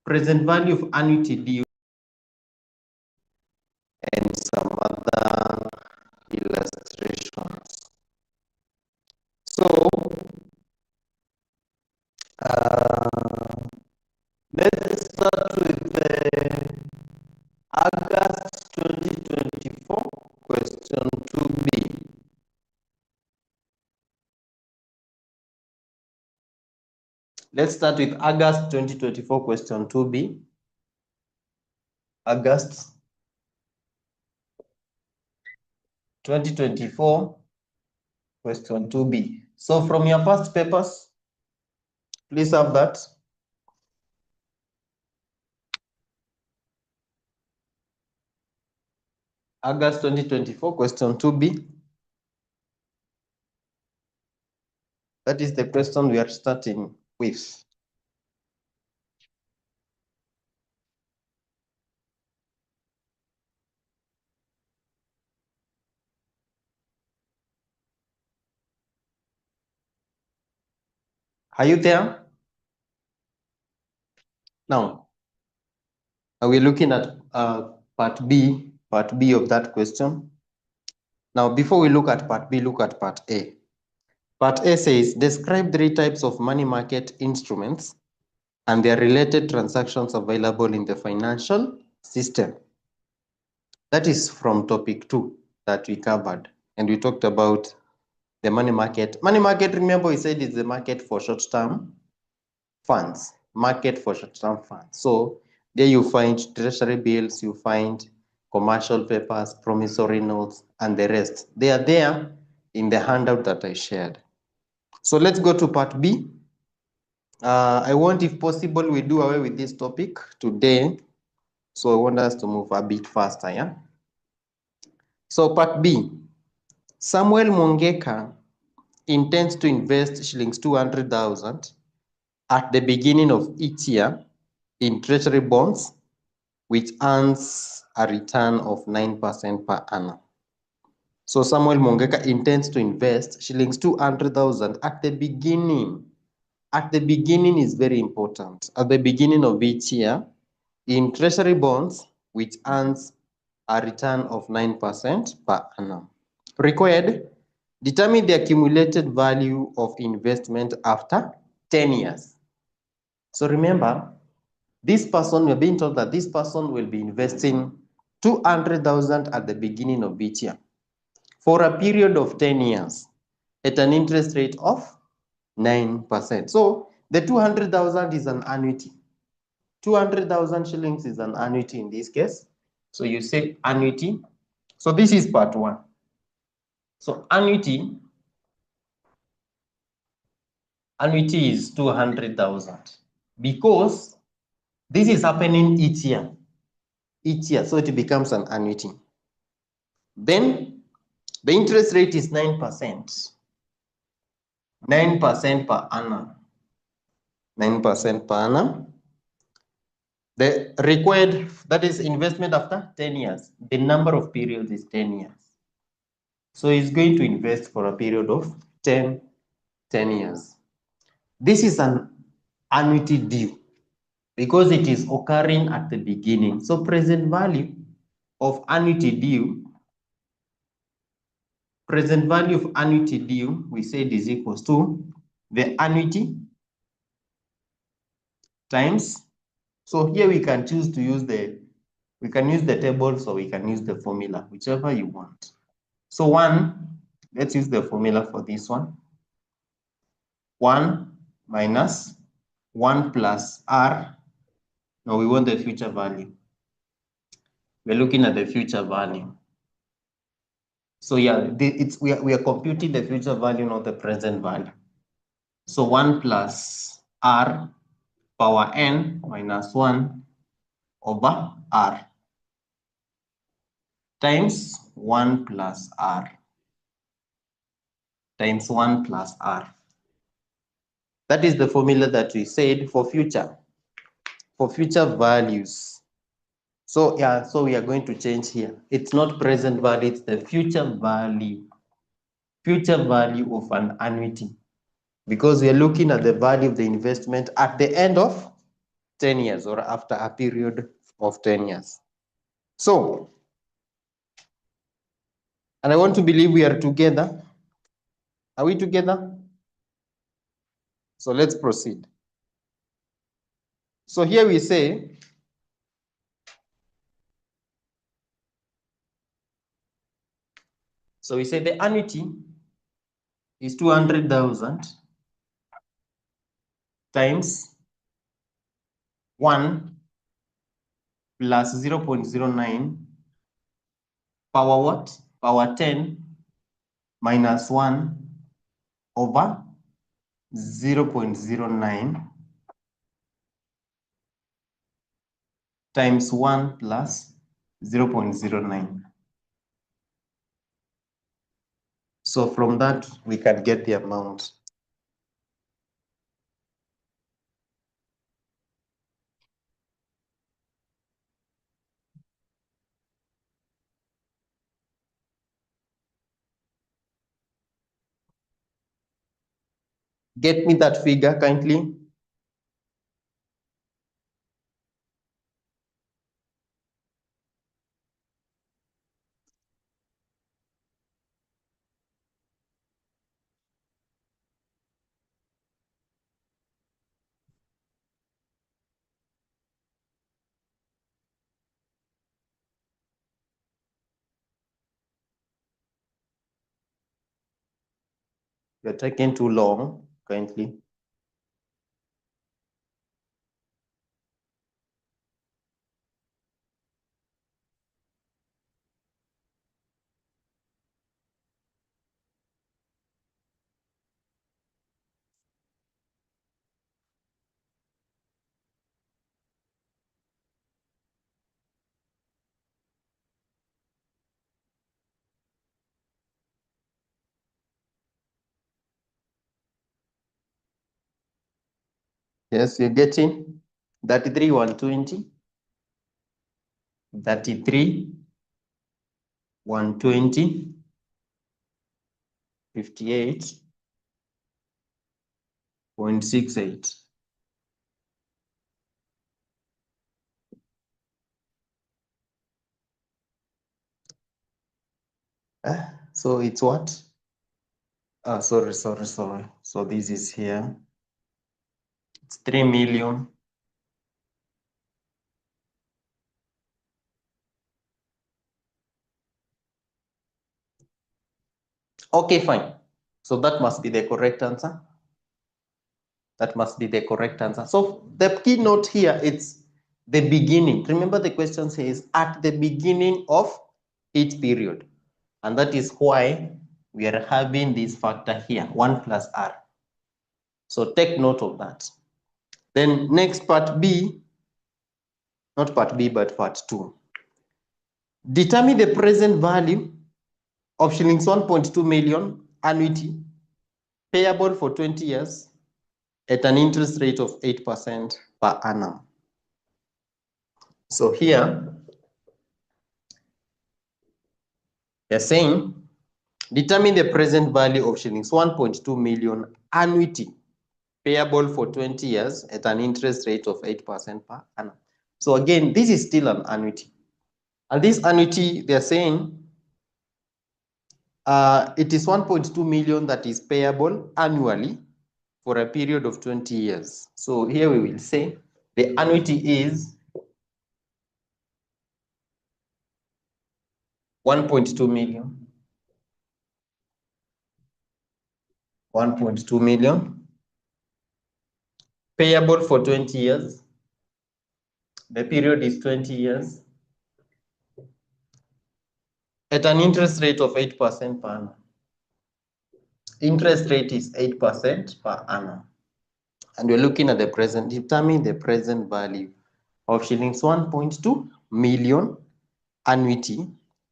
present value of annuity due, and some other illustrations. So, let's start with the August 2024 question 2B. Let's start with August 2024 question 2B. August 2024 question 2B. So from your past papers, please have that. August 2024 question 2B. That is the question we are starting with. Are you there? Now, are we looking at part B of that question? Now, before we look at part B, look at part A. Part A says, describe 3 types of money market instruments and their related transactions available in the financial system. That is from topic 2 that we covered. And we talked about the money market. Money market, remember we said is the market for short-term funds. Market for short-term funds. So there you find treasury bills, you find commercial papers, promissory notes, and the rest. They are there in the handout that I shared. So let's go to part B. I want, if possible, we do away with this topic today. So I want us to move a bit faster, yeah? So part B, Samuel Mongeka intends to invest shillings 200,000 at the beginning of each year in treasury bonds, which earns a return of 9% per annum. So Samuel Mongeka intends to invest shillings 200,000 at the beginning. At the beginning is very important. At the beginning of each year in treasury bonds, which earns a return of 9% per annum. Required, determine the accumulated value of investment after 10 years. So remember, this person, we're being told that this person will be investing 200,000 at the beginning of each year for a period of 10 years at an interest rate of 9%. So the 200,000 is an annuity. 200,000 shillings is an annuity in this case. So you say annuity. So this is part 1. So annuity is 200,000 because this is happening each year. So it becomes an annuity. Then the interest rate is 9%. 9% per annum. 9% per annum. The required, that is investment after 10 years. The number of periods is 10 years. So he's going to invest for a period of 10 years. This is an annuity due because it is occurring at the beginning. So present value of annuity due, we said is equals to the annuity times. So here we can choose to use we can use the tables or we can use the formula, whichever you want. So 1, let's use the formula for this one. 1 minus 1 plus R. Now we want the future value. We're looking at the future value. So yeah, we are computing the future value, not the present value. So 1 plus R power n minus 1 over R times 1 plus R times 1 plus R. That is the formula that we said for future values. So yeah, so we are going to change here. It's not present value, it's the future value of an annuity, because we are looking at the value of the investment at the end of 10 years or after a period of 10 years. So, and I want to believe we are together. Are we together? So let's proceed. So here we say, the annuity is 200,000 times 1 plus 0.09 power what? Power 10 minus 1 over 0.09 times 1 plus 0.09. So from that, we can get the amount. Get me that figure kindly. You're taking too long, kindly. Yes, you're getting 33, 120, 33, 120, 58.68. So it's what? Sorry. So this is here. It's 3 million. Okay, fine. So that must be the correct answer. That must be the correct answer. So the keynote here, it's the beginning. Remember the question says at the beginning of each period. And that is why we are having this factor here, 1 plus R. So take note of that. Then next part B, not part B, but part 2. Determine the present value of shillings 1.2 million annuity payable for 20 years at an interest rate of 8% per annum. So here, they're saying, determine the present value of shillings 1.2 million annuity payable for 20 years at an interest rate of 8% per annum. So again, this is still an annuity. And this annuity, they're saying, it is 1.2 million that is payable annually for a period of 20 years. So here we will say the annuity is 1.2 million. 1.2 million payable for 20 years. The period is 20 years at an interest rate of 8% per annum. Interest rate is 8% per annum. And we're looking at the present, determine the present value of shillings 1.2 million annuity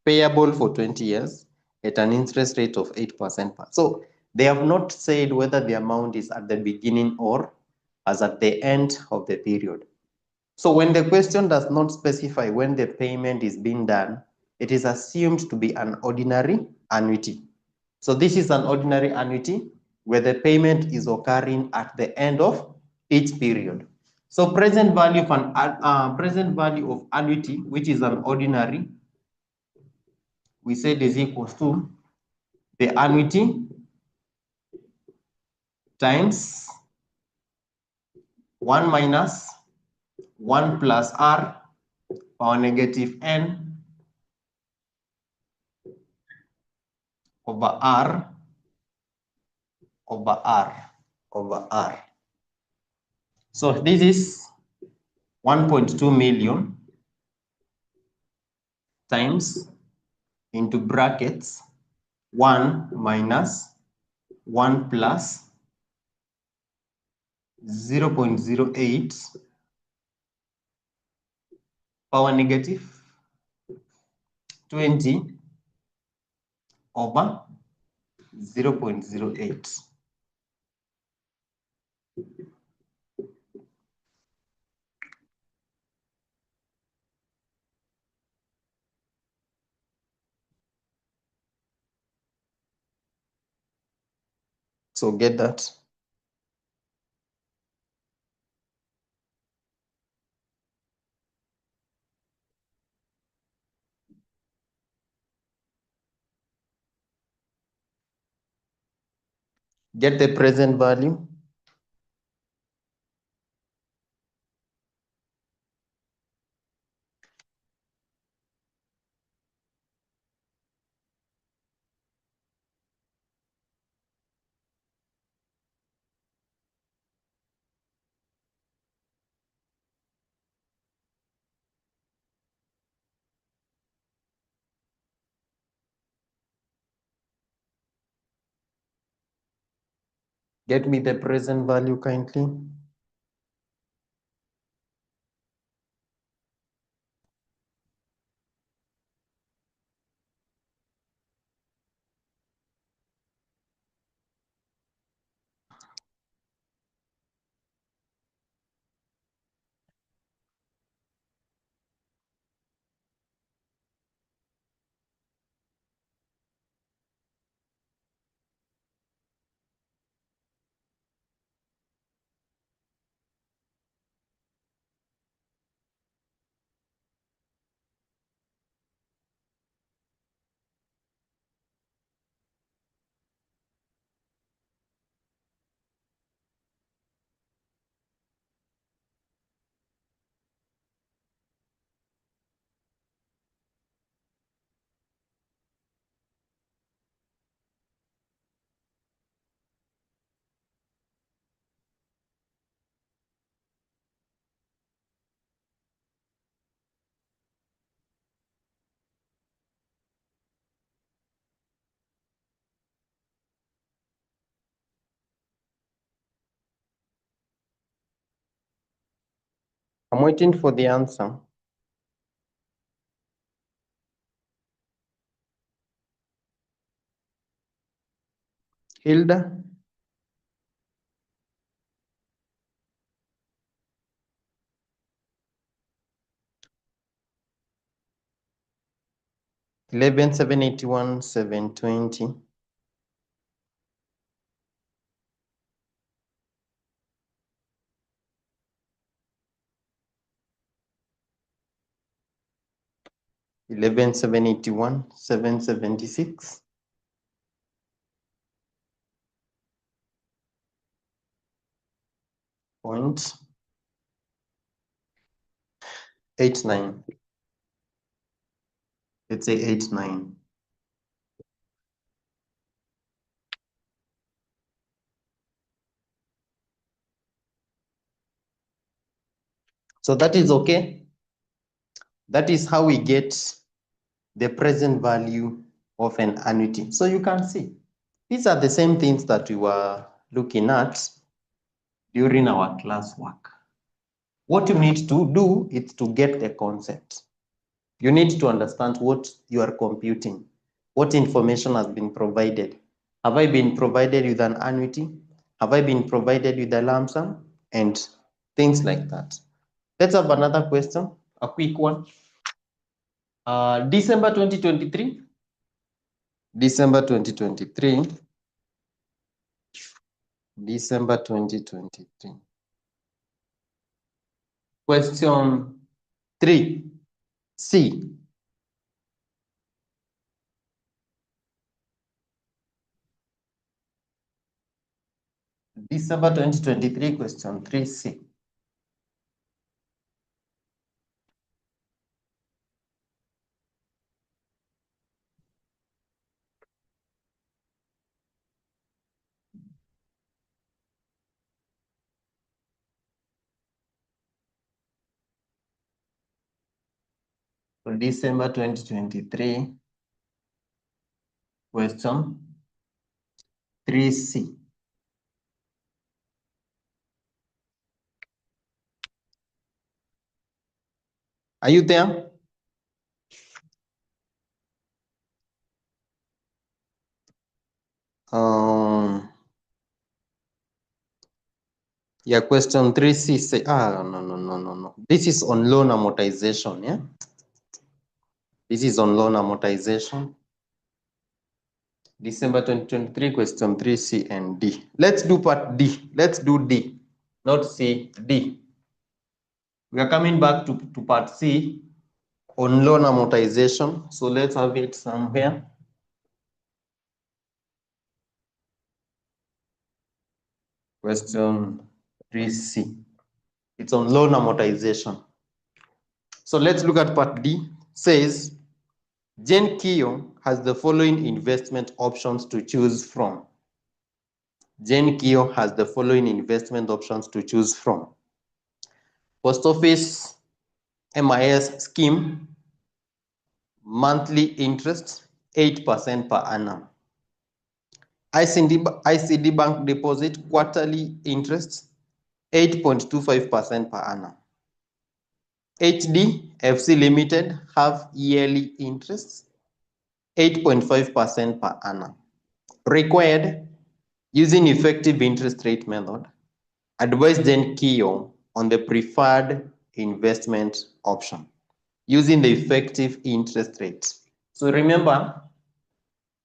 payable for 20 years at an interest rate of 8% per. So they have not said whether the amount is at the beginning or as at the end of the period. So when the question does not specify when the payment is being done, it is assumed to be an ordinary annuity. So this is an ordinary annuity where the payment is occurring at the end of each period. So present value of annuity, which is an ordinary, we said is equals to the annuity times 1 minus 1 plus r power negative n over r over r over r. So this is 1.2 million times into brackets 1 minus 1 plus 0.08 power negative 20 over 0.08. So get that. Get the present value. Get me the present value kindly. I'm waiting for the answer. Hilda? Eleven 781 720. Eleven 781 776. Point 89. Let's say 89. So that is okay. That is how we get the present value of an annuity. So you can see, these are the same things that we were looking at during our classwork. What you need to do is to get the concept. You need to understand what you are computing, what information has been provided. Have I been provided with an annuity? Have I been provided with a lump sum? And things like that. Let's have another question, a quick one. December 2023. December 2023. December 2023. Question 3C. December 2023, question 3C. For December 2023, question 3C. Are you there? Yeah, question 3C say, no. This is on loan amortization, yeah? This is on loan amortization. December 2023, question 3C and D. Let's do part D. Let's do D, not C, D. We are coming back to part C on loan amortization. So let's have it somewhere. Question 3C. It's on loan amortization. So let's look at part D. Says, 𝐎𝐍𝐋𝐿 has the following investment options to choose from. 𝐎𝐍𝐋𝐿 has the following investment options to choose from. Post office MIS scheme, monthly interest 8% per annum. ICD bank deposit, quarterly interest 8.25% per annum. HDFC Limited, half yearly interest 8.5% per annum. Required, using effective interest rate method, advise 𝐎𝐍𝐋𝐿 on the preferred investment option using the effective interest rate. So remember,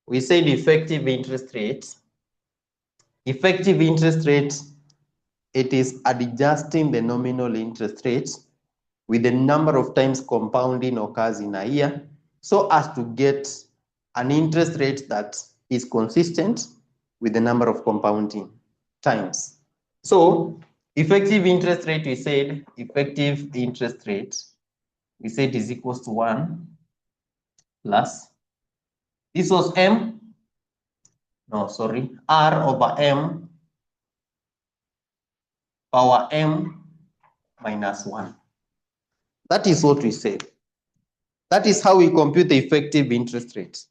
we said effective interest rate. Effective interest rate, it is adjusting the nominal interest rate with the number of times compounding occurs in a year, so as to get an interest rate that is consistent with the number of compounding times. So effective interest rate, we said effective interest rate, we said is equals to 1 plus, this was R over M power M minus 1. That is what we said. That is how we compute the effective interest rate.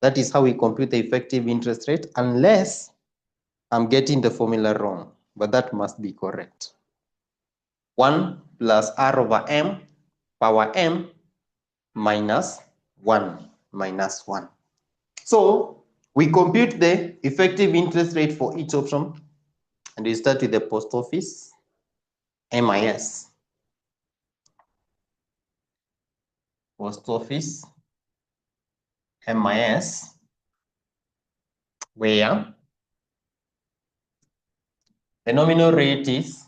That is how we compute the effective interest rate, unless I'm getting the formula wrong, but that must be correct. 1 plus R over M power M minus 1 minus 1. So we compute the effective interest rate for each option, and we start with the post office MIS. Post office MIS, where the nominal rate is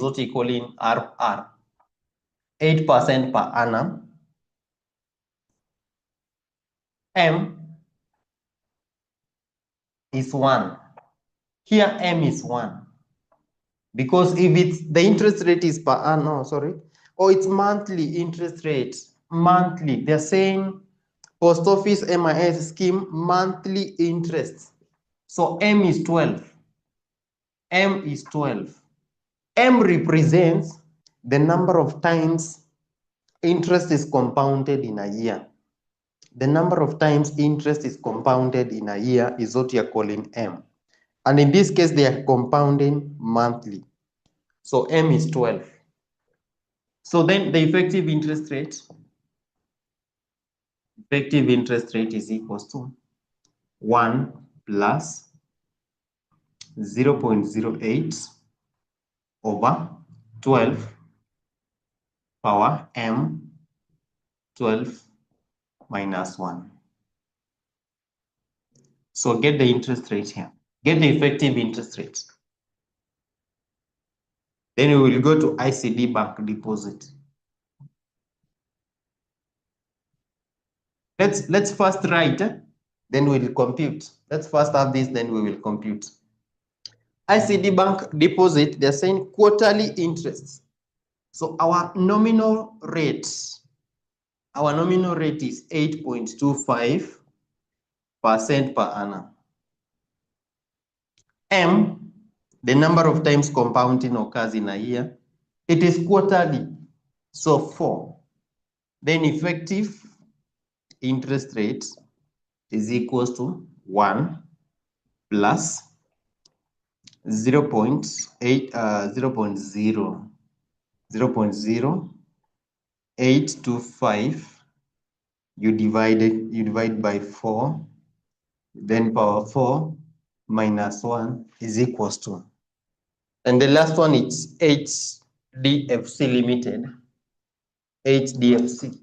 what we call in RR, 8% per annum. M is 1. Here M is 1. Because if it's the interest rate is per annum, it's monthly interest rate. Monthly. They're saying post office MIS scheme monthly interest. So M is 12. M is 12. M represents the number of times interest is compounded in a year. The number of times interest is compounded in a year is what you're calling M. And in this case, they are compounding monthly. So M is 12. So then the effective interest rate is equals to 1 plus 0.08 over 12 power M 12 minus 1. So get the interest rate here. Get the effective interest rate. Then we will go to ICD bank deposit. Let's first write, then we'll compute. Let's first have this, then we will compute. ICD bank deposit, they're saying quarterly interest. So our nominal rate is 8.25% per annum. M, the number of times compounding occurs in a year. It is quarterly, so 4. Then effective interest rate is equals to 1 plus 0.0825. You divide by 4, then power 4 minus 1 is equals to. And the last one is HDFC Limited. HDFC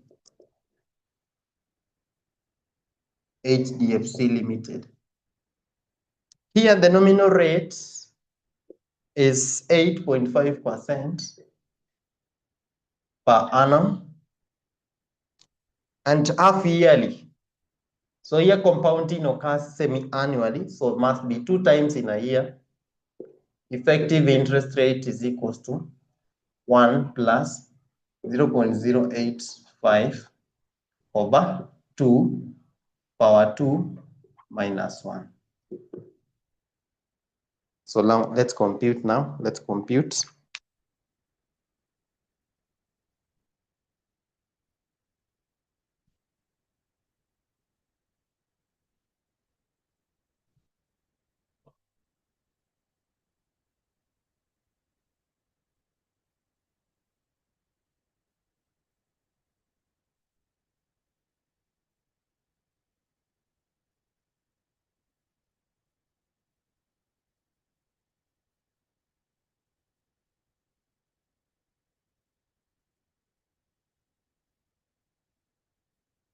Limited. Here the nominal rate is 8.5% per annum and half yearly. So here compounding occurs semi-annually, so it must be 2 times in a year. Effective interest rate is equals to 1 plus 0.085 over 2 power 2 minus 1. So now let's compute now. Let's compute.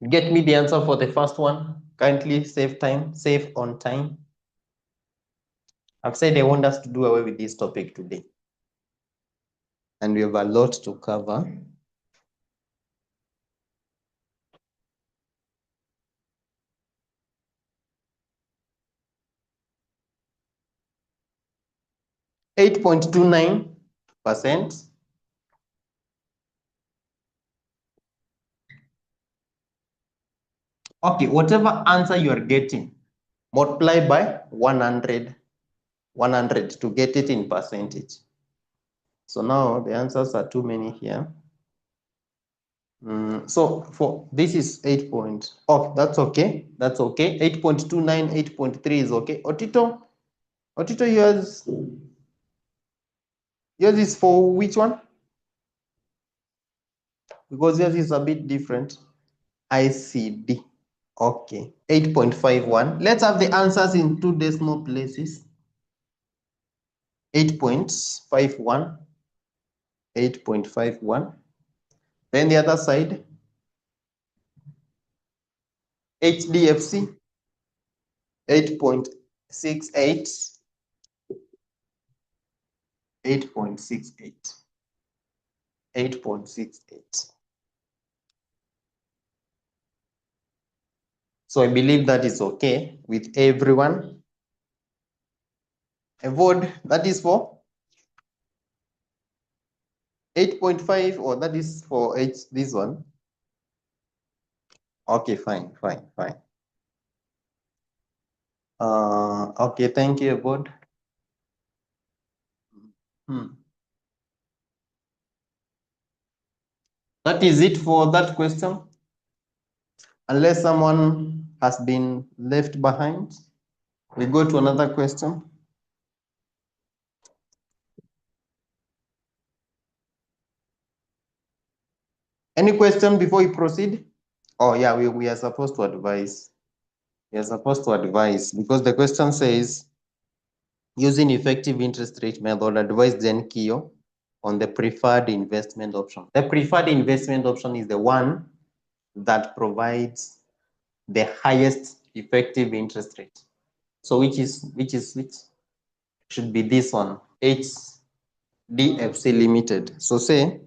Get me the answer for the first one. Kindly save time, save on time. I've said I want us to do away with this topic today. And we have a lot to cover. $8.29%. Okay, whatever answer you are getting, multiply by 100 to get it in percentage. So now the answers are too many here. So for this is 8 point. Oh, that's okay. That's okay. 8.29, 8.3 is okay. Otito, yours is for which one? Because yours is a bit different. ICD. Okay. 8.51. Let's have the answers in 2 decimal places. 8.51. 8.51. Then the other side. HDFC. 8.68. 8.68. 8.68. So I believe that is okay with everyone. A vote that is for 8.5, or that is for this one. Okay, fine. Okay, thank you, Evod. That is it for that question. Unless someone has been left behind, we go to another question. Any question before we proceed? Oh yeah, we are supposed to advise. We are supposed to advise because the question says, using effective interest rate method, advise 𝐎𝐍𝐿 on the preferred investment option. The preferred investment option is the one that provides the highest effective interest rate. So which should be this one, DFC Limited. So say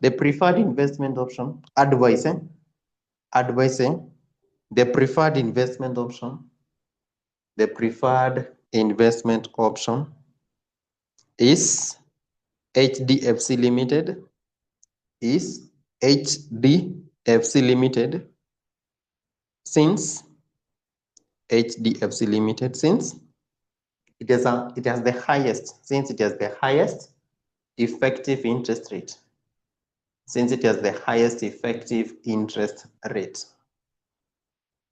the preferred investment option, advice, the preferred investment option, is HDFC Limited, since it has the highest effective interest rate. Since it has the highest effective interest rate.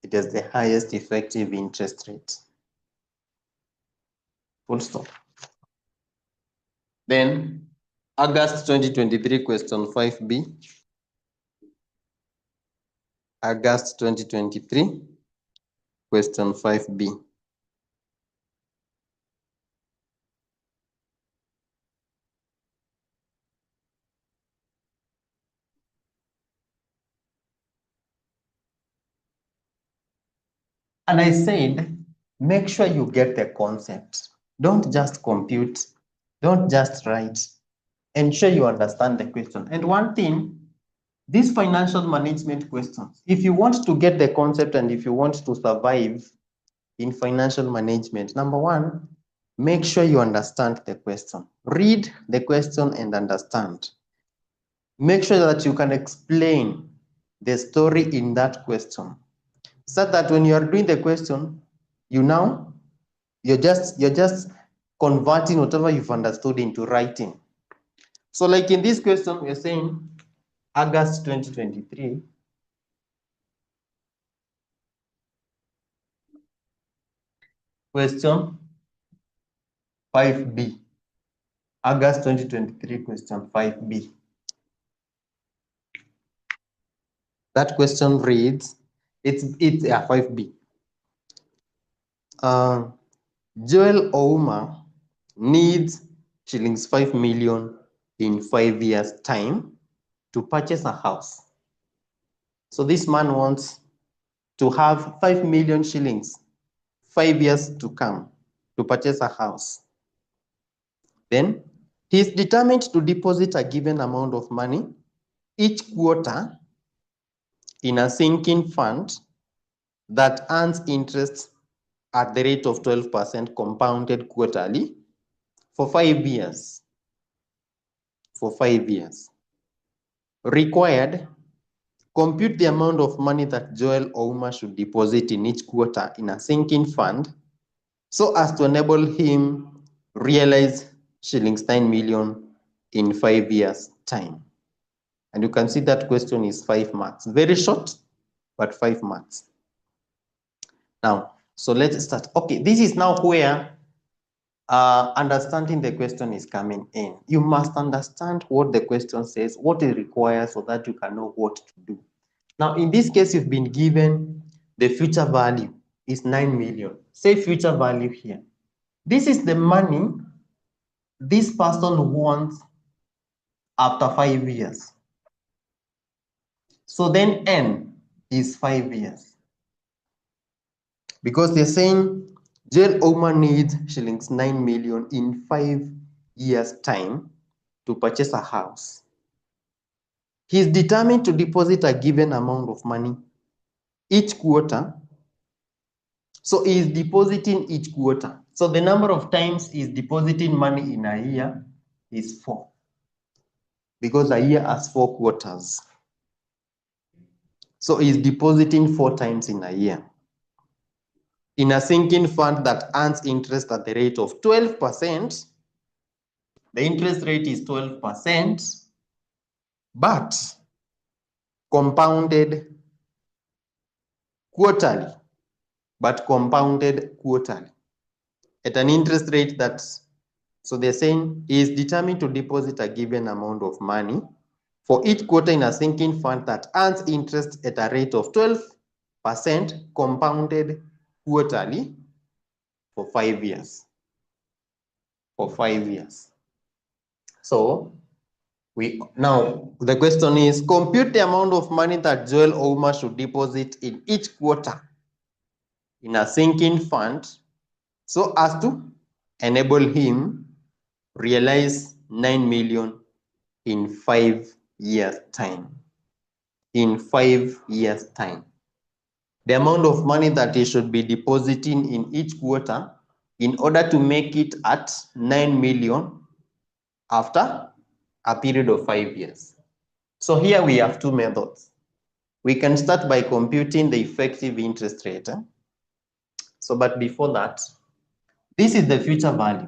It has the highest effective interest rate. Full stop. Then August 2023 question 5B. August 2023 question 5B. And I said, make sure you get the concept. Don't just compute, don't just write. Ensure you understand the question. And one thing, these financial management questions, if you want to get the concept and if you want to survive in financial management, number one, make sure you understand the question. Read the question and understand. Make sure that you can explain the story in that question, so that when you are doing the question, you're just converting whatever you've understood into writing. So like in this question, we're saying August 2023. Question 5B. August 2023 question 5B. That question reads, it's 5B. Joel Ouma needs shillings 5 million in 5 years' time to purchase a house. So this man wants to have 5 million shillings 5 years to come to purchase a house. Then he is determined to deposit a given amount of money each quarter in a sinking fund that earns interest at the rate of 12% compounded quarterly for 5 years. For 5 years. Required, compute the amount of money that Joel Ouma should deposit in each quarter in a sinking fund so as to enable him realize shillings 9 million in 5 years' time. And you can see that question is 5 marks. Very short, but 5 marks. Now, so let's start. Okay, this is now where understanding the question is coming in. You must understand what the question says, what it requires, so that you can know what to do. Now, in this case, you've been given the future value is 9 million. Say future value here. This is the money this person wants after 5 years. So then N is 5 years. Because they're saying Joel Ouma needs shillings 9 million in 5 years' time to purchase a house. He's determined to deposit a given amount of money each quarter. So he's depositing each quarter. So the number of times he's depositing money in a year is 4. Because a year has 4 quarters. So he's depositing 4 times in a year. In a sinking fund that earns interest at the rate of 12%, the interest rate is 12%, but compounded quarterly, at an interest rate that's, so they're saying he is determined to deposit a given amount of money for each quarter in a sinking fund that earns interest at a rate of 12% compounded quarterly for 5 years. For 5 years. So now the question is, compute the amount of money that Joel Ouma should deposit in each quarter in a sinking fund so as to enable him realize 9 million in 5 years' time. In 5 years' time. The amount of money that he should be depositing in each quarter in order to make it at 9 million after a period of 5 years. So here we have two methods. We can start by computing the effective interest rate. So, but before that, this is the future value.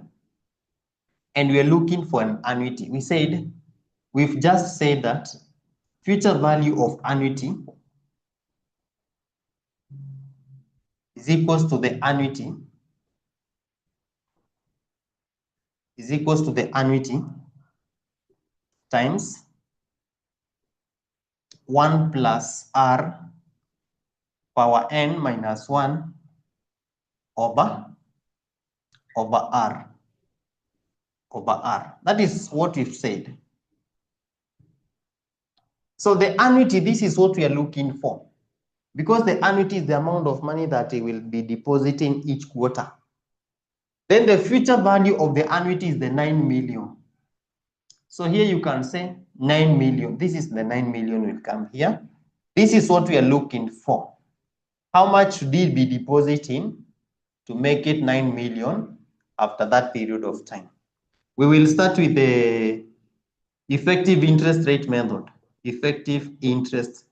And we are looking for an annuity. We've just said that future value of annuity is equals to the annuity times 1 plus r power n minus 1 over r. That is what we've said. So the annuity, this is what we are looking for. Because the annuity is the amount of money that he will be depositing each quarter. Then the future value of the annuity is the 9 million. So here you can say 9 million. This is the 9 million will come here. This is what we are looking for. How much should he be depositing to make it 9 million after that period of time? We will start with the effective interest rate method. Effective interest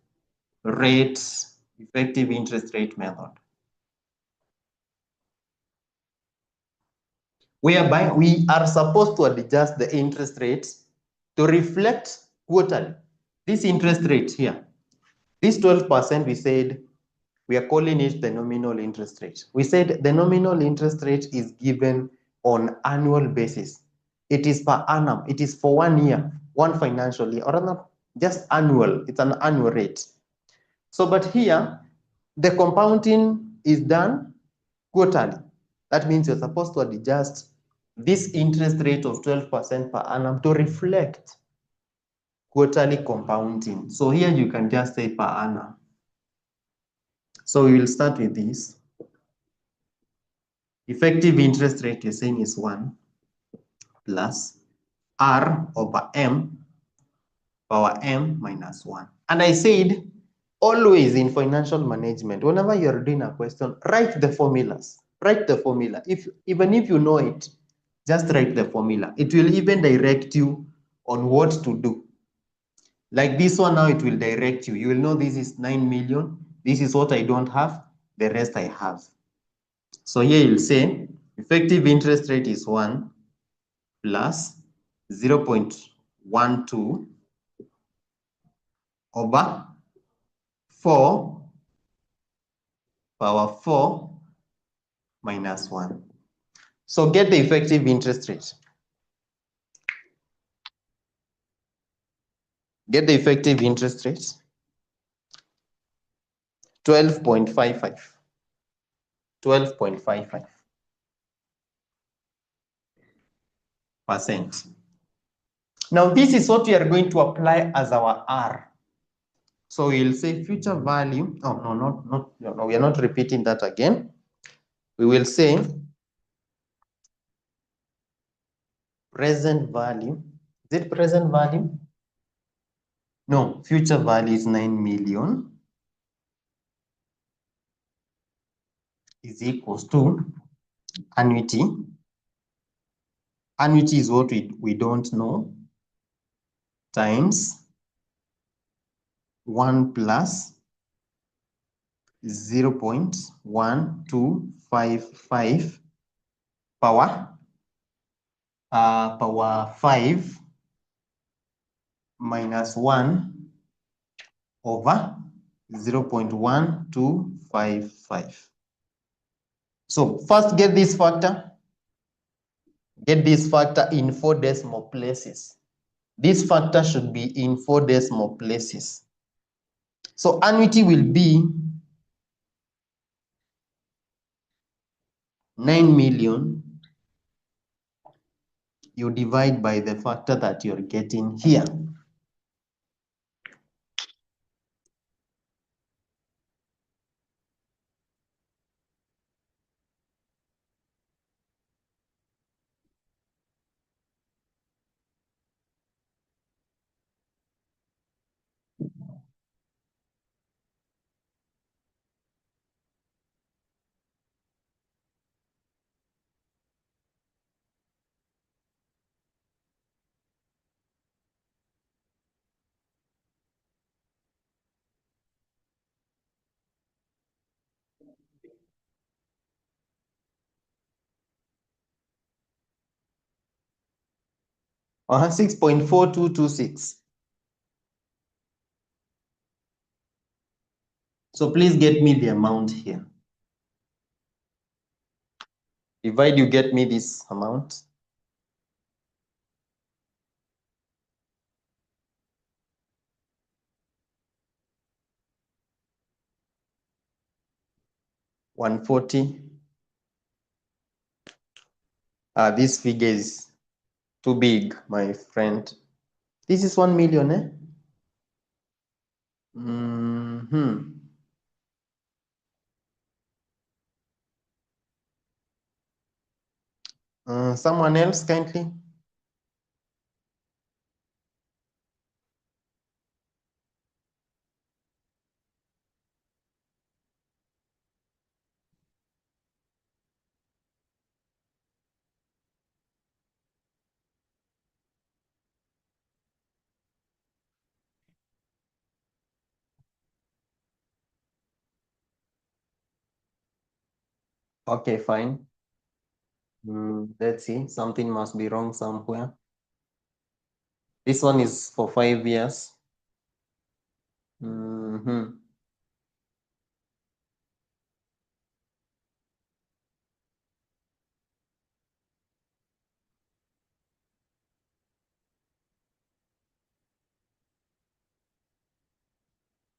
rate method. Whereby we are supposed to adjust the interest rates to reflect quarterly. This interest rate here, this 12% we said, we are calling it the nominal interest rate. We said the nominal interest rate is given on annual basis. It is per annum. It is for 1 year, one financial year, or not just annual. It's an annual rate. So, but here, the compounding is done quarterly. That means you're supposed to adjust this interest rate of 12% per annum to reflect quarterly compounding. So here you can just say per annum. So we will start with this. Effective interest rate, you're saying, is 1 plus R over M power M minus 1. And I said, always in financial management, whenever you're doing a question, write the formulas. Write the formula. Even if you know it, just write the formula. It will even direct you on what to do. Like this one now, it will direct you. You will know this is 9 million. This is what I don't have. The rest I have. So here you'll say effective interest rate is 1 plus 0.12 over 4 power 4 minus 1. So get the effective interest rate. Get the effective interest rate. 12.55. 12.55%. Now this is what we are going to apply as our R. So we'll say future value. Oh, no, we are not repeating that again. We will say present value. Is it present value? No, future value is 9 million is equals to annuity. Annuity is what we don't know, times 1 plus 0.1255 power 5 minus 1 over 0.1255. So first get this factor. Get this factor in 4 decimal places. This factor should be in 4 decimal places. So annuity will be 9 million. You divide by the factor that you're getting here. 6.4226. So please get me the amount here. Divide, you get me this amount. $140. This figure is too big, my friend. This is 1 million, eh? Someone else, kindly. Okay, fine. Let's see, something must be wrong somewhere. This one is for 5 years.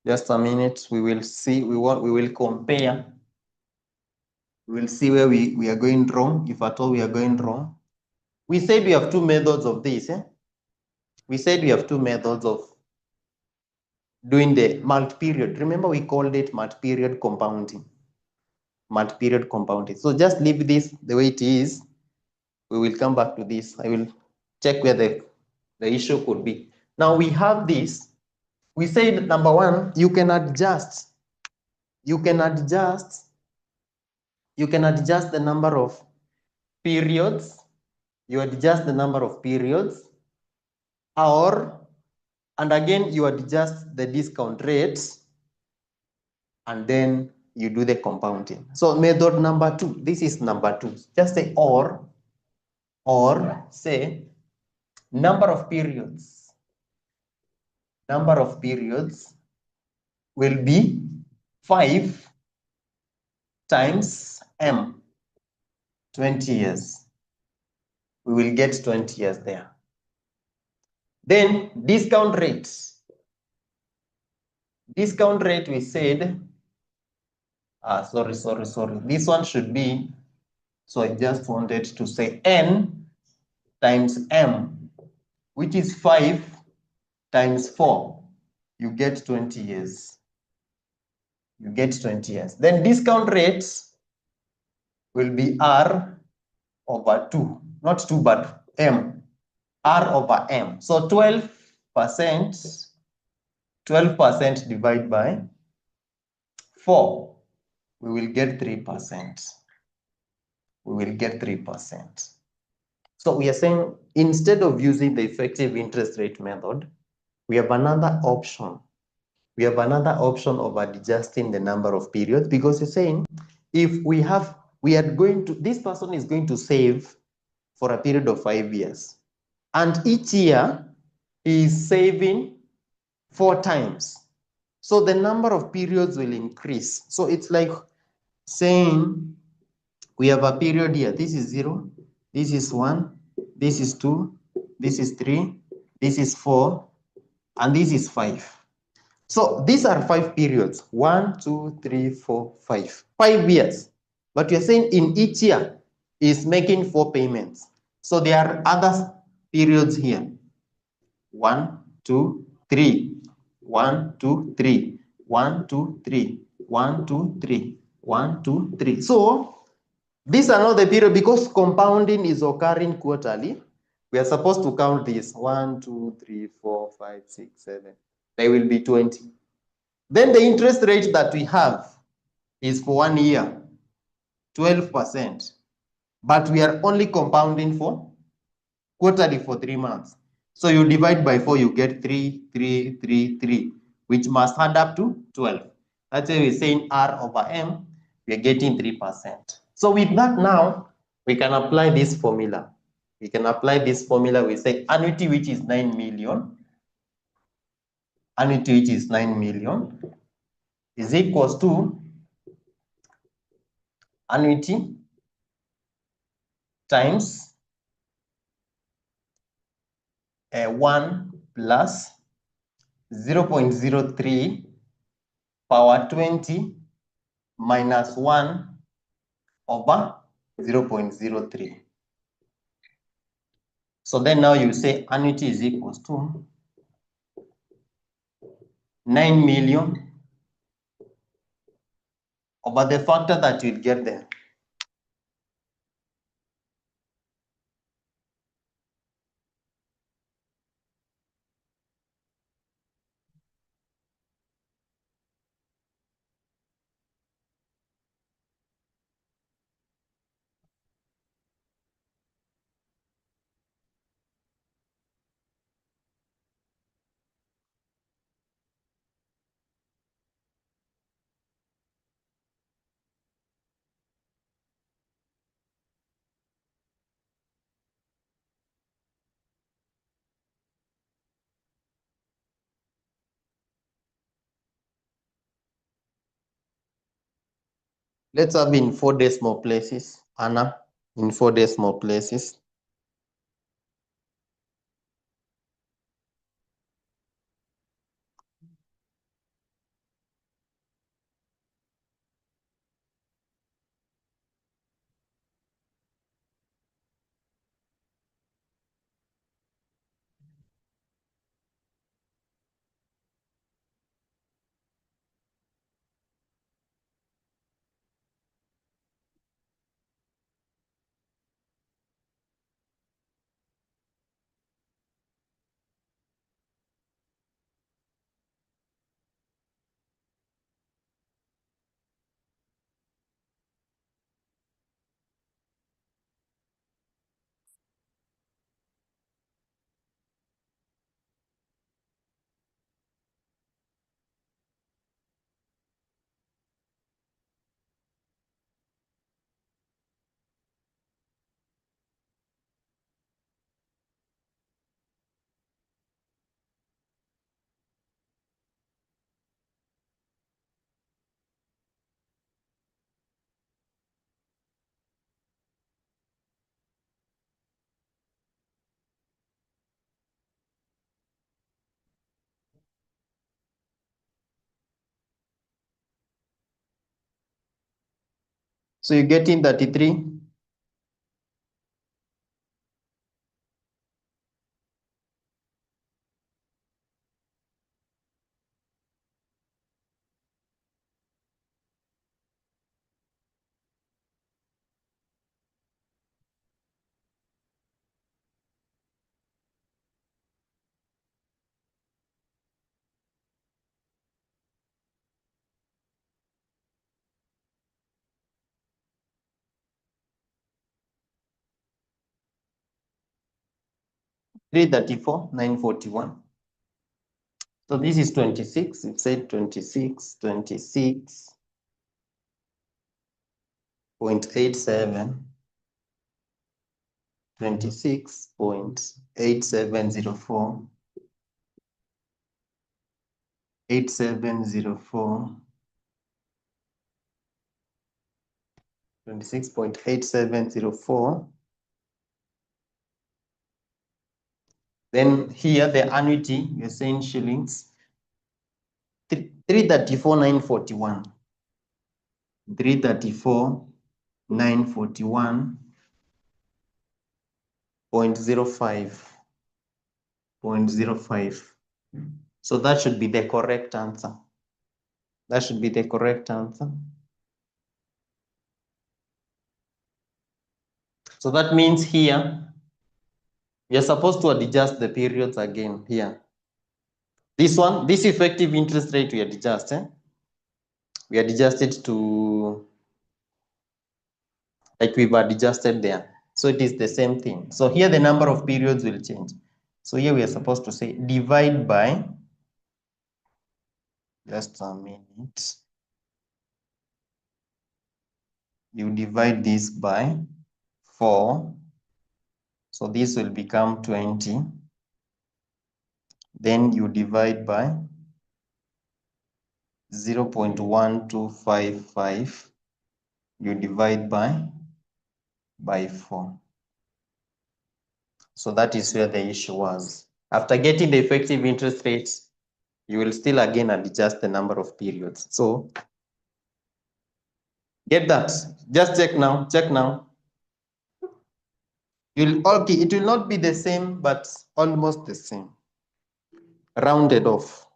Just a minute, we will see, we will compare. We will see where we are going wrong, if at all we are going wrong. We said we have two methods of this, eh? We said we have two methods of doing the multi-period. Remember, we called it multi-period compounding. Multi-period compounding. So just leave this the way it is. We will come back to this. I will check where the issue could be. Now we have this. We said, number one, you can adjust the number of periods. You adjust the number of periods, and again, you adjust the discount rates, and then you do the compounding. So method number two, this is number two. Just say or say number of periods. Number of periods will be 5 times M, 20 years. We will get 20 years there. Then discount rates. Discount rate, we said, sorry. This one should be, so I just wanted to say N times M, which is 5 times 4. You get 20 years. You get 20 years. Then discount rates will be R over 2, not 2, but M, R over M. So 12% divided by 4, we will get 3%. We will get 3%. So we are saying, instead of using the effective interest rate method, we have another option. We have another option of adjusting the number of periods, because you're saying, if this person is going to save for a period of 5 years, and each year he is saving 4 times. So the number of periods will increase. So it's like saying, we have a period here. This is 0, this is 1, this is 2, this is 3, this is 4, and this is 5. So these are 5 periods. 1, 2, 3, 4, 5. 5 years. But you're saying in each year is making 4 payments. So there are other periods here. 1, 2, 3. 1, 2, 3. 1, 2, 3. 1, 2, 3. 1, 2, 3. So these are not the period, because compounding is occurring quarterly. We are supposed to count this 1, 2, 3, 4, 5, 6, 7. They will be 20. Then the interest rate that we have is for 1 year, 12%. But we are only compounding for quarterly for 3 months. So you divide by 4, you get 3, 3, 3, 3, which must add up to 12. That's why we're saying R over M, we're getting 3%. So with that now, we can apply this formula. we can apply this formula. We say annuity, which is 9 million, annuity, which is 9 million, is equals to annuity times 1 plus 0.03 power 20 minus 1 over 0.03. So then now you say annuity is equals to 9 million over the factor that you'll get there. Let's have in 4 decimal places, Anna, in 4 decimal places. So you're getting 33. Three 34, 941. So this is 26. It said 26, 26.87, 26.8704, 8704, 26.8704. Then here the annuity, you're saying shillings, 334, 941. 334, 941.05. So that should be the correct answer. That should be the correct answer. So that means here, you're supposed to adjust the periods again here. This one, this effective interest rate, we adjust. We adjusted to, like we've adjusted there. So it is the same thing. So here the number of periods will change. So here we are supposed to say divide by, just a minute. You divide this by 4. So this will become 20. Then you divide by 0.1255. You divide by 4. So that is where the issue was. After getting the effective interest rate, you will still again adjust the number of periods. So get that. Just check now. Check now. Okay, it will not be the same, but almost the same. Rounded off.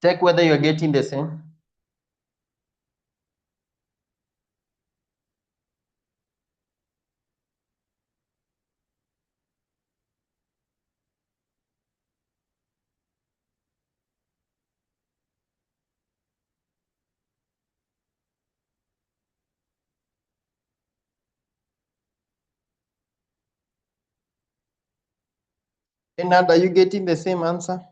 Check whether you're getting the same. Enad, are you getting the same answer?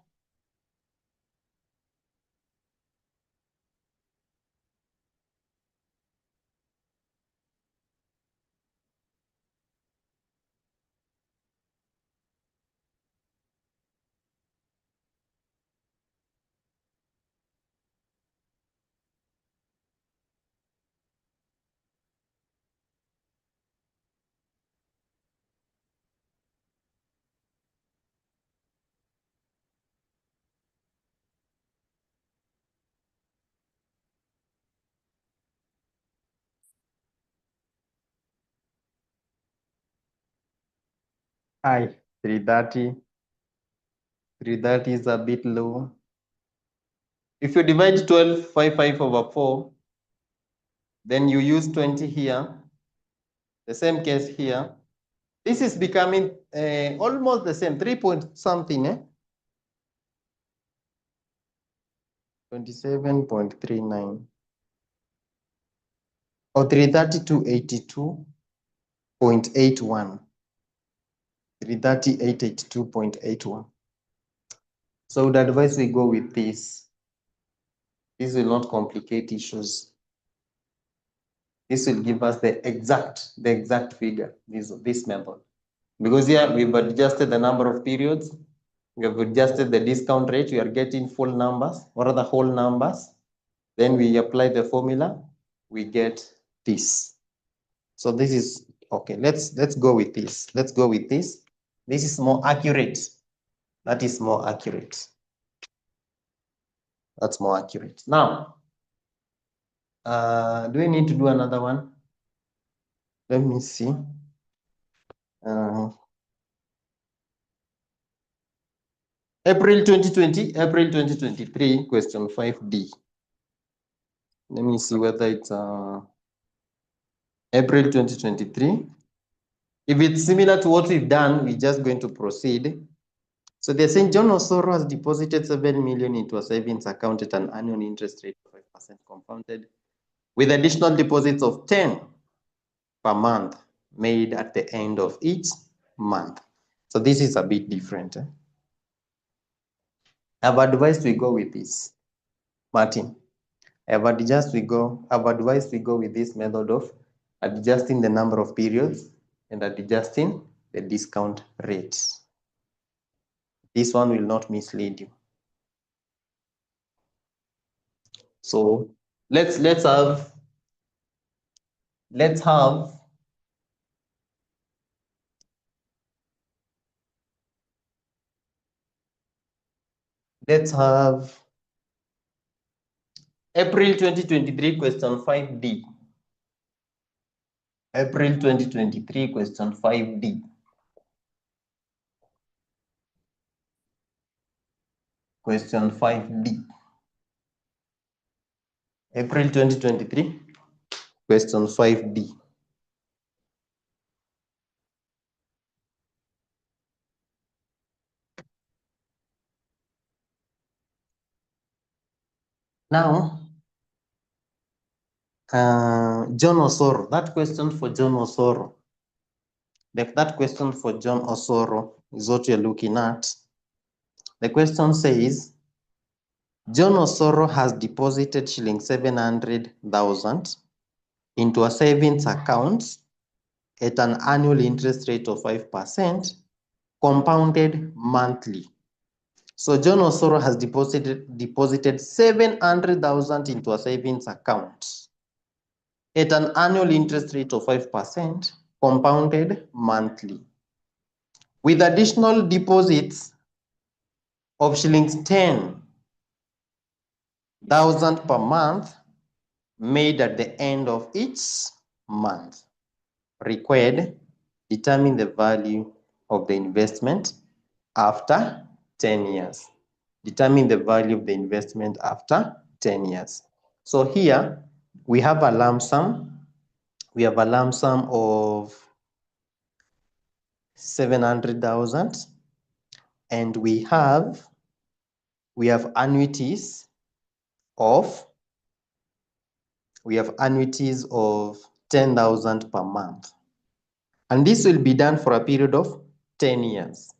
Hi, 330. 330 is a bit low. If you divide 12.55 over 4, then you use 20 here. The same case here. This is becoming almost the same, 3 point something, 27.39. Or 330 to 82.81. 330, 882.81. So I would advise we go with this. This will not complicate issues. This will give us the exact figure, this method. Because here we've adjusted the number of periods, we have adjusted the discount rate, we are getting full numbers, or other whole numbers. Then we apply the formula, we get this. So this is okay. Let's go with this. Let's go with this. This is more accurate. That is more accurate. That's more accurate. Now, do we need to do another one? Let me see. April 2020, April 2023, question 5D. Let me see whether it's April 2023. If it's similar to what we've done, we're just going to proceed. So they're saying John Osoro has deposited 7 million into a savings account at an annual interest rate of 5% compounded, with additional deposits of 10 per month made at the end of each month. So this is a bit different. I've advised we go with this. Martin, I've advised we go with this method of adjusting the number of periods and adjusting the discount rates. This one will not mislead you. So let's have April 2023 question 5D. April 2023 question 5D. Question 5D. April 2023, question 5D. Now, John Osoro, that question for John Osoro. That question for John Osoro is what you're looking at. The question says, John Osoro has deposited shilling 700,000 into a savings account at an annual interest rate of 5%, compounded monthly. So John Osoro has deposited 700,000 into a savings account at an annual interest rate of 5%, compounded monthly, with additional deposits of shillings 10,000 per month made at the end of each month. Required, determine the value of the investment after 10 years. Determine the value of the investment after 10 years. So here we have a lump sum. We have a lump sum of 700,000, and we have annuities of 10,000 per month. And this will be done for a period of 10 years.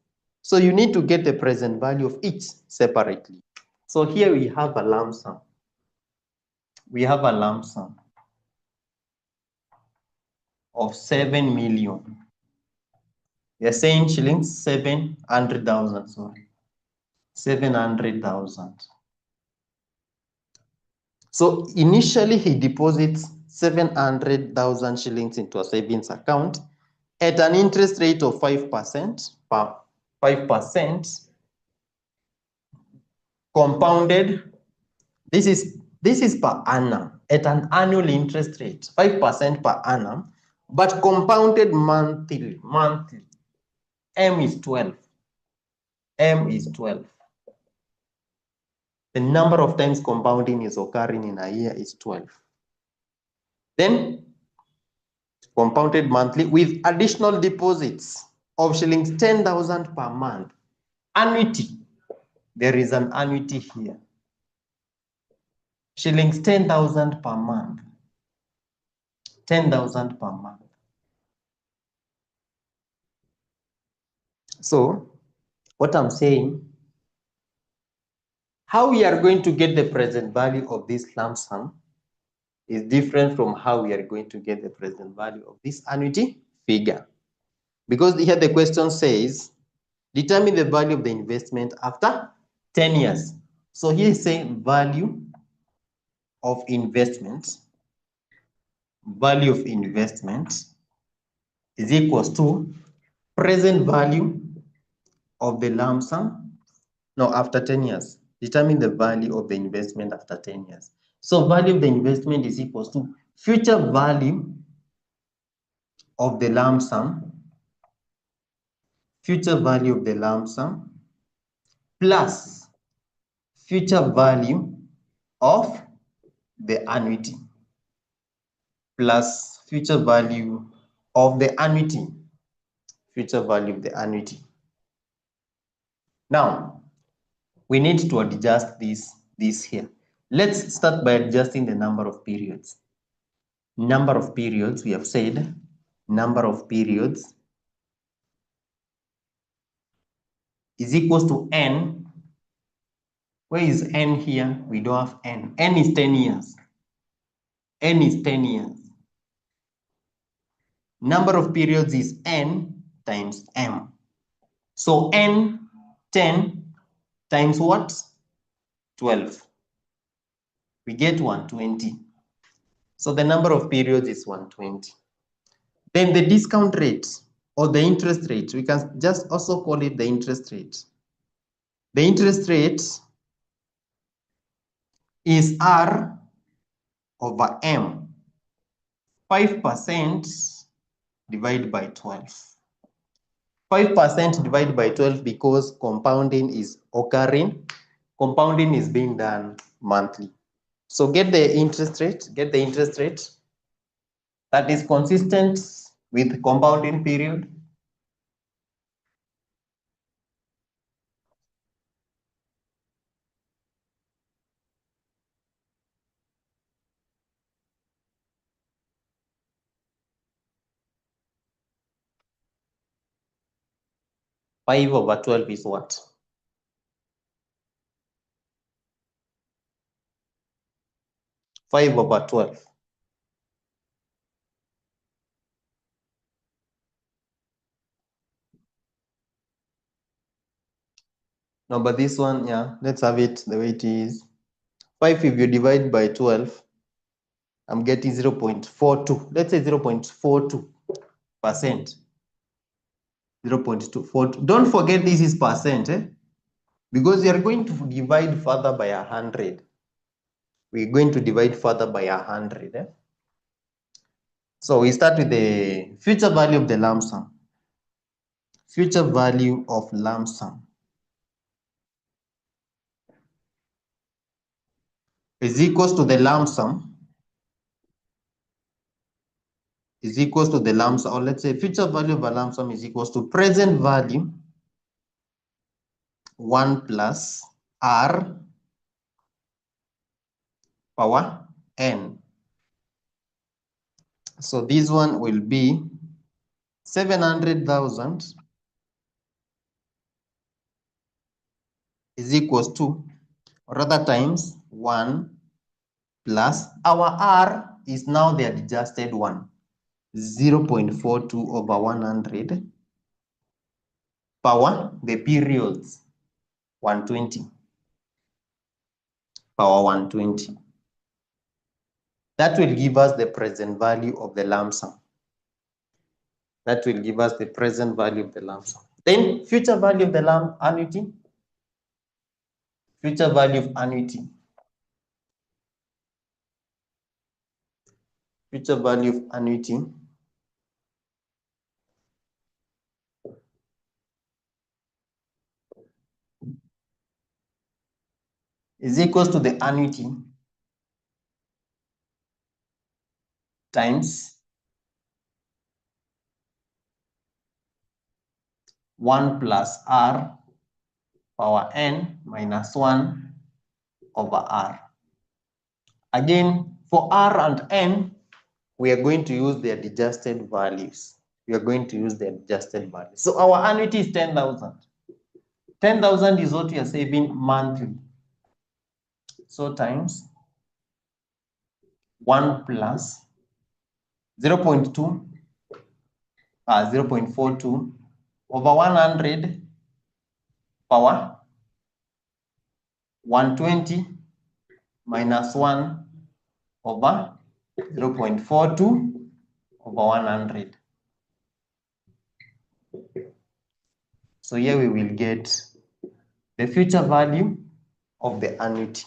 So you need to get the present value of each separately. So here we have a lump sum. We have a lump sum of 7 million. We are saying shillings 700,000, sorry. 700,000. So initially he deposits 700,000 shillings into a savings account at an interest rate of 5% compounded. This is per annum at an annual interest rate, 5% per annum, but compounded monthly. M is 12. M is 12. The number of times compounding is occurring in a year is 12. Then compounded monthly with additional deposits of shillings 10,000 per month. Annuity. There is an annuity here. Shillings 10,000 per month. 10,000 per month. So what I'm saying, how we are going to get the present value of this lump sum is different from how we are going to get the present value of this annuity figure. Because here the question says, determine the value of the investment after 10 years. So here is saying value of investment. Value of investment is equals to present value of the lump sum. No, after 10 years. Determine the value of the investment after 10 years. So value of the investment is equals to future value of the lump sum, future value of the lump sum, plus future value of the annuity, plus future value of the annuity, future value of the annuity. Now, we need to adjust this here. Let's start by adjusting the number of periods. Number of periods, we have said, number of periods is equals to n. Where is n here? We don't have n. N is 10 years. N is 10 years. Number of periods is n times m. So n, 10 times what? 12. We get 120. So the number of periods is 120. Then the discount rate or the interest rate, we can just also call it the interest rate. The interest rate is R over M. 5% divided by 12. 5% divided by 12 because compounding is occurring. Compounding is being done monthly. So get the interest rate, that is consistent with compounding period. Five over 12 is what? Five over 12. No, but this one, yeah, let's have it the way it is. 5, if you divide by 12, I'm getting 0.42. Let's say 0.42%. 0.242. Don't forget this is percent, because you are going to divide further by 100. We're going to divide further by 100. So we start with the future value of the lump sum. Future value of lump sum is equals to the lump sum is equals to the lump sum, or let's say future value of a lump sum is equals to present value 1 plus R power N. So this one will be 700,000 is equals to, or rather times 1 plus our R is now the adjusted one, 0.42 over 100 power the periods 120 power 120. That will give us the present value of the lump sum. That will give us the present value of the lump sum. Then future value of the lump annuity. Future value of annuity. Future value of annuity is equals to the annuity times 1 plus R power N minus 1 over R. Again, for R and N, we are going to use the adjusted values. So our annuity is 10,000. 10,000 is what we are saving monthly. So times 1 plus 0.42 over 100 power 120 minus 1 over 0.42 over 100. So here we will get the future value of the annuity.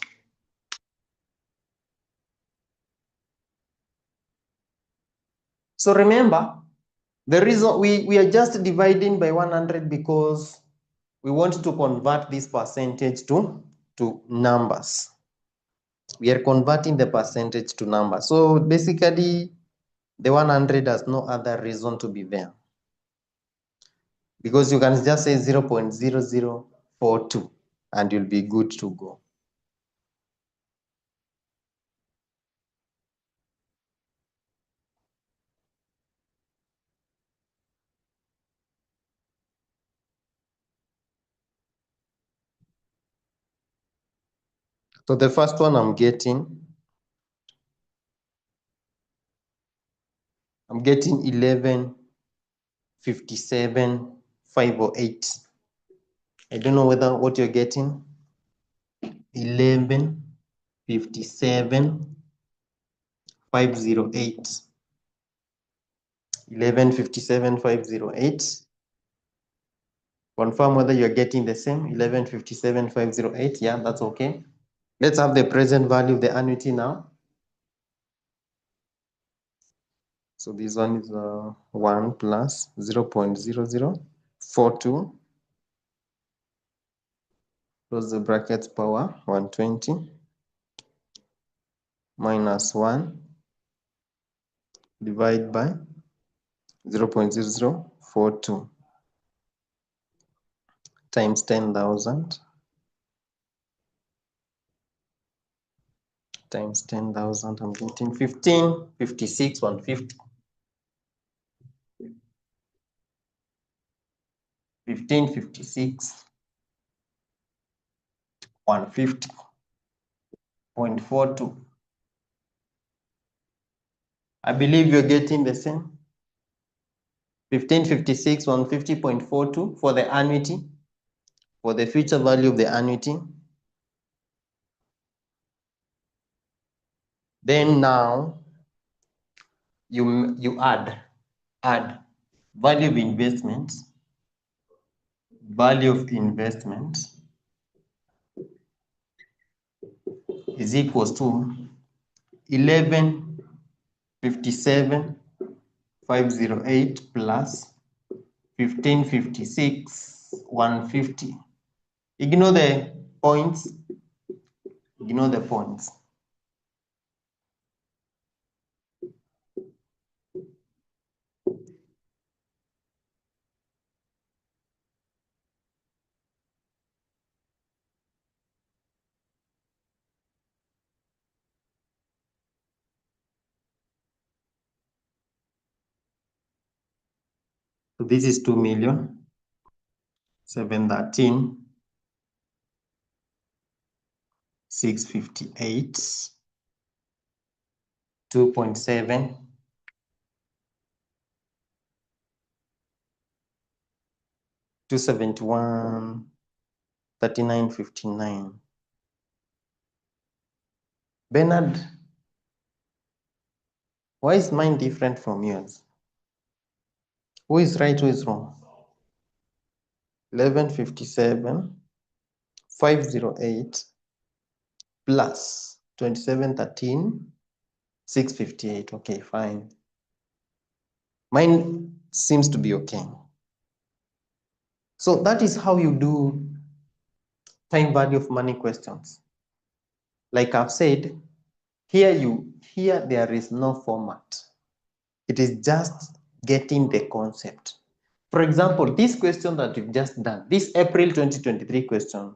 So remember, the reason we are just dividing by 100 because we want to convert this percentage to numbers. We are converting the percentage to numbers. So basically, the 100 has no other reason to be there, because you can just say 0.0042 and you'll be good to go. So the first one I'm getting 1157,508. I don't know what you're getting. 1157,508. 1157,508. Confirm whether you're getting the same. 1157,508. Yeah, that's okay. Let's have the present value of the annuity now. So this one is 1 plus 0.0042 close the brackets power 120 minus 1 divided by 0.0042 times 10,000 times 10,000. I'm getting 1556 150. 1556 150.42. I believe you're getting the same. 1556 150.42 for the annuity, for the future value of the annuity. Then now you add value of investments, is equals to 1157,508 plus 1556 150. Ignore the points. Ignore the points. So this is 2,713,658, 2.7, 271, 39.59. Bernard, why is mine different from yours? Who is right, who is wrong? 1157, 508 plus 2713, 658. Okay, fine. Mine seems to be okay. So that is how you do time value of money questions. Like I've said, here there is no format. It is just getting the concept. For example, this question that we've just done, this April 2023 question,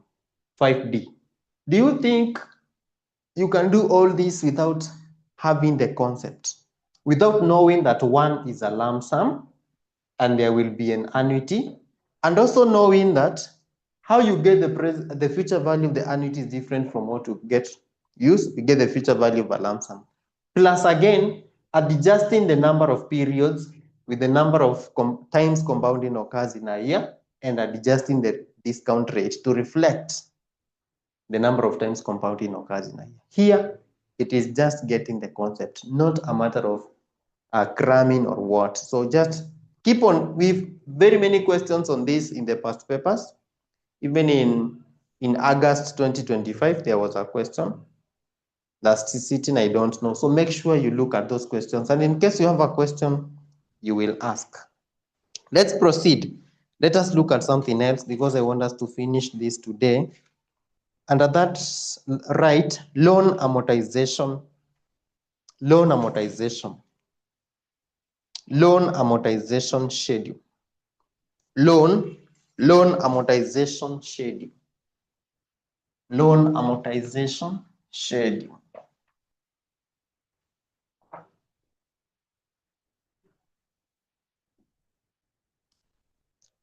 5D. Do you think you can do all this without having the concept? Without knowing that one is a lump sum and there will be an annuity, and also knowing that how you get the future value of the annuity is different from what you get used. You get the future value of a lump sum. Plus again, adjusting the number of periods with the number of times compounding occurs in a year and adjusting the discount rate to reflect the number of times compounding occurs in a year. Here, it is just getting the concept, not a matter of cramming or what. So just keep on. We've very many questions on this in the past papers. Even in August 2025, there was a question. Last sitting, I don't know. So make sure you look at those questions. And in case you have a question, you will ask. Let's proceed. Let us look at something else because I want us to finish this today. Under that, right, loan amortization schedule. Loan amortization schedule. Loan amortization schedule.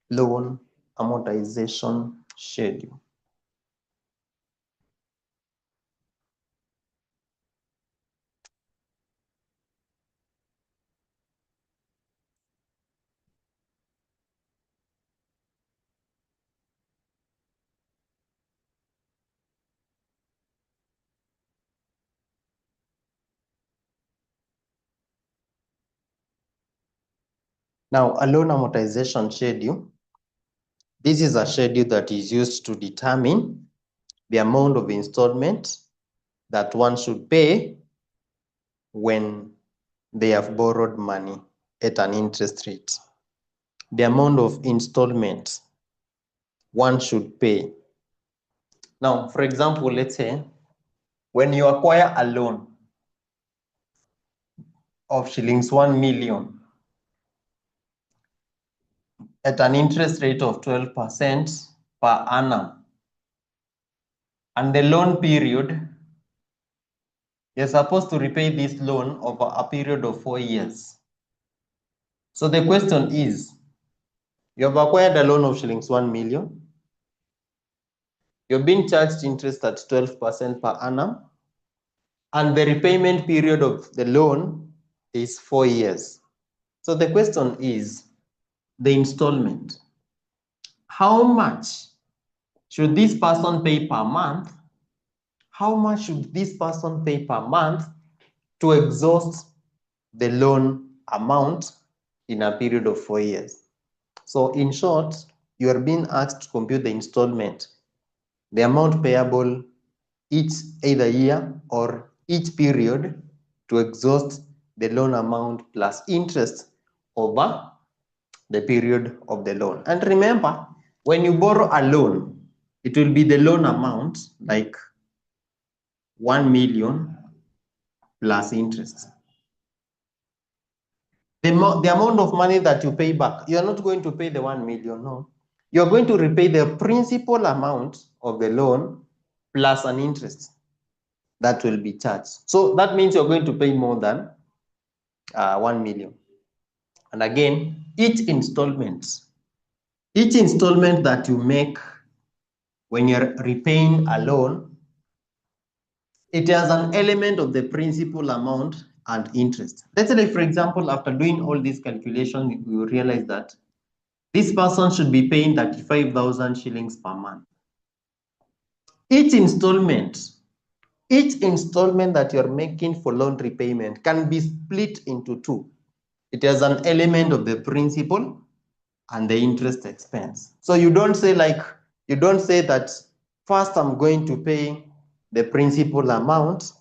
Loan amortization schedule. Now, a loan amortization schedule, this is a schedule that is used to determine the amount of installment that one should pay when they have borrowed money at an interest rate. The amount of installments one should pay. Now, for example, let's say when you acquire a loan, of shillings 1 million at an interest rate of 12% per annum, and the loan period, you're supposed to repay this loan over a period of 4 years. So the question is, you have acquired a loan of shillings 1 million. You're being charged interest at 12% per annum, and the repayment period of the loan is 4 years. So the question is the installment. How much should this person pay per month? How much should this person pay per month to exhaust the loan amount in a period of 4 years? So in short, you are being asked to compute the installment, the amount payable each either year or each period to exhaust the loan amount plus interest over the period of the loan. And remember, when you borrow a loan, it will be the loan amount, like 1 million plus interest. The amount of money that you pay back, you are not going to pay the 1 million, no. You are going to repay the principal amount of the loan plus an interest that will be charged. So that means you're going to pay more than 1 million. And again, each installment that you make when you're repaying a loan, it has an element of the principal amount and interest. Let's say, for example, after doing all these calculations, you realize that this person should be paying 35,000 shillings per month. Each installment that you're making for loan repayment can be split into two. It has an element of the principal and the interest expense. So you don't say that first I'm going to pay the principal amount,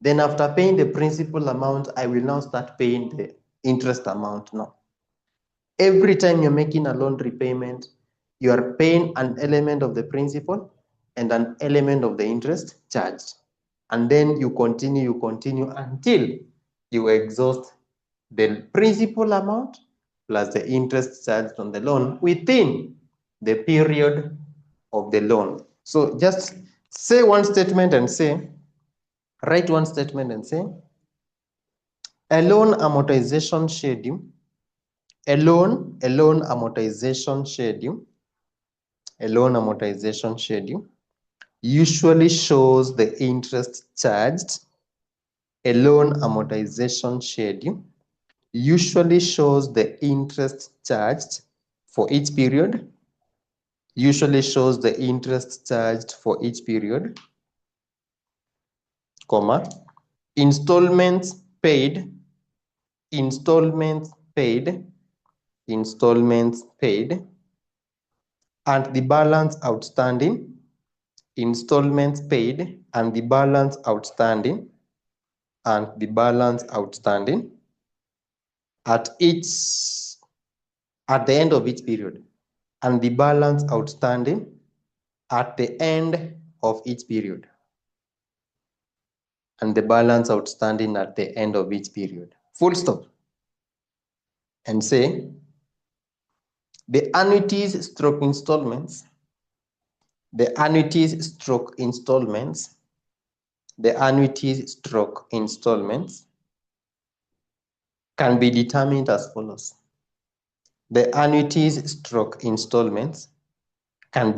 then after paying the principal amount, I will now start paying the interest amount. No. Every time you're making a loan repayment, you are paying an element of the principal and an element of the interest charged. And then you continue until you exhaust the principal amount plus the interest charged on the loan within the period of the loan. So just say one statement and say, write one statement and say, a loan amortization schedule, a loan amortization schedule usually shows the interest charged. A loan amortization schedule usually shows the interest charged for each period, comma, installments paid, and the balance outstanding, at the end of each period, and the balance outstanding at the end of each period, full stop, and say the annuities stroke installments can be determined as follows. The annuities stroke installments can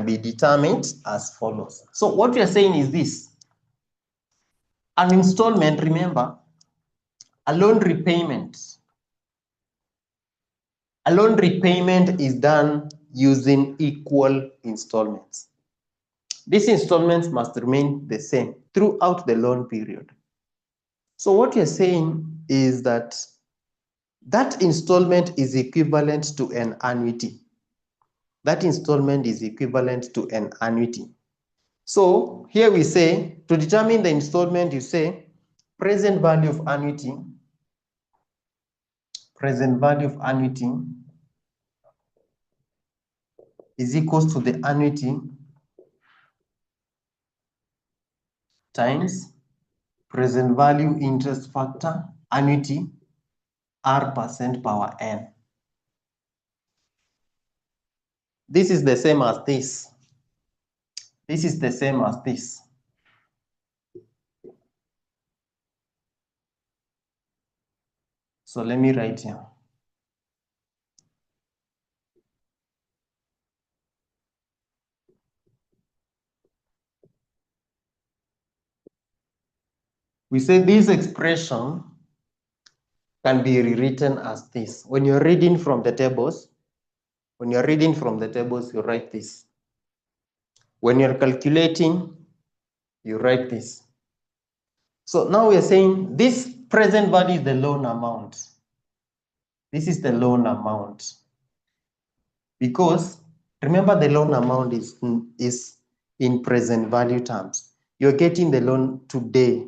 be determined as follows. So what we are saying is this. An installment, remember, a loan repayment is done using equal installments. These installments must remain the same throughout the loan period. So what you're saying is that installment is equivalent to an annuity. So here we say, to determine the installment, you say present value of annuity is equals to the annuity times present value interest factor annuity R% power n. This is the same as this. This is the same as this. So let me write here. We say this expression can be rewritten as this. When you're reading from the tables, you write this. When you're calculating, you write this. So now we're saying this present value is the loan amount. This is the loan amount. Because remember, the loan amount is in present value terms. You're getting the loan today,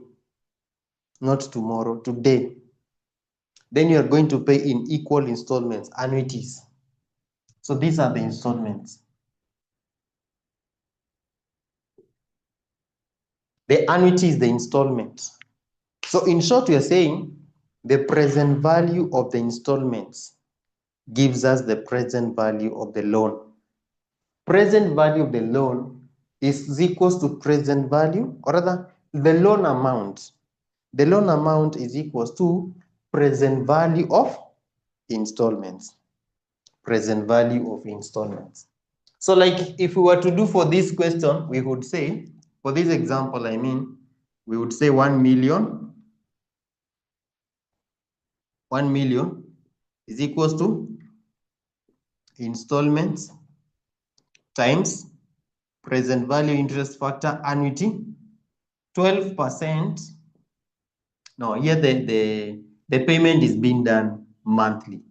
not tomorrow, today. Then you're going to pay in equal installments, annuities. So these are the installments. The annuity is the installment. So in short, we are saying the present value of the installments gives us the present value of the loan. Present value of the loan is equals to present value, or rather, the loan amount. The loan amount is equals to present value of installments. Present value of installments. So like if we were to do for this question, we would say, for this example, I mean, we would say 1 million. 1 million is equals to installments times present value interest factor annuity 12%. No, here the payment is being done monthly.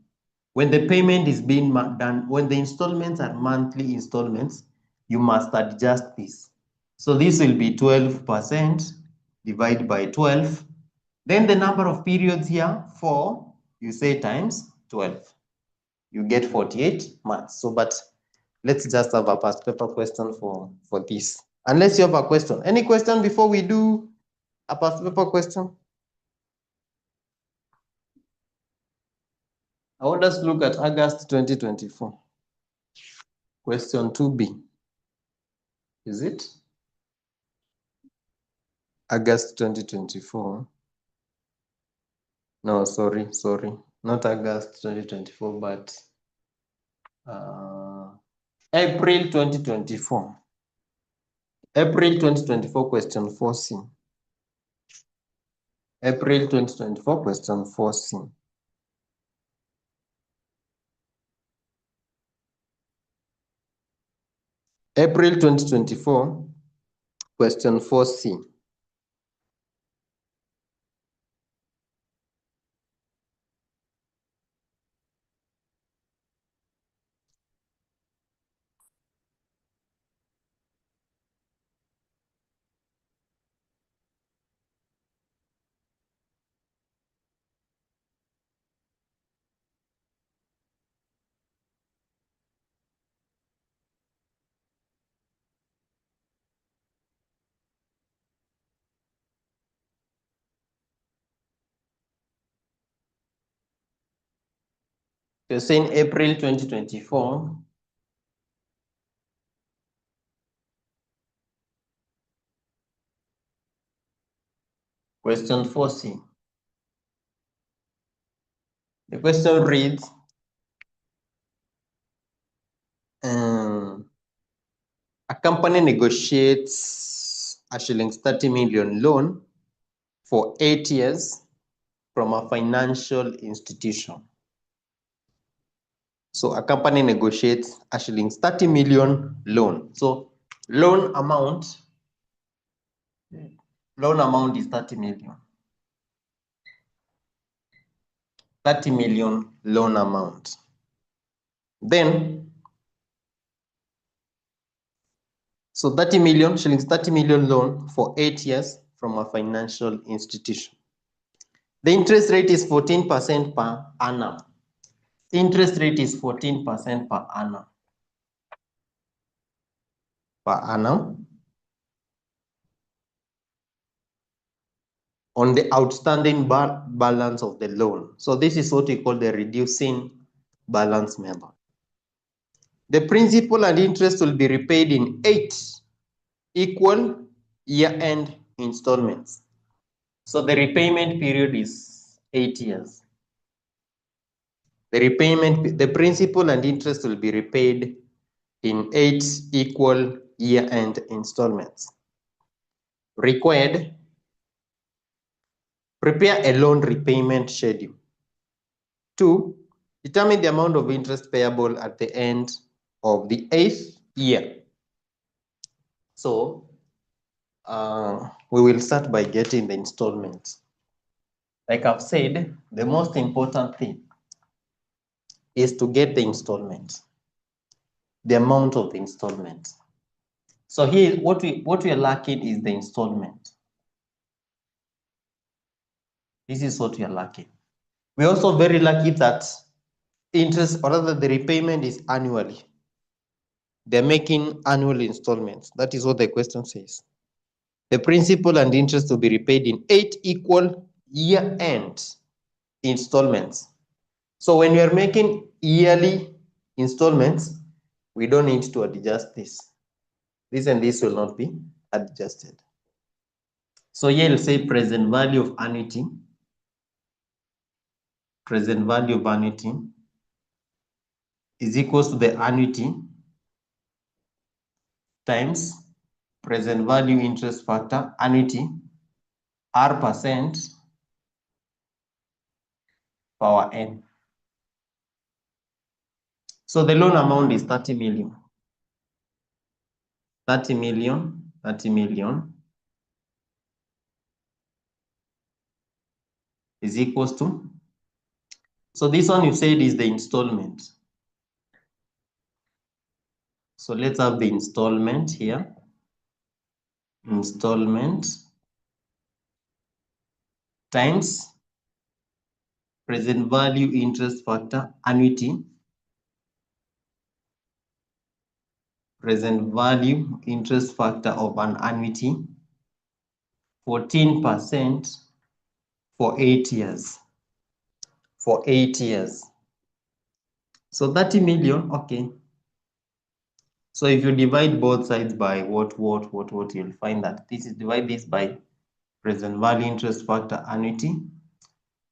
When the payment is being done, when the installments are monthly installments, you must adjust this. So this will be 12% divided by 12. Then the number of periods here, 4, you say times 12. You get 48 months. So, but let's just have a past paper question for this. Unless you have a question. Any question before we do a past paper question? I want us to look at August 2024. Question 2B. Is it? August 2024. No, sorry. Not August 2024, but April 2024. April 2024, question 4C. April 2024, question 4C. April 2024, question 4C. You're saying April 2024. Question 4C. The question reads, a company negotiates a shillings 30 million loan for 8 years from a financial institution. So a company negotiates a shillings 30 million loan. So loan amount is 30 million. 30 million loan amount. Then, so 30 million shillings, 30 million loan for 8 years from a financial institution. The interest rate is 14% per annum. Interest rate is 14% per annum. Per annum. on the outstanding balance of the loan. So this is what we call the reducing balance method. The principal and interest will be repaid in 8 equal year-end installments. So the repayment period is 8 years. The principal and interest will be repaid in 8 equal year-end installments. Required, prepare a loan repayment schedule. 2, determine the amount of interest payable at the end of the 8th year. So we will start by getting the installments. Like I've said, the most important thing is to get the installments, the amount of the installments. So here, what we are lacking is the installment. This is what we are lacking. We're also very lucky that interest, or rather the repayment, is annually. They're making annual installments. That is what the question says. The principal and interest will be repaid in 8 equal year-end installments. So when we are making yearly installments, we don't need to adjust this. This and this will not be adjusted. So here we'll say present value of annuity. Present value of annuity is equals to the annuity times present value interest factor, annuity, R% power n. So the loan amount is 30 million. 30 million, 30 million is equals to, so this one you said is the installment. So let's have the installment here. Installment times present value interest factor, annuity, present value interest factor of an annuity, 14% for 8 years. For 8 years. So 30 million, okay. So if you divide both sides by what, you'll find that this is, divide this by present value interest factor annuity.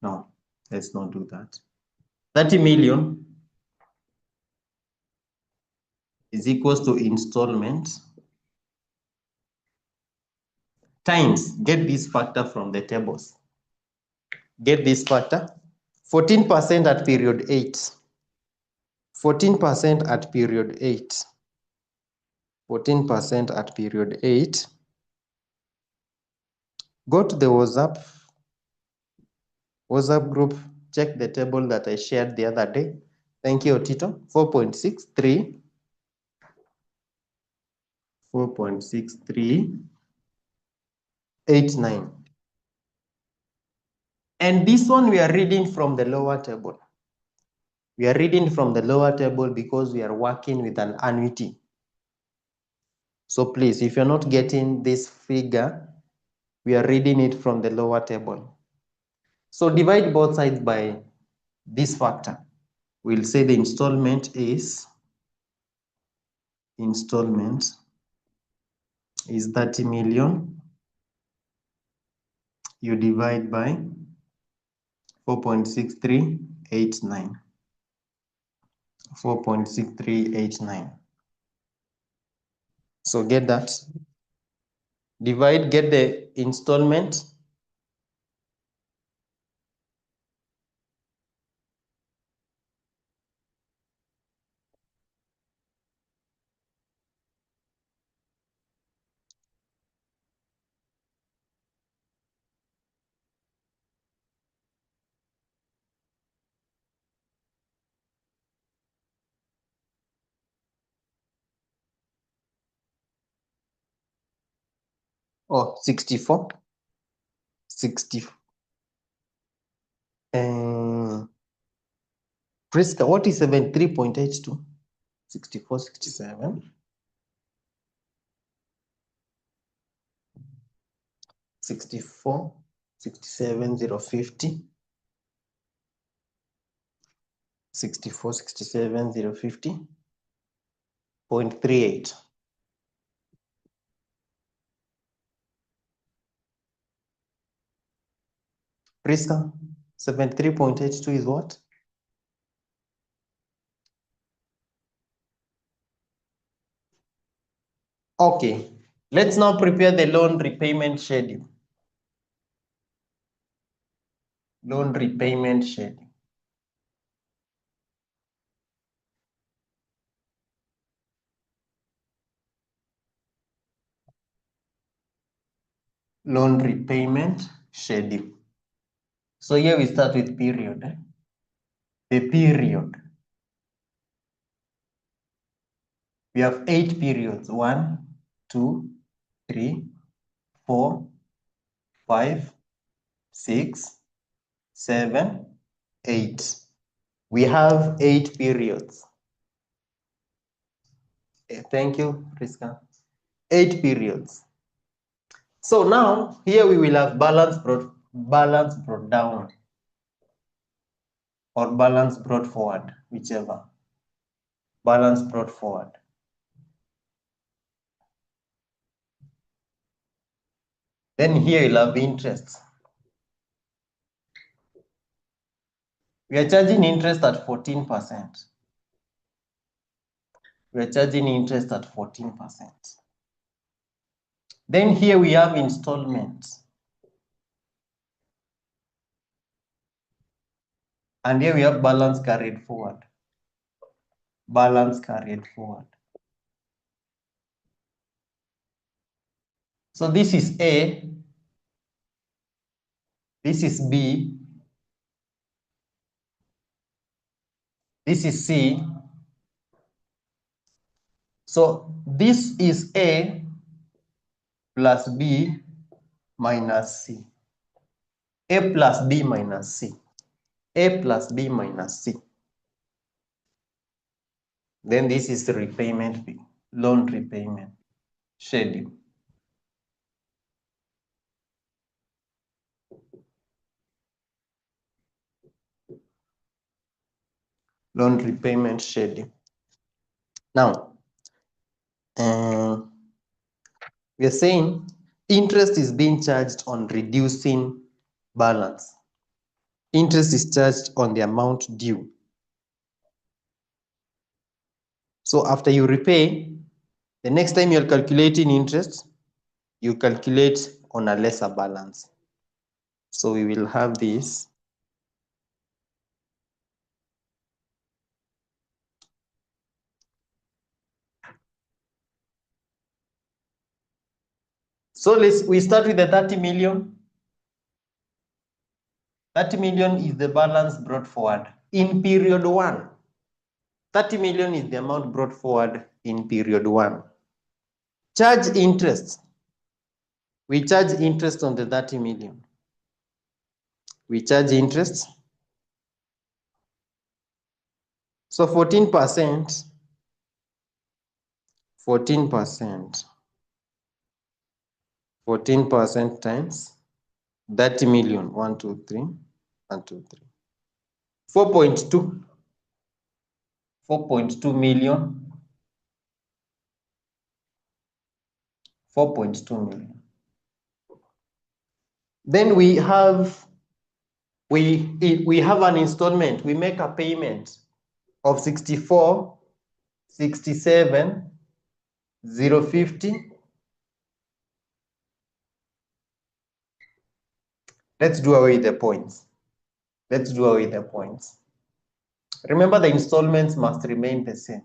No, let's not do that. 30 million is equals to installment times, get this factor from the tables. Get this factor, 14% at period 8. 14% at period 8. 14% at period 8. Go to the WhatsApp group, check the table that I shared the other day. Thank you, Otito. 4.63. 4.6389. And this one we are reading from the lower table. We are reading from the lower table because we are working with an annuity. So please, if you're not getting this figure, we are reading it from the lower table. So divide both sides by this factor. We'll say the installment is 30 million. You divide by 4.6389. 4.6389. So get that. Divide, get the installment. Oh, 64. 60. Priska, what is 73.82? 64, 67. 64, 67,050. 64, 67,050.38. Priska, 73.82 is what? Okay, let's now prepare the loan repayment schedule. Loan repayment schedule. Loan repayment schedule. So here we start with period. The period. We have 8 periods. 1, 2, 3, 4, 5, 6, 7, 8. We have 8 periods. Thank you, Priska. 8 periods. So now here we will have balance brought down or balance brought forward, whichever. Balance brought forward. Then here you'll have interest. We are charging interest at 14%. We are charging interest at 14%. Then here we have installments. And here we have balance carried forward. Balance carried forward. So this is A, this is B, this is C. So this is A plus B minus C. A plus B minus C. A plus B minus C. Then this is the repayment fee, loan repayment schedule. Loan repayment schedule. Now, we are saying interest is being charged on reducing balance. Interest is charged on the amount due. So after you repay, the next time you're calculating interest, you calculate on a lesser balance. So we will have this. So we start with the 30 million. 30 million is the balance brought forward in period 1. 30 million is the amount brought forward in period 1. Charge interest. We charge interest on the 30 million. We charge interest. So 14%, 14% times 30 million, 1, 2, 3, 1, 2, 3. 4.2. 4.2 million. 4.2 million. Then we have an installment. We make a payment of 64, 67, 050. Let's do away with the points. Let's do away with the points. Remember, the installments must remain the same.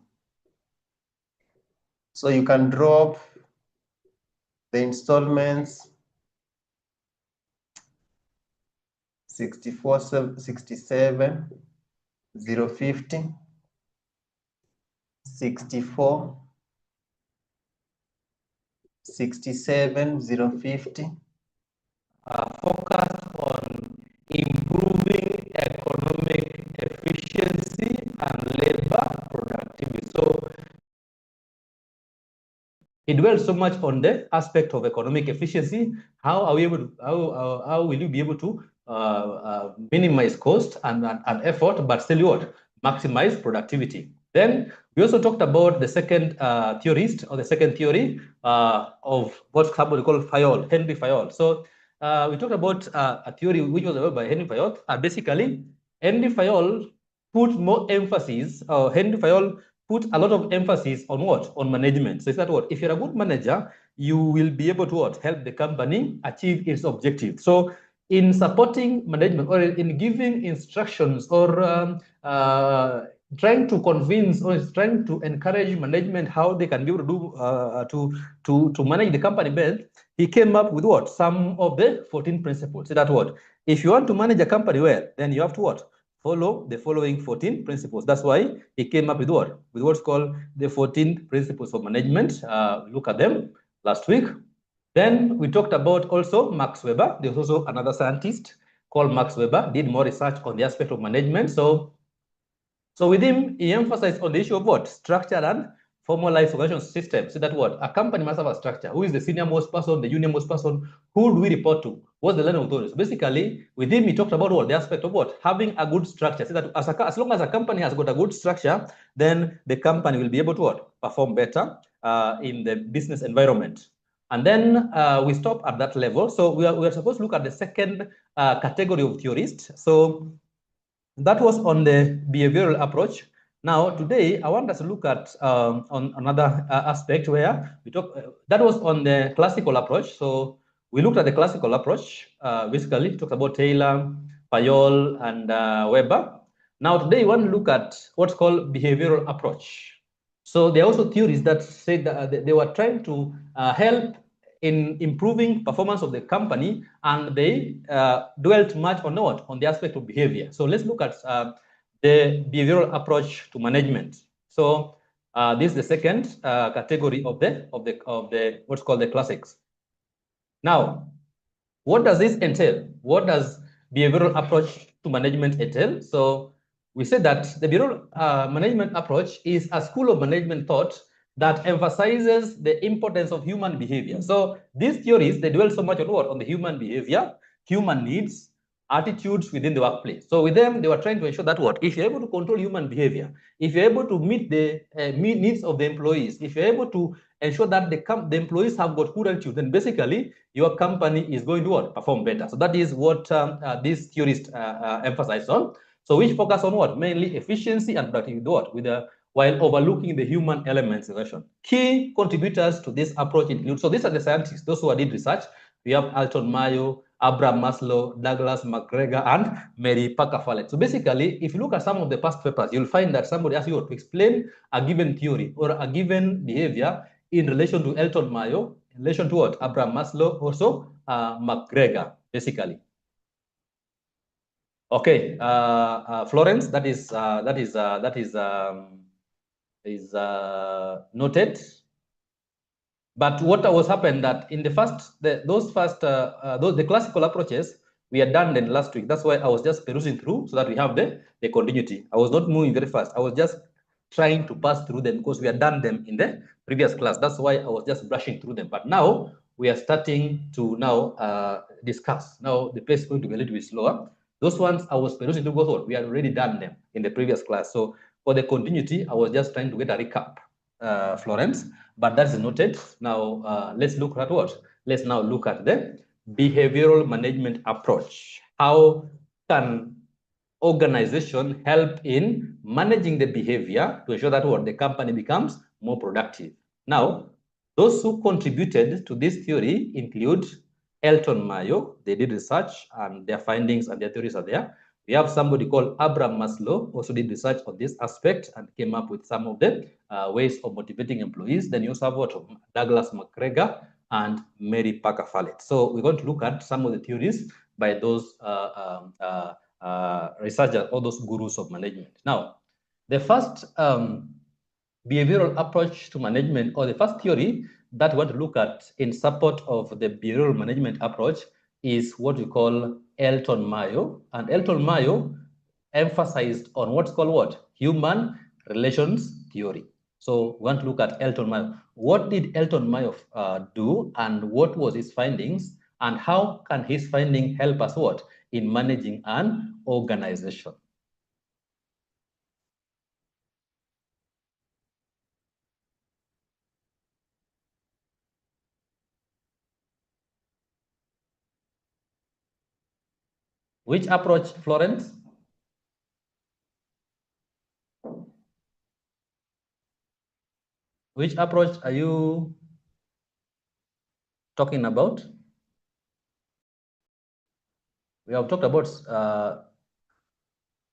So you can drop the installments 64, 67, 050, 64, 67, 050. Focus on improving economic efficiency and labor productivity. So he dwells so much on the aspect of economic efficiency. How are we able to, how will you be able to minimize cost and effort, but still what? Maximize productivity. Then we also talked about the second theorist, or the second theory of what's somebody called Fayol, Henry Fayol. So we talked about a theory which was developed by Henry Fayol. Basically, Henry Fayol put more emphasis, Henry Fayol put a lot of emphasis on what? On management. So is that what? If you're a good manager, you will be able to what? Help the company achieve its objective. So in supporting management, or in giving instructions, or trying to convince, or trying to encourage management how they can be able to do to manage the company best, he came up with what? Some of the 14 principles. So that what? If you want to manage a company well, then you have to what? Follow the following 14 principles. That's why he came up with what? With what's called the 14 principles of management. Look at them last week. Then we talked about also Max Weber. There's also another scientist called Max Weber, did more research on the aspect of management. So with him, he emphasized on the issue of what? Structure and formalized organization system. So that what? A company must have a structure. Who is the senior most person, the junior most person? Who do we report to? What's the line of authority? So basically, with him, he talked about what? The aspect of what? Having a good structure. So that as long as a company has got a good structure, then the company will be able to what? Perform better in the business environment. And then we stop at that level. So we are supposed to look at the second category of theorists. So that was on the behavioral approach. Now, today, I want us to look at on another aspect where we talk, that was on the classical approach. So we looked at the classical approach, basically, talked about Taylor, Fayol, and Weber. Now, today, we want to look at what's called behavioral approach. So there are also theories that say that they were trying to help in improving performance of the company, and they dwelt much on what? On the aspect of behavior. So let's look at the behavioral approach to management. So this is the second category of the what's called the classics. Now, what does this entail? What does behavioral approach to management entail? So we said that the behavioral management approach is a school of management thought that emphasizes the importance of human behavior. So these theories, they dwell so much on what? On the human behavior, human needs, attitudes within the workplace. So with them, they were trying to ensure that what? If you're able to control human behavior, if you're able to meet the needs of the employees, if you're able to ensure that the employees have got good attitude, then basically your company is going to what? Perform better. So that is what these theorists emphasize on. So which focus on what? Mainly efficiency and productivity, what? While overlooking the human elements in relation. Key contributors to this approach include, so these are the scientists, those who did research. We have 𝐿ton-Mayo, Abraham Maslow, Douglas McGregor, and Mary Parker Follett. So basically, if you look at some of the past papers, you'll find that somebody asks you to explain a given theory or a given behavior in relation to 𝐿ton-Mayo, in relation to what? Abraham Maslow, also McGregor, basically. Okay, Florence, that is noted. But what was happened that in the the classical approaches, we had done them last week. That's why I was just perusing through so that we have the continuity. I was not moving very fast. I was just trying to pass through them because we had done them in the previous class. That's why I was just brushing through them. But now we are starting to now discuss. Now the pace is going to be a little bit slower. Those ones I was perusing through both what we had already done them in the previous class. So for the continuity, I was just trying to get a recap, Florence. But that's noted. Now let's look at what? Let's now look at the behavioral management approach. How can organization help in managing the behavior to ensure that what the company becomes more productive? Now, those who contributed to this theory include 𝐿ton-Mayo. They did research and their findings and their theories are there. We have somebody called Abraham Maslow, also did research on this aspect and came up with some of the ways of motivating employees. Then you also have what? Douglas McGregor and Mary Parker Follett. So we're going to look at some of the theories by those researchers or those gurus of management. Now, the first behavioral approach to management, or the first theory that we want to look at in support of the behavioral management approach, is what we call 𝐿ton-Mayo. And 𝐿ton-Mayo emphasized on what's called what? Human relations theory. So we want to look at 𝐿𝐻𝐿. What did 𝐿𝐻𝐿 do, and what was his findings, and how can his finding help us what in managing an organization? Which approach, Florence? Which approach are you talking about? We have talked about,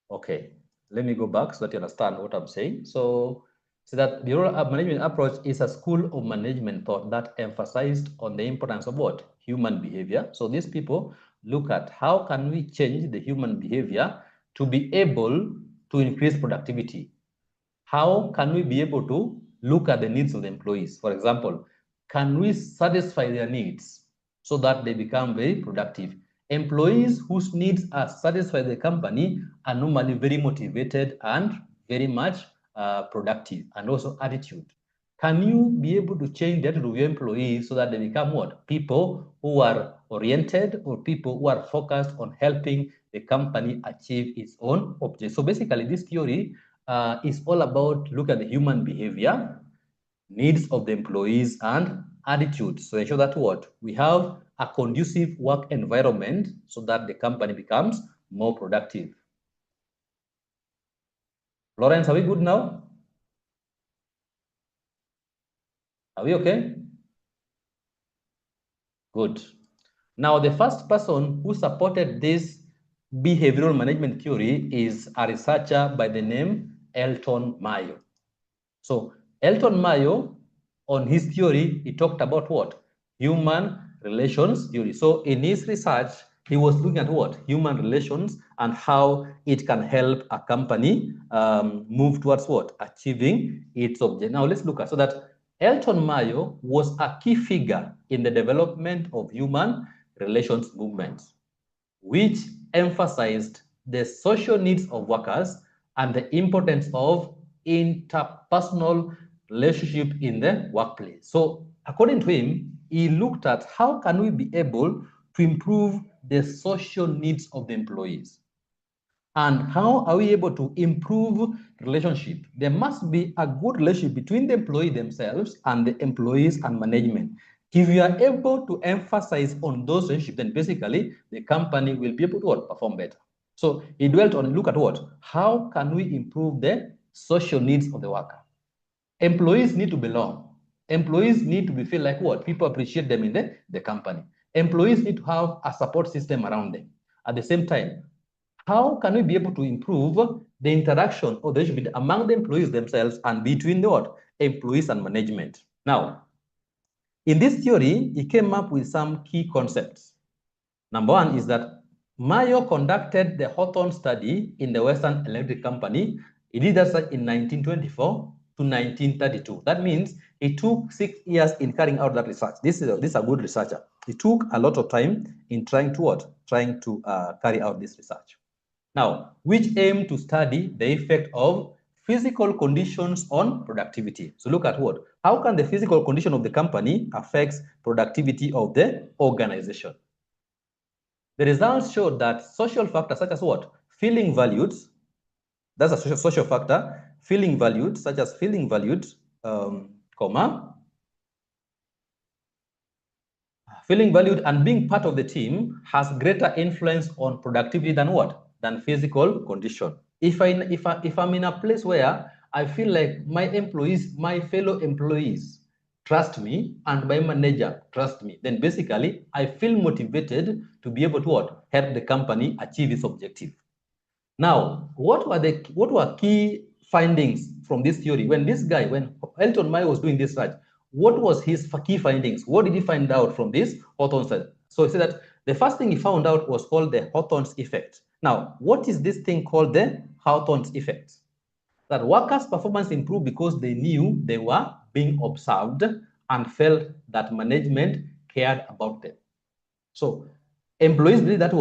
okay, let me go back so that you understand what I'm saying. So that the role management approach is a school of management thought that emphasized on the importance of what? Human behavior. So these people look at how can we change the human behavior to be able to increase productivity. How can we be able to look at the needs of the employees? For example, can we satisfy their needs so that they become very productive? Employees whose needs are satisfied by the company are normally very motivated and very much productive, and also attitude. Can you be able to change the attitude of your employees so that they become what? People who are oriented, or people who are focused on helping the company achieve its own objectives. So basically, this theory is all about look at the human behavior, needs of the employees, and attitudes. So ensure that what? We have a conducive work environment so that the company becomes more productive. Lawrence, are we good now? Are we okay? Good. Now, the first person who supported this behavioral management theory is a researcher by the name 𝐿𝐻𝐿. So 𝐿𝐻𝐿, on his theory, he talked about what? Human relations theory. So in his research, he was looking at what? Human relations and how it can help a company move towards what? Achieving its objective. Now let's look at, so that 𝐿𝐻𝐿 was a key figure in the development of human relations movements, which emphasized the social needs of workers and the importance of interpersonal relationship in the workplace. So according to him, he looked at how can we be able to improve the social needs of the employees, and how are we able to improve relationship. There must be a good relationship between the employee themselves and the employees and management. If you are able to emphasize on those relationships, then basically the company will be able to perform better. So he dwelt on look at what? How can we improve the social needs of the worker? Employees need to belong. Employees need to be feel like what? People appreciate them in the company. Employees need to have a support system around them. At the same time, how can we be able to improve the interaction or the relationship among the employees themselves and between the what? Employees and management? Now, in this theory, he came up with some key concepts. Number one is that Mayo conducted the Hawthorne study in the Western Electric Company. He did that in 1924 to 1932. That means it took 6 years in carrying out that research. This is a good researcher. It took a lot of time in trying to what? Trying to carry out this research. Now, which aim to study the effect of physical conditions on productivity. So look at what? How can the physical condition of the company affect productivity of the organization? The results showed that social factors such as what? Feeling valued, that's a social factor, feeling valued, such as feeling valued, feeling valued and being part of the team has greater influence on productivity than what? Than physical condition. If I'm in a place where I feel like my employees, my fellow employees trust me and my manager trust me, then basically I feel motivated to be able to what? Help the company achieve its objective. Now, what were key findings from this theory? When 𝐿𝐻𝐿 was doing this research, what was his key findings? What did he find out from this Hawthorne study? So he said that the first thing he found out was called the Hawthorne's effect. Now, what is this thing called the Hawthorne's effect? That workers' performance improved because they knew they were being observed and felt that management cared about them. So employees believe that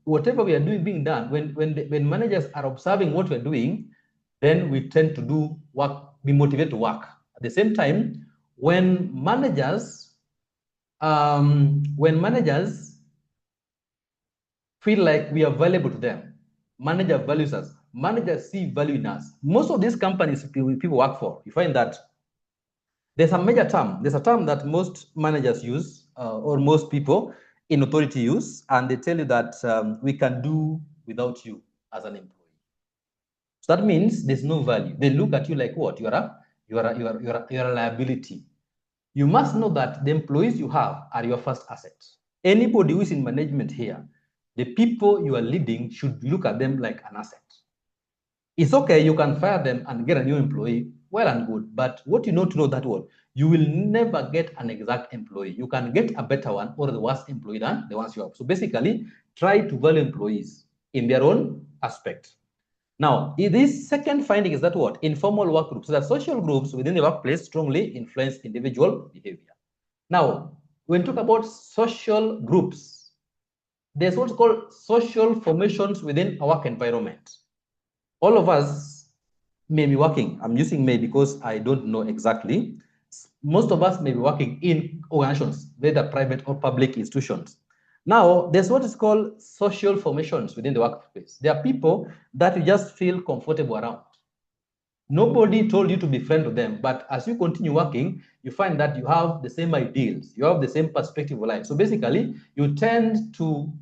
whatever we are doing being done, when managers are observing what we're doing, then we tend to do work, be motivated to work. At the same time, when managers feel like we are valuable to them, manager values us, managers see value in us. Most of these companies people work for, you find that there's a term that most managers use, or most people in authority use, and they tell you that we can do without you as an employee. So that means there's no value. They look at you like what? You're a liability. You must know that the employees you have are your first asset. Anybody who is in management here, the people you are leading should look at them like an asset. It's okay, you can fire them and get a new employee, well and good, but what you know to know that what? You will never get an exact employee. You can get a better one or the worst employee than the ones you have. So basically, try to value employees in their own aspect. Now, this second finding is that what? Informal work groups. So that social groups within the workplace strongly influence individual behavior. Now, when we talk about social groups, there's what's called social formations within a work environment. All of us may be working. I'm using may because I don't know exactly. Most of us may be working in organizations, whether private or public institutions. Now, there's what is called social formations within the workplace. There are people that you just feel comfortable around. Nobody told you to be friends with them, but as you continue working, you find that you have the same ideals, you have the same perspective of life. So basically, you tend to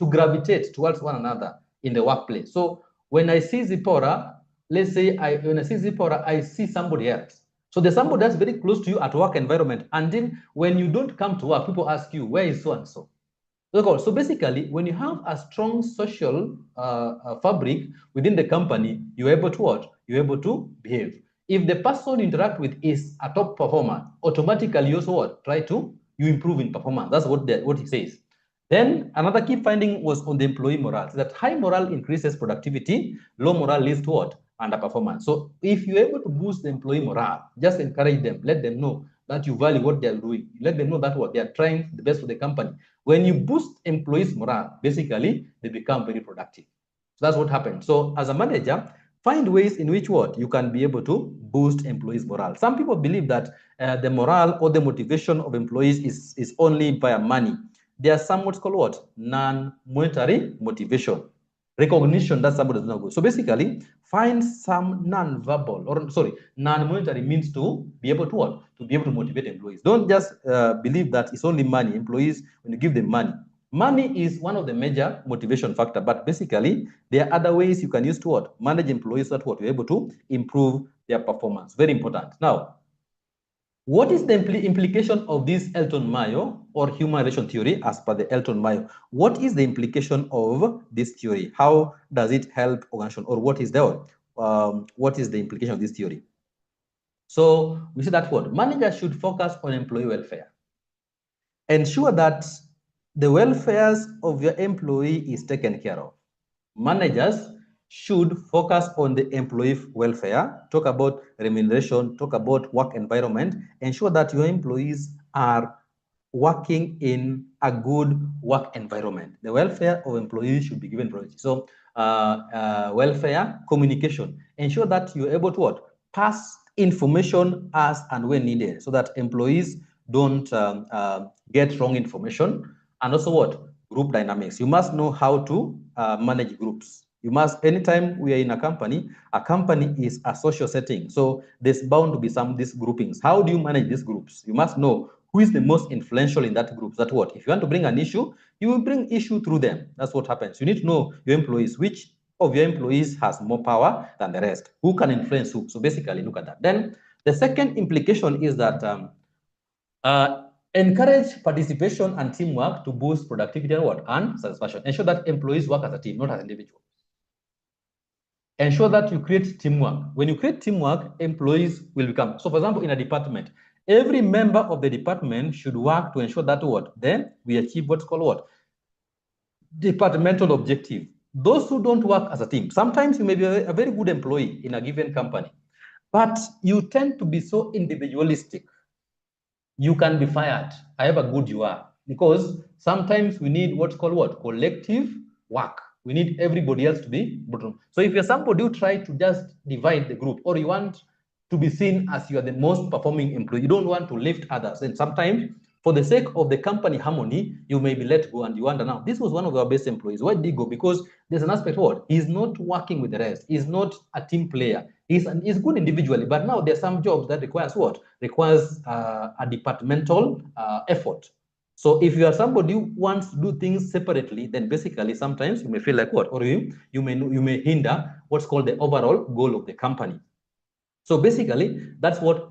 gravitate towards one another in the workplace. So when I see Zipporah, let's say when I see Zipporah, I see somebody else. So there's somebody that's very close to you at work environment. And then when you don't come to work, people ask you, where is so-and-so? So basically, when you have a strong social fabric within the company, you're able to what? You're able to behave. If the person you interact with is a top performer, automatically you also what? You improve in performance. That's what he says. Then another key finding was on the employee morale. So that high morale increases productivity, low morale leads to what? Underperformance. So if you're able to boost the employee morale, just encourage them, let them know that you value what they're doing. Let them know that what they're trying the best for the company. When you boost employees' morale, basically they become very productive. So that's what happens. So as a manager, find ways in which what you can be able to boost employees' morale. Some people believe that the morale or the motivation of employees is only via money. There are some what's called what? Non-monetary motivation. Recognition that somebody is not good. So basically, find some non-monetary means to be able to what? To be able to motivate employees. Don't just believe that it's only money. Employees, when you give them money. Money is one of the major motivation factor, but basically, there are other ways you can use to what? Manage employees so that what you're able to improve their performance. Very important. Now, what is the implication of this Elton-Mayo or human relation theory as per the Elton-Mayo? What is the implication of this theory? How does it help organization, or what is the implication of this theory? So we see that what? Managers should focus on employee welfare. Ensure that the welfare of your employee is taken care of. Managers should focus on the employee welfare, talk about remuneration, talk about work environment, ensure that your employees are working in a good work environment. The welfare of employees should be given priority. So welfare, communication, ensure that you're able to what? Pass information as and when needed so that employees don't get wrong information. And also what? Group dynamics. You must know how to manage groups. You must, anytime we are in a company is a social setting. So there's bound to be these groupings. How do you manage these groups? You must know who is the most influential in that group. That's what? If you want to bring an issue, you will bring issue through them. That's what happens. You need to know your employees. Which of your employees has more power than the rest? Who can influence who? So basically look at that. Then the second implication is that encourage participation and teamwork to boost productivity and satisfaction. Ensure that employees work as a team, not as individuals. Ensure that you create teamwork. When you create teamwork, employees will become. So for example, in a department, every member of the department should work to ensure that what? Then we achieve what's called what? Departmental objective. Those who don't work as a team, sometimes you may be a very good employee in a given company, but you tend to be so individualistic. You can be fired, however good you are, because sometimes we need what's called what? Collective work. We need everybody else to be bottom. So if you're somebody who try to just divide the group, or you want to be seen as you are the most performing employee. You don't want to lift others. And sometimes, for the sake of the company harmony, you may be let go and you wonder now, this was one of our best employees. Why did he go? Because there's an aspect of what? He's not working with the rest. He's not a team player. He's good individually, but now there's some jobs that requires what? Requires a departmental effort. So if you are somebody who wants to do things separately, then basically sometimes you may feel like what? Or you may hinder what's called the overall goal of the company. So basically, that's what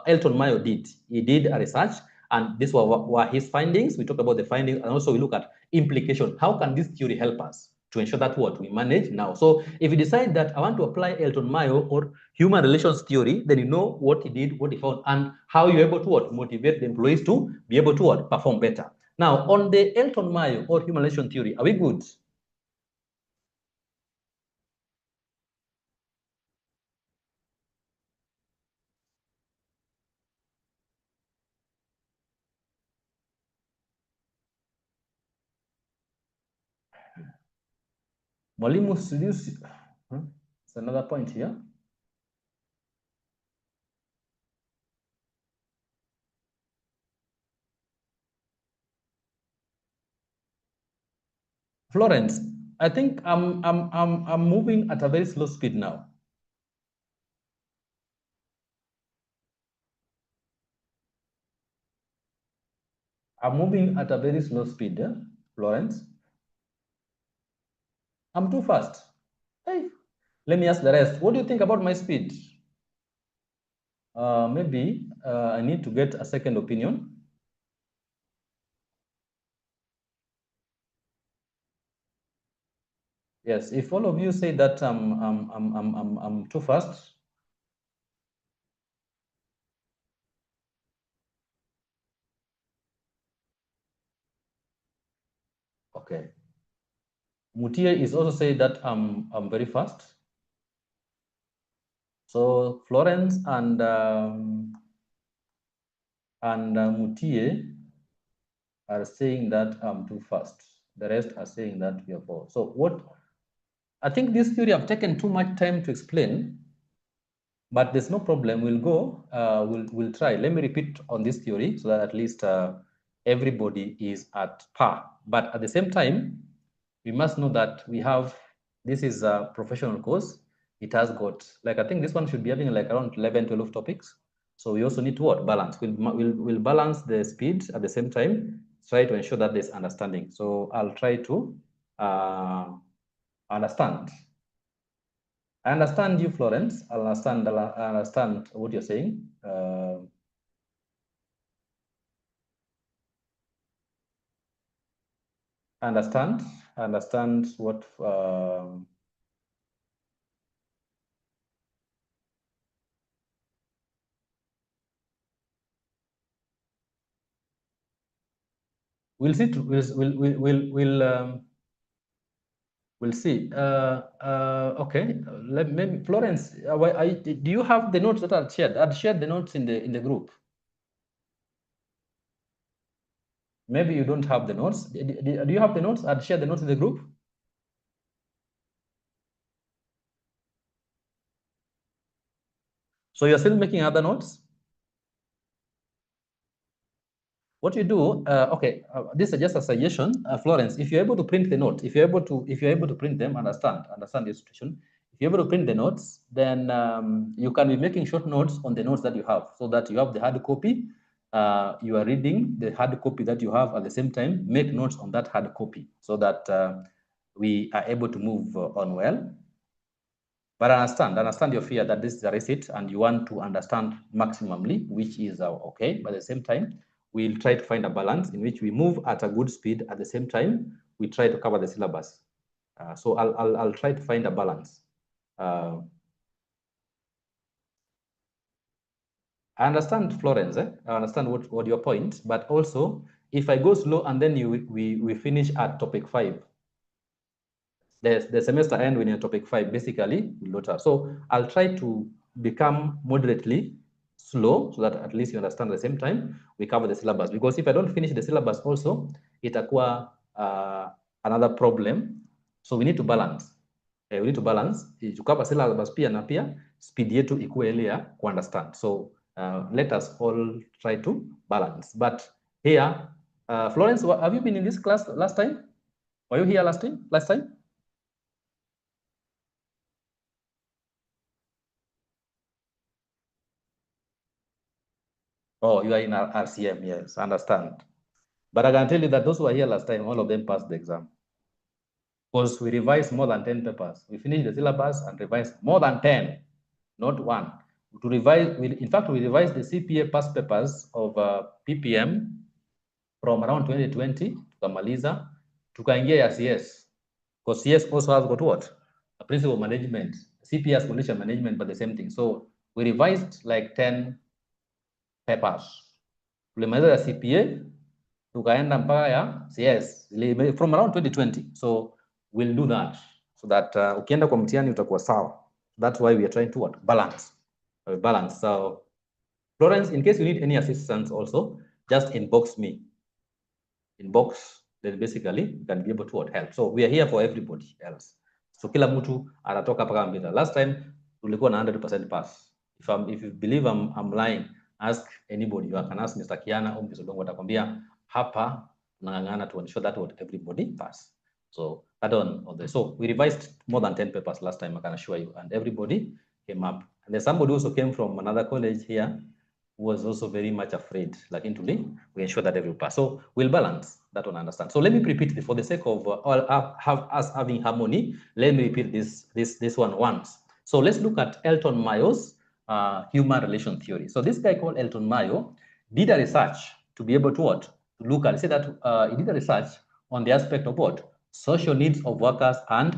Elton Mayo did. He did a research, and these were his findings. We talked about the findings, and also we look at implication. How can this theory help us to ensure that what we manage now? So if you decide that I want to apply Elton Mayo or human relations theory, then you know what he did, what he found, and how you're able to what? Motivate the employees to be able to what? Perform better. Now, on the Elton Mayo or human relations theory, are we good? Mwalimu, it's another point here. Florence, I think I'm moving at a very slow speed now. I'm moving at a very slow speed, Florence. I'm too fast. Hey, let me ask the rest. What do you think about my speed? Maybe I need to get a second opinion. Yes, if all of you say that I'm too fast. Okay. Mutie is also saying that I'm very fast. So Florence and Mutie are saying that I'm too fast. The rest are saying that we are poor. So what? I think this theory I've taken too much time to explain, but there's no problem. We'll go. We'll try. Let me repeat on this theory so that at least everybody is at par. But at the same time, we must know that we have. This is a professional course. It has got, like, I think this one should be having like around 11, 12 topics. So we also need to what? Balance. We'll balance the speed at the same time, try to ensure that there's understanding. So I'll try to understand. I understand you, Florence. I understand what you're saying. I understand what we'll see. We'll see. Okay. Maybe Florence. Do you have the notes that I've shared? I've shared the notes in the group. Maybe you don't have the notes. Do you have the notes? I'd share the notes in the group. So you're still making other notes? What you do, okay, this is just a suggestion, Florence. If you're able to print the notes, if you're able to print them, understand the situation. If you're able to print the notes, then you can be making short notes on the notes that you have, so that you have the hard copy. You are reading the hard copy that you have at the same time. Make notes on that hard copy so that we are able to move on well. But I understand your fear that this is a receipt and you want to understand maximally, which is okay. But at the same time, we'll try to find a balance in which we move at a good speed. At the same time, we try to cover the syllabus. So I'll try to find a balance. I understand, Florence. I understand what your point, but also if I go slow and then we finish at topic 5, the semester end when you're topic 5, basically, so I'll try to become moderately slow so that at least you understand at the same time we cover the syllabus. Because if I don't finish the syllabus also, it acquire another problem. So we need to balance. we need to balance. Ichukapa syllabus pia na pia speed yetu ikuwe ile ya understand. So let us all try to balance. But here, Florence, have you been in this class last time? Were you here last time? Oh, you are in RCM, yes, understand. But I can tell you that those who were here last time, all of them passed the exam. Because we revised more than 10 papers. We finished the syllabus and revised more than 10, not one. To revise, in fact, we revised the CPA past papers of PPM from around 2020, tukamaliza, tukaingia ya CS. Because CS also has got what? A principle management. CPA has condition management, but the same thing. So we revised like 10 papers. Tulimaliza ya CPA, tukaenda mpaka ya CS from around 2020. So we'll do that so that ukienda kwa mtihani utakuwa sawa. That's why we are trying to what? Balance. So Florence, in case you need any assistance also, just inbox me. Then basically you can be able to help. So we are here for everybody else. So kila mtu anatoka paka mbele. Last time tulikuwa na 100% pass. If you believe I'm lying, ask anybody. You can ask Mr. Kiana or Mr. Dongo, watakwambia hapa tunang'ang'ana to ensure that what everybody pass. So so we revised more than 10 papers last time, I can assure you, and everybody came up. And there's somebody also came from another college here who was also very much afraid. Like in today, we ensure that every pass. So we'll balance that one, understand. So let me repeat it for the sake of us having harmony. Let me repeat this one once. So let's look at 𝐿𝐻𝐿 human relation theory. So this guy called 𝐿𝐻𝐿 did a research to be able to what? To look at, say that he did a research on the aspect of what? Social needs of workers and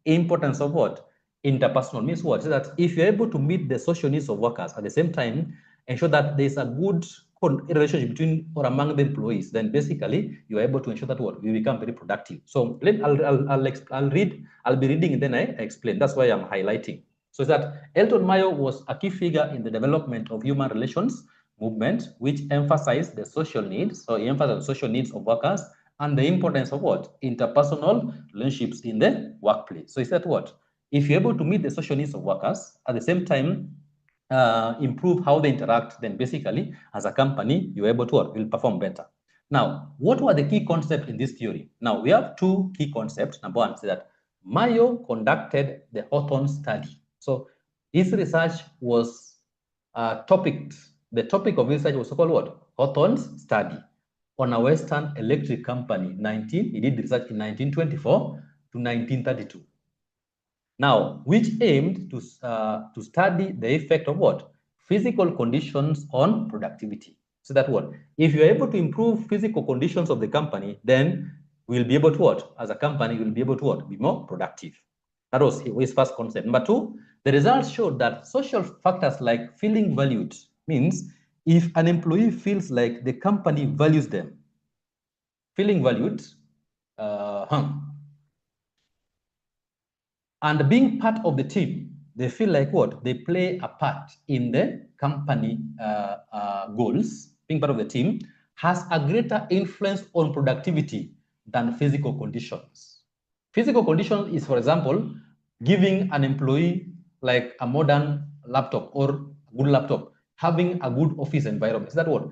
importance of what? Interpersonal. Means what? So that if you're able to meet the social needs of workers at the same time, ensure that there's a good relationship between or among the employees, then basically you're able to ensure that what? We become very productive. So I'll be reading and then I explain. That's why I'm highlighting. So that 𝐿𝐻𝐿 was a key figure in the development of human relations movement, which emphasized the social needs. So he emphasized the social needs of workers and the importance of what? Interpersonal relationships in the workplace. So he said what? If you're able to meet the social needs of workers, at the same time, improve how they interact, then basically, as a company, you're able to will perform better. Now, what were the key concepts in this theory? Now, we have two key concepts. Number one is that Mayo conducted the Hawthorne study. So his research was the topic of research was called what? Hawthorne's study on a Western electric company. He did research in 1924 to 1932. Now, which aimed to study the effect of what? Physical conditions on productivity. So that what? If you're able to improve physical conditions of the company, then we'll be able to what? As a company, we'll be able to what? Be more productive. That was his first concept. Number two, the results showed that social factors like feeling valued means if an employee feels like the company values them, feeling valued, and being part of the team, they feel like what? They play a part in the company goals. Being part of the team has a greater influence on productivity than physical conditions. Physical conditions is, for example, giving an employee like a modern laptop or a good laptop, having a good office environment. Is that what?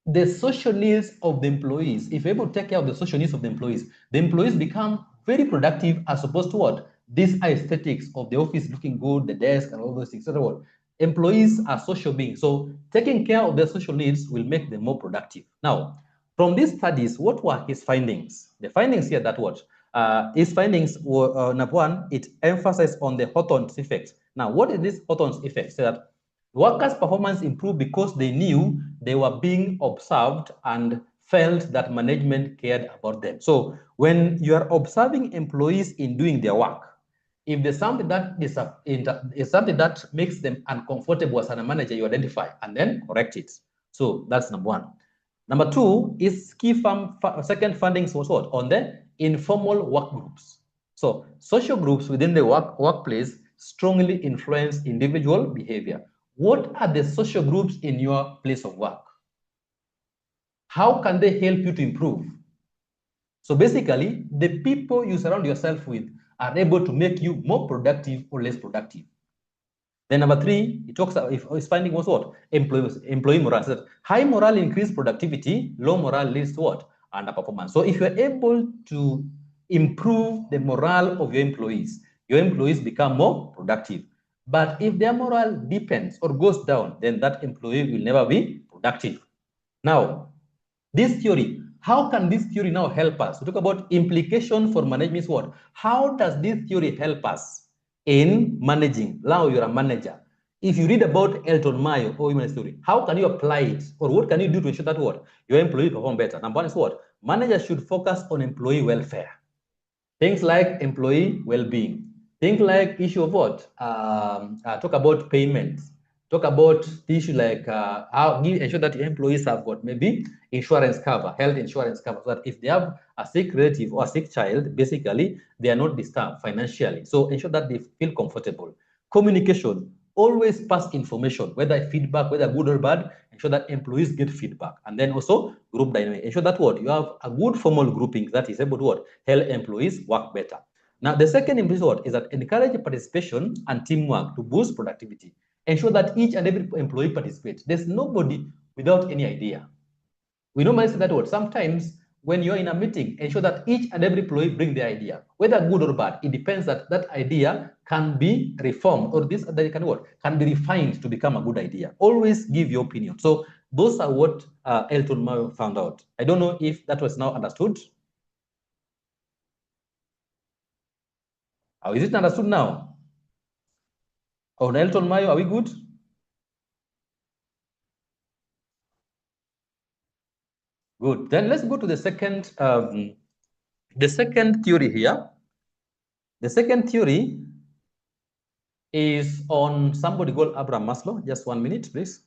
The social needs of the employees, if you're able to take care of the social needs of the employees become very productive as opposed to what? This aesthetics of the office looking good, the desk and all those things. So what? Employees are social beings. So taking care of their social needs will make them more productive. Now, from these studies, what were his findings? The findings here that what? His findings were, number one, it emphasized on the Hawthorne's effect. Now, what is this Hawthorne's effect? So that workers' performance improved because they knew they were being observed and felt that management cared about them. So when you are observing employees in doing their work, if there's something that is something that makes them uncomfortable as a manager, you identify and then correct it. So that's number one. Number two is second findings was what? On the informal work groups. So social groups within the workplace strongly influence individual behavior. What are the social groups in your place of work? How can they help you to improve? So basically, the people you surround yourself with are able to make you more productive or less productive. Then number 3, it talks about is finding was what? Employee morale. So high morale increases productivity, low morale leads to what? Underperformance. So if you're able to improve the morale of your employees become more productive. But if their morale depends or goes down, then that employee will never be productive. Now, this theory, how can this theory now help us? We talk about implication for management. What? How does this theory help us in managing? Now you're a manager. If you read about 𝐿𝐻𝐿 or human story, how can you apply it? Or what can you do to ensure that what? Your employee perform better? Number 1 is what? Managers should focus on employee welfare. Things like employee well-being. Things like issue of what? Talk about payments. Talk about the issue like how ensure that your employees have got maybe insurance cover, health insurance cover, so that if they have a sick relative or a sick child, basically they are not disturbed financially. So ensure that they feel comfortable. Communication, always pass information, whether feedback, whether good or bad, ensure that employees get feedback. And then also group dynamic, ensure that what you have a good formal grouping that is able to what help employees work better. Now the second important is that encourage participation and teamwork to boost productivity. Ensure that each and every employee participates. There's nobody without any idea. We normally say that word. Sometimes when you're in a meeting, ensure that each and every employee bring their idea, whether good or bad. It depends that that idea can be reformed or this that can be refined to become a good idea. Always give your opinion. So those are what 𝐿𝐻𝐿 found out. I don't know if that was now understood. Is it understood now? On 𝐿𝐻𝐿, are we good? Good. Then let's go to the second theory here. The second theory is on somebody called Abraham Maslow. Just 1 minute, please.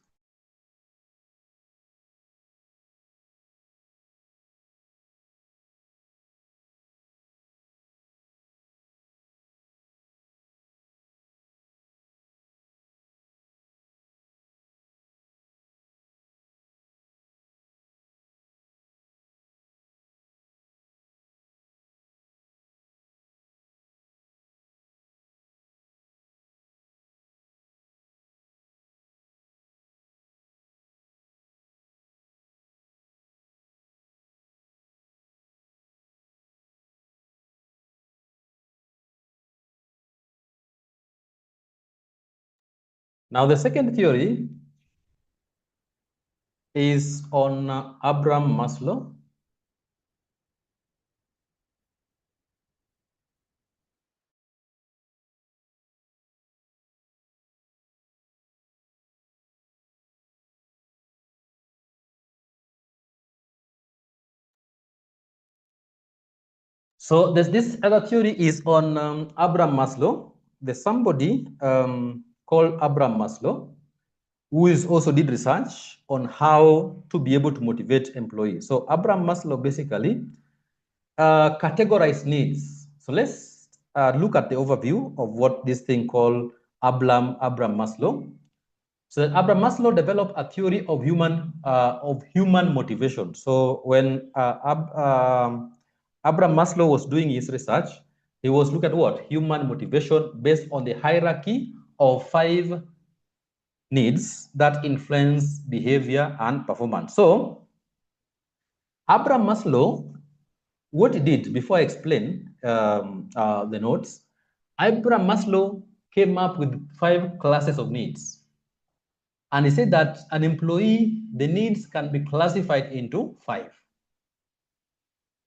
Now, the second theory is on Abraham Maslow. So this other theory is on Abraham Maslow. There's somebody called Abraham Maslow who is also did research on how to be able to motivate employees. So Abraham Maslow basically categorized needs. So let's look at the overview of what this thing called Abraham Maslow. So Abraham Maslow developed a theory of human motivation. So when Abraham Maslow was doing his research, he was looking at what? Human motivation based on the hierarchy of 5 needs that influence behavior and performance. So Abraham Maslow, what he did, before I explain the notes, Abraham Maslow came up with 5 classes of needs. And he said that an employee, the needs can be classified into 5.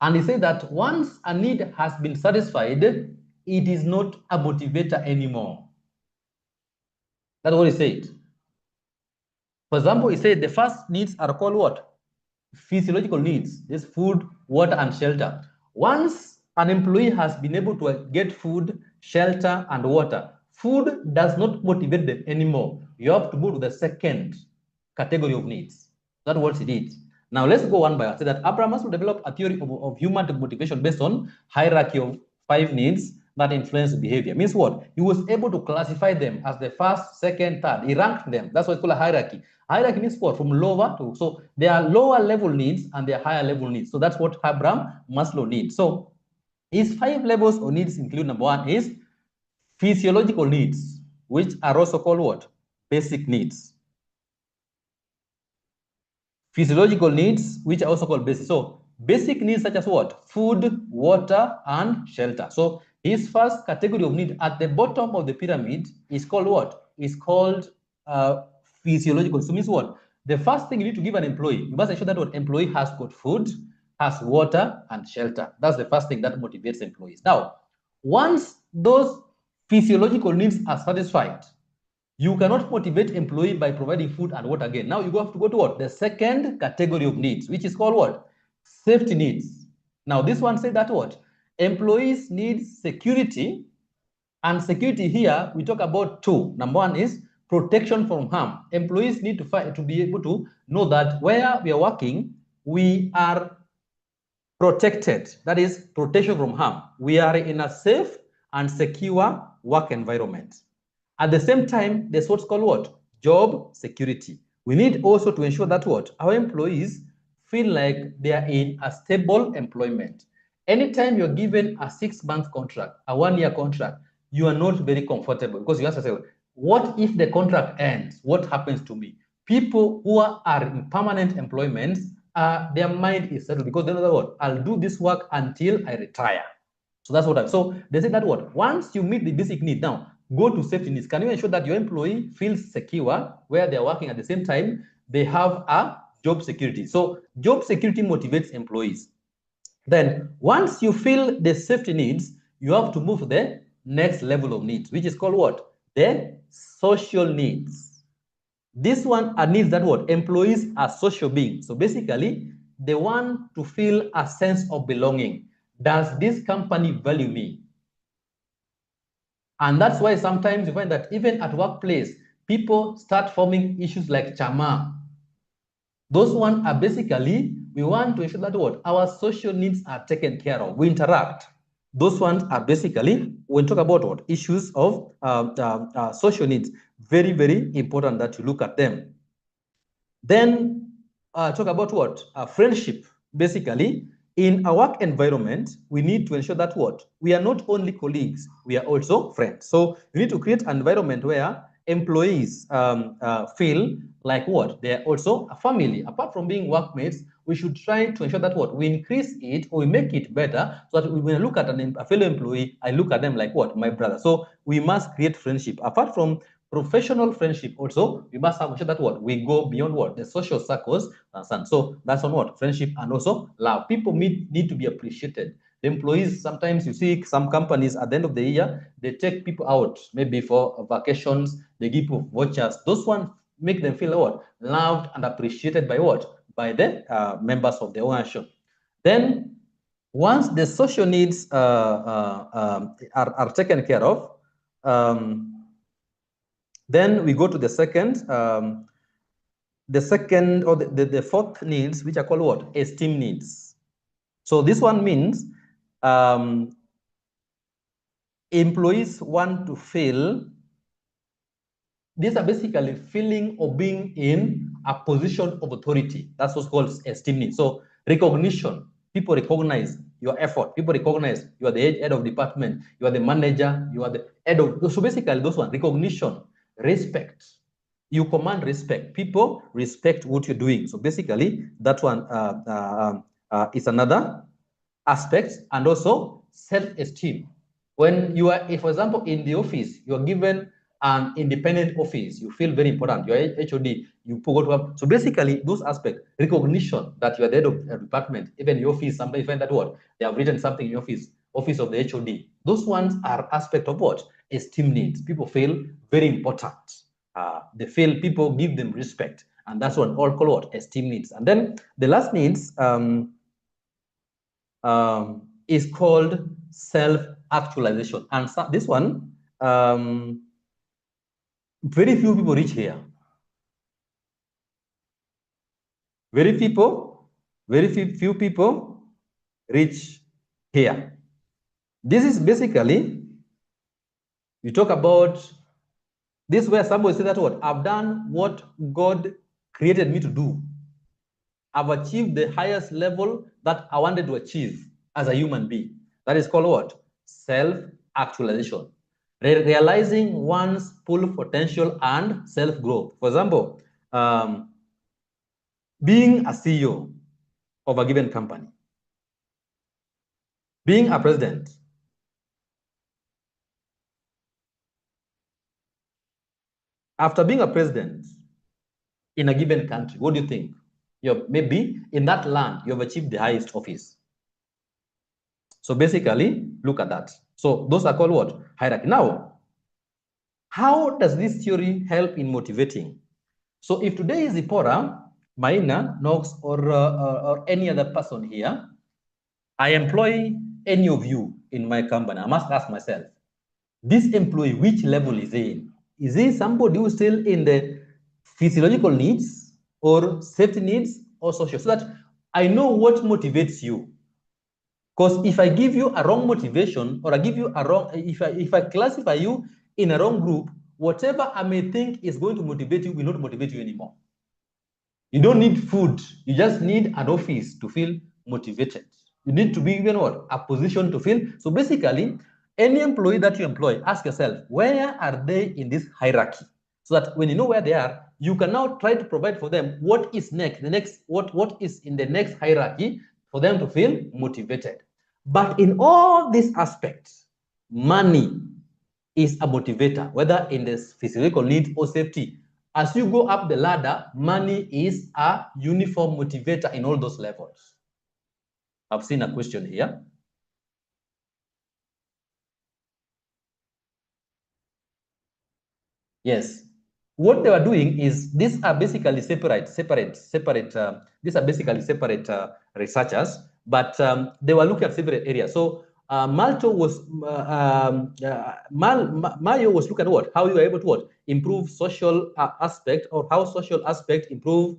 And he said that once a need has been satisfied, it is not a motivator anymore. That's what he said. For example, he said the first needs are called what? Physiological needs. There's food, water, and shelter. Once an employee has been able to get food, shelter, and water, food does not motivate them anymore. You have to go to the second category of needs. That's what he did. Now let's go one by one. So that Abraham Maslow developed a theory of human motivation based on hierarchy of 5 needs that influence behavior. Means what? He was able to classify them as the first, second, third. He ranked them. That's what it's called a hierarchy. Hierarchy means what? From lower to, so there are lower level needs and there are higher level needs. So that's what Abraham Maslow needs. So His 5 levels of needs include number 1 is physiological needs, which are also called what? Basic needs. Physiological needs, which are also called basic. So basic needs such as what? Food, water, and shelter. So his first category of need at the bottom of the pyramid is called what? Is called physiological. So means what? The first thing you need to give an employee, you must ensure that what employee has got food, has water, and shelter. That's the first thing that motivates employees. Now, once those physiological needs are satisfied, you cannot motivate employee by providing food and water again. Now you have to go to what? The second category of needs, which is called what? Safety needs. Now this one said that what? Employees need security, and security here we talk about 2. Number 1 is protection from harm. Employees need to be able to know that where we are working, we are protected. That is protection from harm. We are in a safe and secure work environment. At the same time, there's what's called what? Job security. We need also to ensure that what? Our employees feel like they are in a stable employment. Anytime you're given a 6-month contract, a 1-year contract, you are not very comfortable because you have to say, what if the contract ends? What happens to me? People who are in permanent employment, their mind is settled because they know that what? I'll do this work until I retire. So that's what so they say that what? Once you meet the basic need, now go to safety needs. Can you ensure that your employee feels secure where they're working at the same time they have a job security? So job security motivates employees. Then once you fill the safety needs, you have to move to the next level of needs, which is called what? The social needs. This one are needs that what? Employees are social beings. So basically, they want to feel a sense of belonging. Does this company value me? And that's why sometimes you find that even at workplace, people start forming issues like chama. Those ones are basically, we want to ensure that what? Our social needs are taken care of. We interact. Those ones are basically, when we talk about what? Issues of social needs. Very, very important that you look at them. Then talk about what? Friendship. Basically, in a work environment, we need to ensure that what? We are not only colleagues, we are also friends. So we need to create an environment where employees feel like what? They are also a family. Apart from being workmates, we should try to ensure that what? We increase it or we make it better so that when I look at a fellow employee, I look at them like what? My brother. So we must create friendship. Apart from professional friendship also, we must have sure that what? We go beyond what? The social circles. So that's on what? Friendship and also love. People need to be appreciated. The employees, sometimes you see some companies at the end of the year, they take people out, maybe for vacations, they give people vouchers. Those ones make them feel what? Loved and appreciated by what? By the members of the ownership. Then once the social needs are taken care of, then we go to the second or the fourth needs, which are called what? Esteem needs. So this one means employees want to feel, these are basically feeling of being in a position of authority. That's what's called esteem needs. So recognition, people recognize your effort. People recognize you are the head of department, you are the manager, you are the head of, so basically those ones, recognition, respect. You command respect. People respect what you're doing. So basically, that one is another aspect, and also self-esteem. When you are, for example, in the office, you're given an independent office, you feel very important. You're HOD, you go to work. So basically, those aspects, recognition that you are the head of a department, even in your office, somebody find that what? They have written something in your office of the HOD. Those ones are aspect of what? Esteem needs. People feel very important. They feel people give them respect. And that's what all call what? Esteem needs. And then the last needs is called self-actualization. And so this one, very few people reach here. Very few people reach here. This is basically, you talk about this where somebody say that what? I've done what God created me to do. I've achieved the highest level that I wanted to achieve as a human being. That is called what? Self-actualization. Realizing one's full potential and self-growth. For example, being a CEO of a given company, being a president, after being a president in a given country, what do you think? Maybe in that land, you have achieved the highest office. So basically, look at that. So those are called what? Hierarchy. Now, how does this theory help in motivating? So if today is Zipporah, Maina, Knox, or any other person here, I employ any of you in my company, I must ask myself, this employee, which level is he in? Is he somebody who's still in the physiological needs or safety needs or social? So that I know what motivates you. Because if I give you a wrong motivation, or I give you a wrong, if I classify you in a wrong group, whatever I may think is going to motivate you will not motivate you anymore. You don't need food. You just need an office to feel motivated. You need to be given what? A position to feel. So basically, any employee that you employ, ask yourself, where are they in this hierarchy? So that when you know where they are, you can now try to provide for them what is next, what is in the next hierarchy for them to feel motivated. But in all these aspects, money is a motivator, whether in the physical needs or safety. As you go up the ladder, money is a uniform motivator in all those levels. I've seen a question here. Yes. What they were doing is, these are basically separate researchers, but they were looking at separate areas. So Mayo was looking at what? How you are able to what? Improve social aspect, or how social aspect improve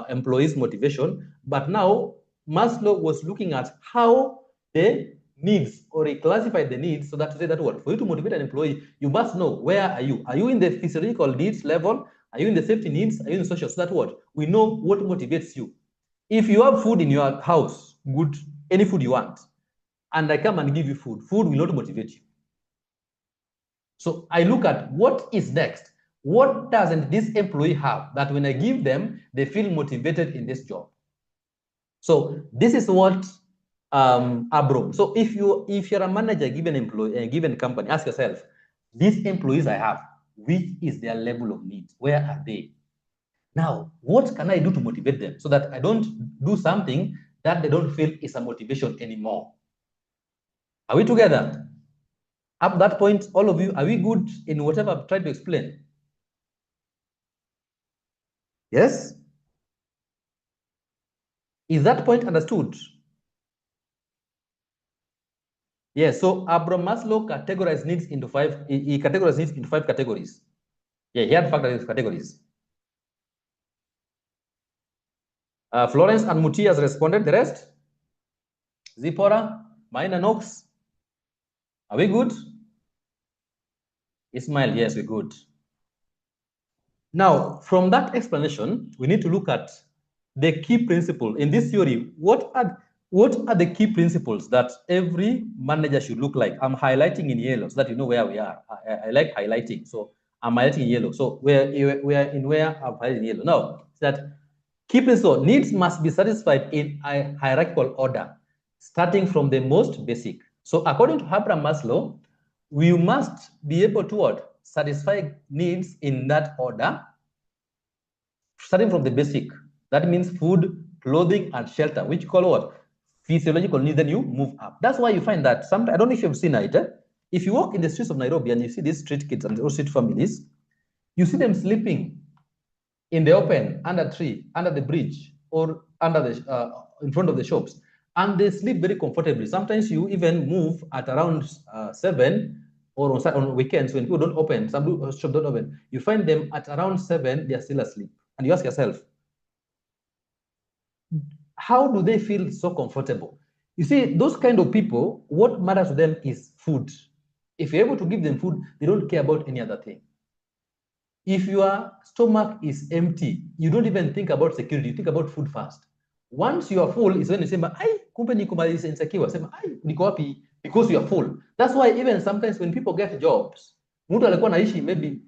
employees' motivation. But now Maslow was looking at how the needs, or he classified the needs, so that to say that what, for you to motivate an employee, you must know where are you? Are you in the physiological needs level? Are you in the safety needs? Are you in the social? So that what, we know what motivates you. If you have food in your house, good, any food you want, and I come and give you food, food will not motivate you. So I look at what is next. What doesn't this employee have that when I give them, they feel motivated in this job? So this is what Abram. So if you're a manager, given employee, given company, ask yourself, these employees I have, which is their level of need? Where are they? Now, what can I do to motivate them so that I don't do something that they don't feel is a motivation anymore? Are we together? Up to that point, all of you, are we good in whatever I've tried to explain? Yes? Is that point understood? Yes, so Abraham Maslow categorized needs into five. He categorized needs into 5 categories. Yeah, he had 5 categories. Florence and Muti has responded. The rest? Zipporah, Maina, Knox. Are we good? Ismail, yes, we're good. Now, from that explanation, we need to look at the key principle in this theory. What are the key principles that every manager should look like? I'm highlighting in yellow so that you know where we are. I like highlighting, so I'm highlighting in yellow. So we are in where I'm highlighting in yellow. Now, that key principle: needs must be satisfied in a hierarchical order, starting from the most basic. So according to Abraham Maslow, we must be able to what? Satisfy needs in that order, starting from the basic. That means food, clothing, and shelter, which you call what? Physiological needs. Then you move up. That's why you find that sometimes, I don't know if you've seen it, if you walk in the streets of Nairobi and you see these street kids and street families, you see them sleeping in the open, under a tree, under the bridge, or under the in front of the shops, and they sleep very comfortably. Sometimes you even move at around 7, or on weekends when people don't open, some shops don't open, you find them at around 7, they're still asleep. And you ask yourself, how do they feel so comfortable? You see, those kind of people, what matters to them is food. If you're able to give them food, they don't care about any other thing. If your stomach is empty, you don't even think about security, you think about food first. Once you are full, is when you say, kumbe niko mali insecure, sema ai niko wapi, because you are full. That's why even sometimes when people get jobs, mtu alikuwa anaishi maybe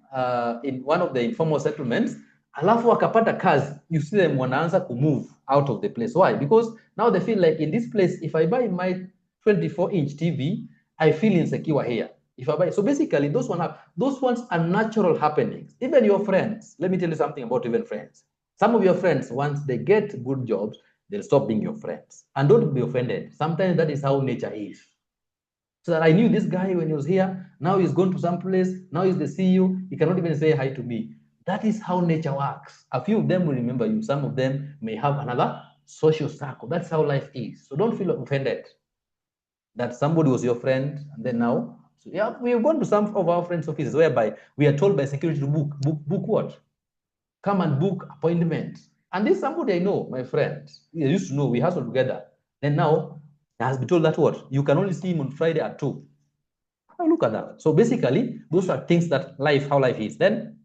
in one of the informal settlements, alafu akapata kazi, you see them wanaanza to move out of the place. Why? Because now they feel like in this place, if I buy my 24-inch TV, I feel insecure here. If I buy, so basically those ones are natural happenings. Even your friends, let me tell you something about even friends. Some of your friends, once they get good jobs, they'll stop being your friends. And don't be offended. Sometimes that is how nature is. So that I knew this guy when he was here, now he's gone to some place, now he's the CEO, he cannot even say hi to me. That is how nature works. A few of them will remember you, some of them may have another social circle. That's how life is. So don't feel offended that somebody was your friend and then now, so yeah, we've gone to some of our friends' offices whereby we are told by security to book what? Come and book appointment. And this is somebody I know, my friend. We used to know, we hustle together. Then now, he has been told that what? You can only see him on Friday at 2. Oh, look at that. So basically, those are things that how life is. Then,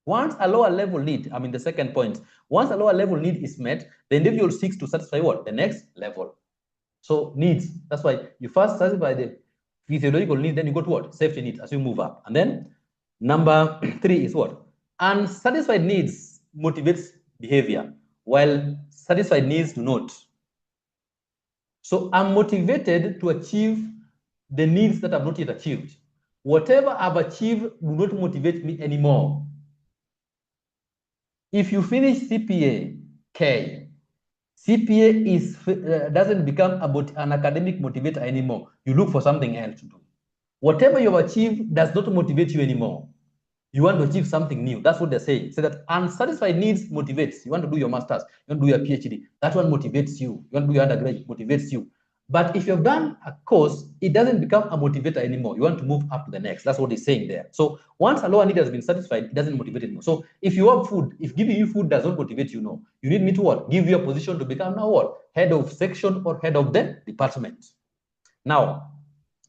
once a lower level need, I mean the second point, once a lower level need is met, the individual seeks to satisfy what? The next level. So needs, that's why you first satisfy the physiological needs, then you go to what? Safety needs as you move up. And then number 3 is what? Unsatisfied needs motivates behavior, while satisfied needs do not. So I'm motivated to achieve the needs that I've not yet achieved. Whatever I've achieved will not motivate me anymore. If you finish CPA K, CPA doesn't become an academic motivator anymore. You look for something else to do. Whatever you've achieved does not motivate you anymore. You want to achieve something new. That's what they're saying. So that unsatisfied needs motivates. You want to do your master's, you want to do your PhD. That one motivates you. You want to do your undergraduate, motivates you. But if you've done a course, it doesn't become a motivator anymore. You want to move up to the next. That's what he's saying there. So once a lower need has been satisfied, it doesn't motivate anymore. So if you have food, if giving you food does not motivate you, no. You need me to what? Give you a position to become now what? Head of section or head of the department. Now,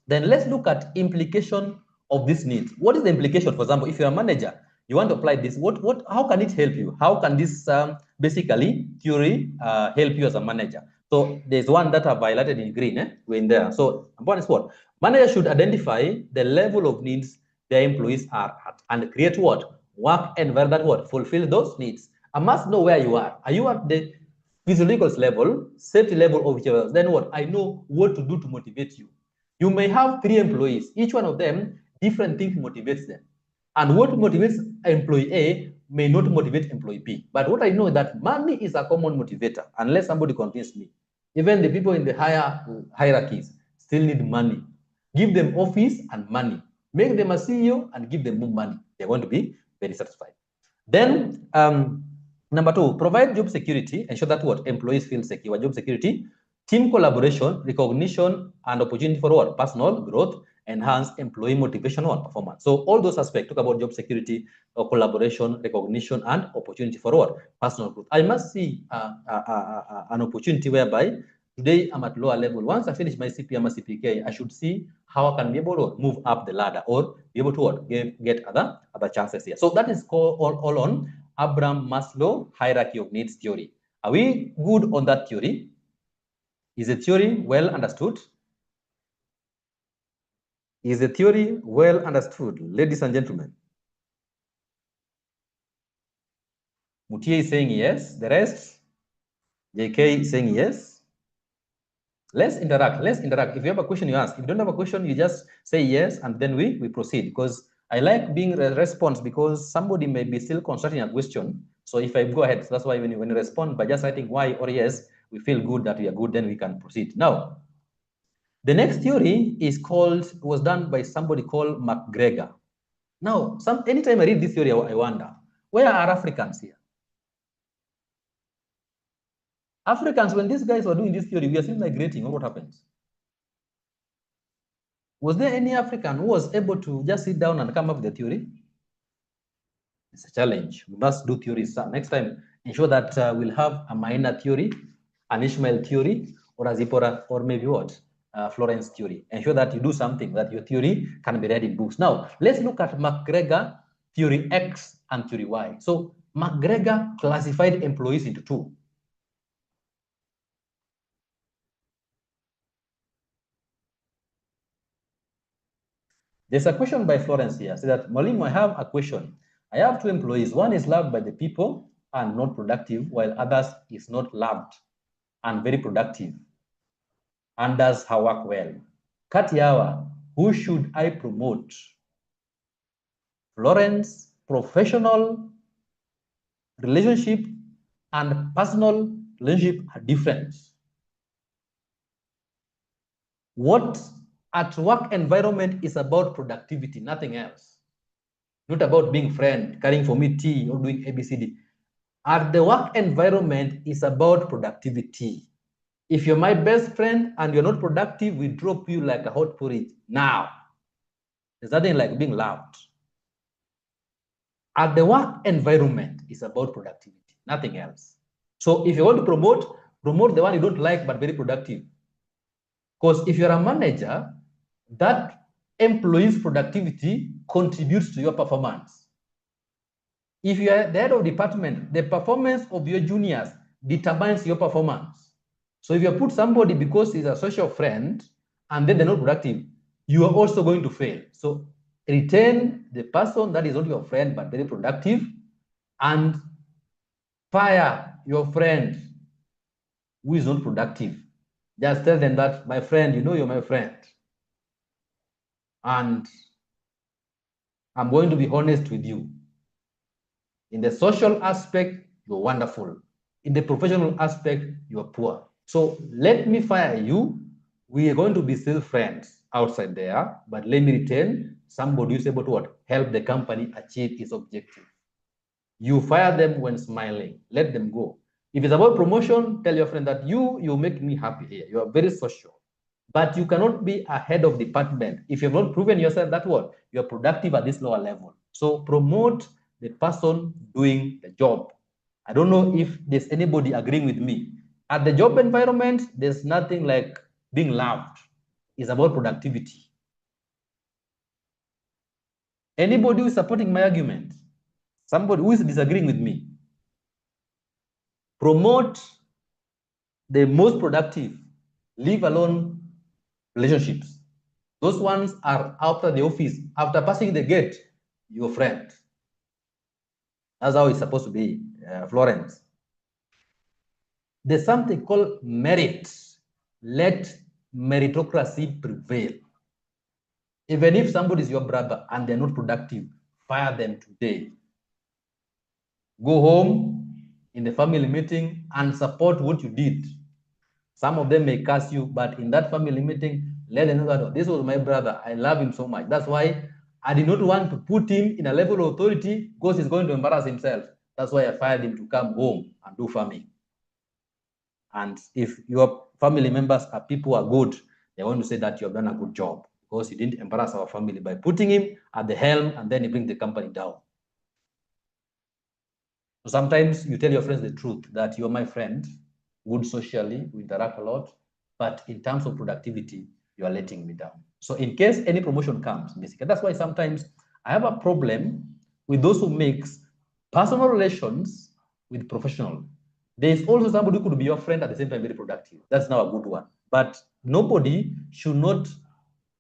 then let's look at implication of this need. What is the implication? For example, if you're a manager, you want to apply this, how can it help you? How can this basically theory help you as a manager? So there's one that I've highlighted in green, we're in there. So one is what? Manager should identify the level of needs their employees are at and create what? Work environment that what? Fulfill those needs. I must know where you are. Are you at the physiological level, safety level of whichever? Then what? I know what to do to motivate you. You may have 3 employees. Each one of them, different things motivates them. And what motivates employee A may not motivate employee B. But what I know is that money is a common motivator, unless somebody convinces me. Even the people in the higher hierarchies still need money. Give them office and money. Make them a CEO and give them more money. They're going to be very satisfied. Then, number 2, provide job security. Ensure that what? Employees feel secure. Job security. Team collaboration, recognition, and opportunity for what? Personal growth, enhance employee motivation and performance. So all those aspects talk about job security, collaboration, recognition, and opportunity for what? Personal growth. I must see an opportunity whereby today I'm at lower level. Once I finish my CPM or CPK, I should see how I can be able to move up the ladder or be able to what? Get other chances here. So that is called all on Abraham Maslow hierarchy of needs theory. Are we good on that theory? Is the theory well understood? Is the theory well understood, ladies and gentlemen? Mutie is saying yes. The rest, JK is saying yes. Let's interact. If you have a question, you ask. If you don't have a question, you just say yes, and then we proceed. Because I like being a response, because somebody may be still constructing a question. So if I go ahead, so that's why when you respond by just writing Y or yes, we feel good that we are good, then we can proceed. Now, the next theory was done by somebody called McGregor. Now, anytime I read this theory, I wonder, where are Africans here? Africans, when these guys were doing this theory, we are still migrating, or what happens? Was there any African who was able to just sit down and come up with a theory? It's a challenge. We must do theories. Next time, ensure that we'll have a minor theory, an Ishmael theory, or a Zipporah, or maybe what? Florence theory. Ensure that you do something, that your theory can be read in books. Now, let's look at McGregor theory X and theory Y. So McGregor classified employees into 2. There's a question by Florence here. Say that, Mwalimu, I have a question. I have two employees. One is loved by the people and not productive, while others is not loved and very productive and does her work well. Kati yawa, who should I promote? Florence, professional relationship and personal relationship are different. What at work environment is about productivity, nothing else. Not about being friend, carrying for me tea or doing ABCD. At the work environment is about productivity. If you're my best friend and you're not productive, we drop you like a hot porridge now. There's nothing like being loved. At the work environment is about productivity, nothing else. So if you want to promote the one you don't like but very productive. Because if you're a manager, that employee's productivity contributes to your performance. If you are the head of department, the performance of your juniors determines your performance. So if you put somebody because he's a social friend and then they're not productive, you are also going to fail. So retain the person that is not your friend but very productive, and fire your friend who is not productive. Just tell them that, my friend, you know you're my friend. And I'm going to be honest with you. In the social aspect, you're wonderful. In the professional aspect, you're poor. So let me fire you. We are going to be still friends outside there, but let me retain somebody who's able to what? Help the company achieve its objective. You fire them when smiling. Let them go. If it's about promotion, tell your friend that you make me happy here. You are very social. But you cannot be a head of department if you've not proven yourself that what? You're productive at this lower level. So promote the person doing the job. I don't know if there's anybody agreeing with me. At the job environment, there's nothing like being loved. It's about productivity. Anybody who is supporting my argument? Somebody who is disagreeing with me? Promote the most productive, leave alone relationships. Those ones are after the office, after passing the gate, your friend. That's how it's supposed to be, Florence. There's something called merit. Let meritocracy prevail. Even if somebody is your brother and they're not productive, fire them today. Go home in the family meeting and support what you did. Some of them may curse you, but in that family meeting, let them know that this was my brother. I love him so much. That's why I did not want to put him in a level of authority because he's going to embarrass himself. That's why I fired him to come home and do farming. And if your family members are people who are good, they want to say that you have done a good job because you didn't embarrass our family by putting him at the helm and then you bring the company down. So sometimes you tell your friends the truth that you're my friend, good socially, we interact a lot, but in terms of productivity, you are letting me down. So in case any promotion comes, basically, that's why sometimes I have a problem with those who mix personal relations with professional. There's also somebody who could be your friend at the same time very productive. That's now a good one. But nobody should not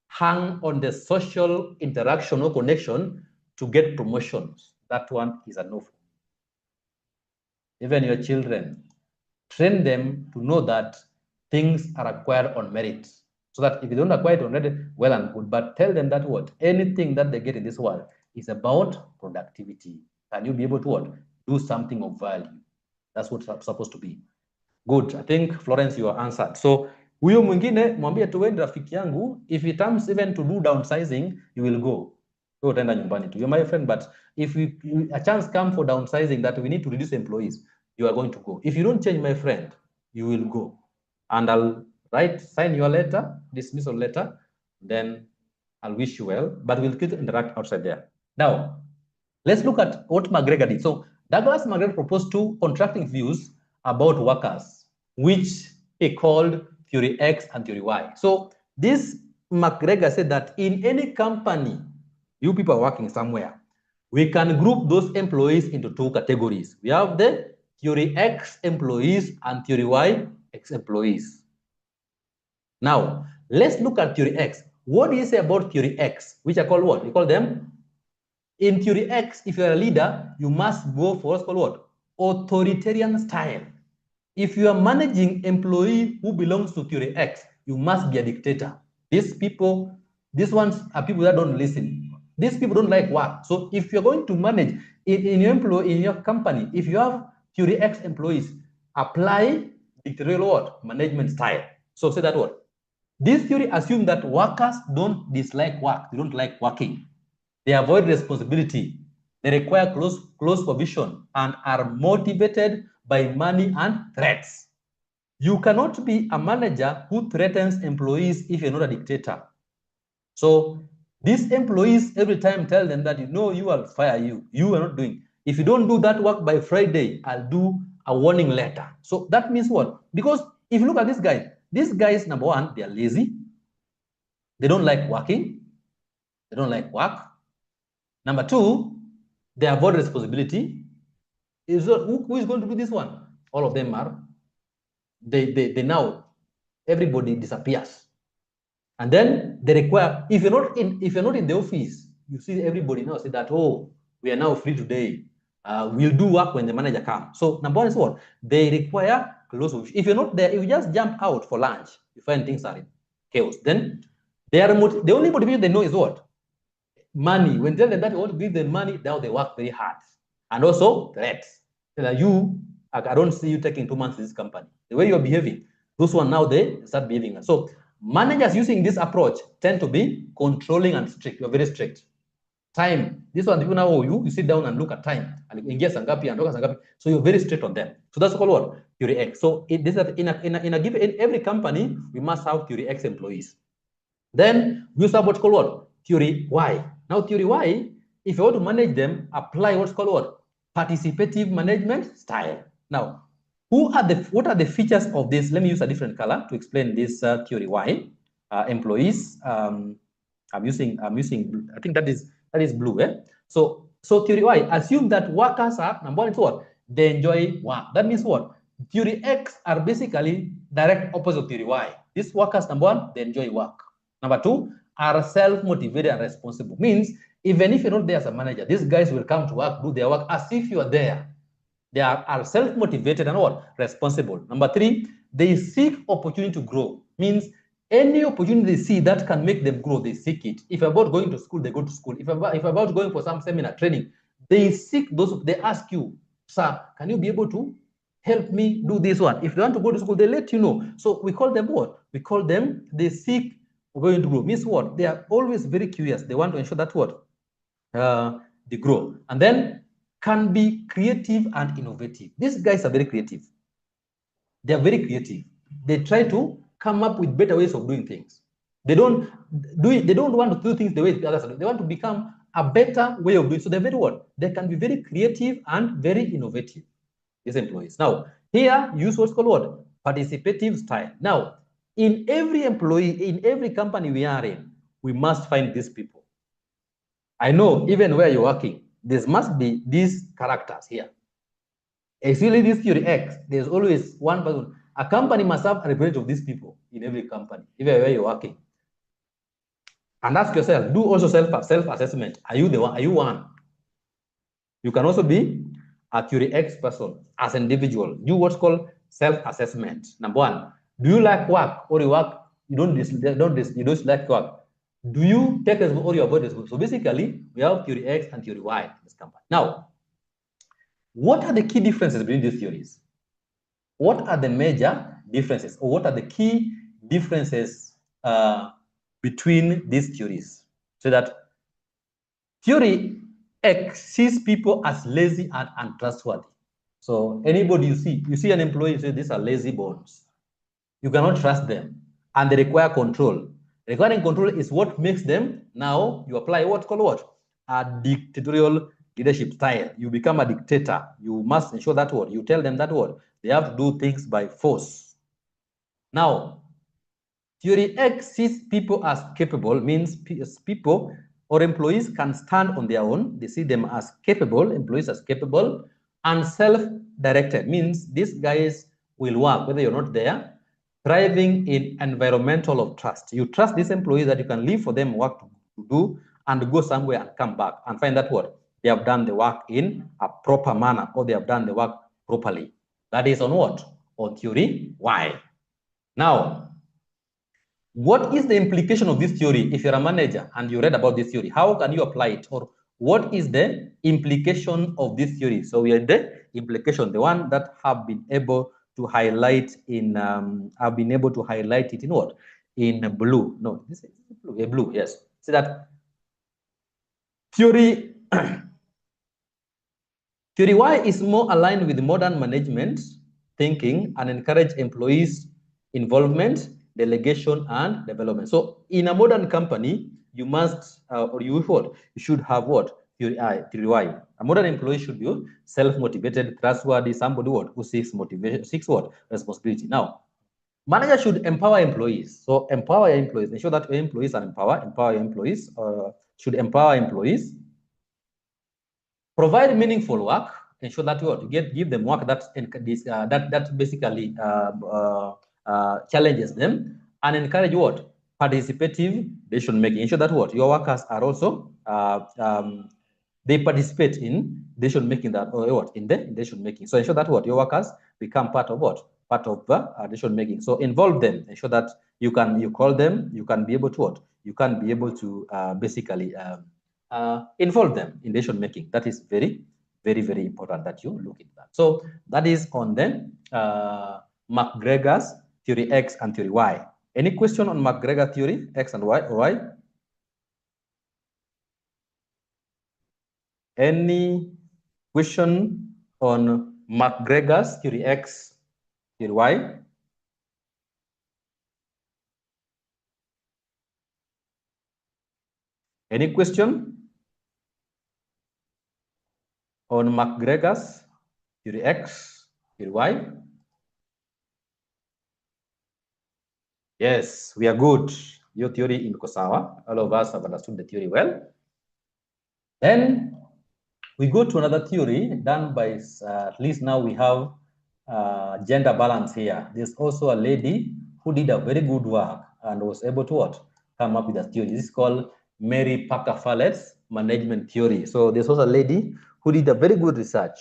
hang on the social interaction or connection to get promotions. That one is a no. Even your children, train them to know that things are acquired on merit. So that if you don't acquire it on merit, well and good, but tell them that what? Anything that they get in this world is about productivity. Can you be able to what? Do something of value. That's what it's supposed to be. Good. I think, Florence, you are answered. So, huyo mwingine mwambie tu wewe rafiki yangu, if it comes even to do downsizing, you will go. So utaenda nyumbani tu. You're my friend, but if a chance comes for downsizing that we need to reduce employees, you are going to go. If you don't change, my friend, you will go. And I'll sign your letter, dismissal letter, then I'll wish you well, but we'll keep interact outside there. Now, let's look at what McGregor did. So Douglas McGregor proposed two contrasting views about workers, which he called theory X and theory Y. So this McGregor said that in any company, you people are working somewhere, we can group those employees into two categories. We have the theory X employees and theory Y X employees. Now, let's look at theory X. What do you say about theory X, which I call what? We call them, in theory X, if you're a leader, you must go for what's called what? Authoritarian style. If you are managing employee who belongs to theory X, you must be a dictator. These ones are people that don't listen. These people don't like work. So if you're going to manage in your company, if you have theory X employees, apply dictatorial what? Management style. So say that word. This theory assumes that workers don't dislike work. They don't like working. They avoid responsibility. They require close supervision and are motivated by money and threats. You cannot be a manager who threatens employees if you're not a dictator. So these employees every time tell them that, you will fire you. You are not doing. If you don't do that work by Friday, I'll do a warning letter. So that means what? Because if you look at these guys, number one, they are lazy. They don't like working. They don't like work. Number two, they avoid responsibility. Who is going to do this one? All of them are. They now, everybody disappears. And then they require, if you're not in the office, you see everybody now say that, oh, we are now free today. We'll do work when the manager comes. So number one is what? They require close supervision. If you're not there, if you just jump out for lunch, you find things are in chaos. Then the only motivation they know is what? Money. When they tell them that you want to give them money, now they work very hard. And also threats. I don't see you taking 2 months in this company. The way you're behaving, those one now they start behaving. So managers using this approach tend to be controlling and strict. You're very strict. Time. This one, people now, you sit down and look at time. So you're very strict on them. So that's called what? Theory X. So in every company, we must have theory X employees. Then we also have what's called what? Theory Y. Now theory Y, if you want to manage them, apply what's called what? Participative management style. Now, what are the features of this? Let me use a different color to explain this theory Y. Employees. I'm using. I think that is blue. So theory Y, assume that workers are, number one is what? They enjoy work. That means what? Theory X are basically direct opposite of theory Y. These workers, number one, they enjoy work. Number two, are self-motivated and responsible. Means even if you're not there as a manager, these guys will come to work, do their work as if you are there. They are self-motivated and what? Responsible. Number three, they seek opportunity to grow. Means any opportunity they see that can make them grow, they seek it. If about going to school, they go to school. If about going for some seminar training, they seek those. They ask you, sir, can you be able to help me do this one? If they want to go to school, they let you know. So we call them what? We call them, they seek going to grow. Means what? They are always very curious. They want to ensure that what? They grow. And then can be creative and innovative. These guys are very creative. They are very creative. They try to come up with better ways of doing things. They don't want to do things the way the others do. They want to become a better way of doing. So they're very what? They can be very creative and very innovative, these employees. Now, here use what's called what? Participative style. Now, in every employee, in every company we are in, we must find these people. I know even where you're working, there must be these characters here. Actually, this theory X, there's always one person. A company must have a representative of these people in every company, even where you're working. And ask yourself, do also self-assessment. Are you the one? Are you one? You can also be a theory X person as an individual. Do what's called self-assessment. Number one, do you like work or you work? You don't like work. Do you take responsibility or you avoid responsibility? So basically, we have theory X and theory Y in this company. Now, what are the key differences between these theories? What are the major differences, or what are the key differences between these theories? So that theory X sees people as lazy and untrustworthy. So anybody you see an employee, you say these are lazy bones. You cannot trust them, and they require control. Requiring control is what makes them, now you apply what's called what? A dictatorial leadership style. You become a dictator. You must ensure that word. You tell them that word. They have to do things by force. Now, theory X sees people as capable, means people or employees can stand on their own. They see them as capable, employees as capable, and self-directed, means these guys will work whether you're not there. thriving in environmental of trust. You trust these employees that you can leave for them work to do and go somewhere and come back and find that what they have done the work in a proper manner, or they have done the work properly. That is on what? On theory Y. Now, what is the implication of this theory? If you're a manager and you read about this theory, how can you apply it? Or what is the implication of this theory? So we are in the implication, the one that have been able to highlight in, I've been able to highlight it in what? In blue. No, this is blue, blue, yes. See that theory, theory Y is more aligned with modern management thinking and encourage employees' involvement, delegation, and development. So in a modern company, you must, or you what? You should have what? Theory Y. A modern employee should be self-motivated, trustworthy, somebody what? Who seeks motivation, seeks what? Responsibility. Now, manager should empower employees. So empower your employees. Ensure that your employees are empowered. Empower your employees. Should empower employees. Provide meaningful work. Ensure that you give them work that basically challenges them, and encourage what? Participative decision making. Ensure that what? Your workers are also they participate in decision making, that or what? In the decision making. So ensure that what? Your workers become part of what? Part of decision making. So involve them. Ensure that you call them. You can be able to what? You can be able to basically involve them in decision making. That is very, very, very important that you look at that. So that is on the McGregor's theory X and theory Y. Any question on McGregor theory X and Y? Any question on McGregor's theory X, theory Y? Any question on McGregor's theory X, theory Y? Yes, we are good. Your theory in Kosawa. All of us have understood the theory well. Then we go to another theory done by, at least now we have gender balance here. There's also a lady who did a very good work and was able to what? Come up with a theory. This is called Mary Parker-Fallett's management theory. So there's also a lady who did a very good research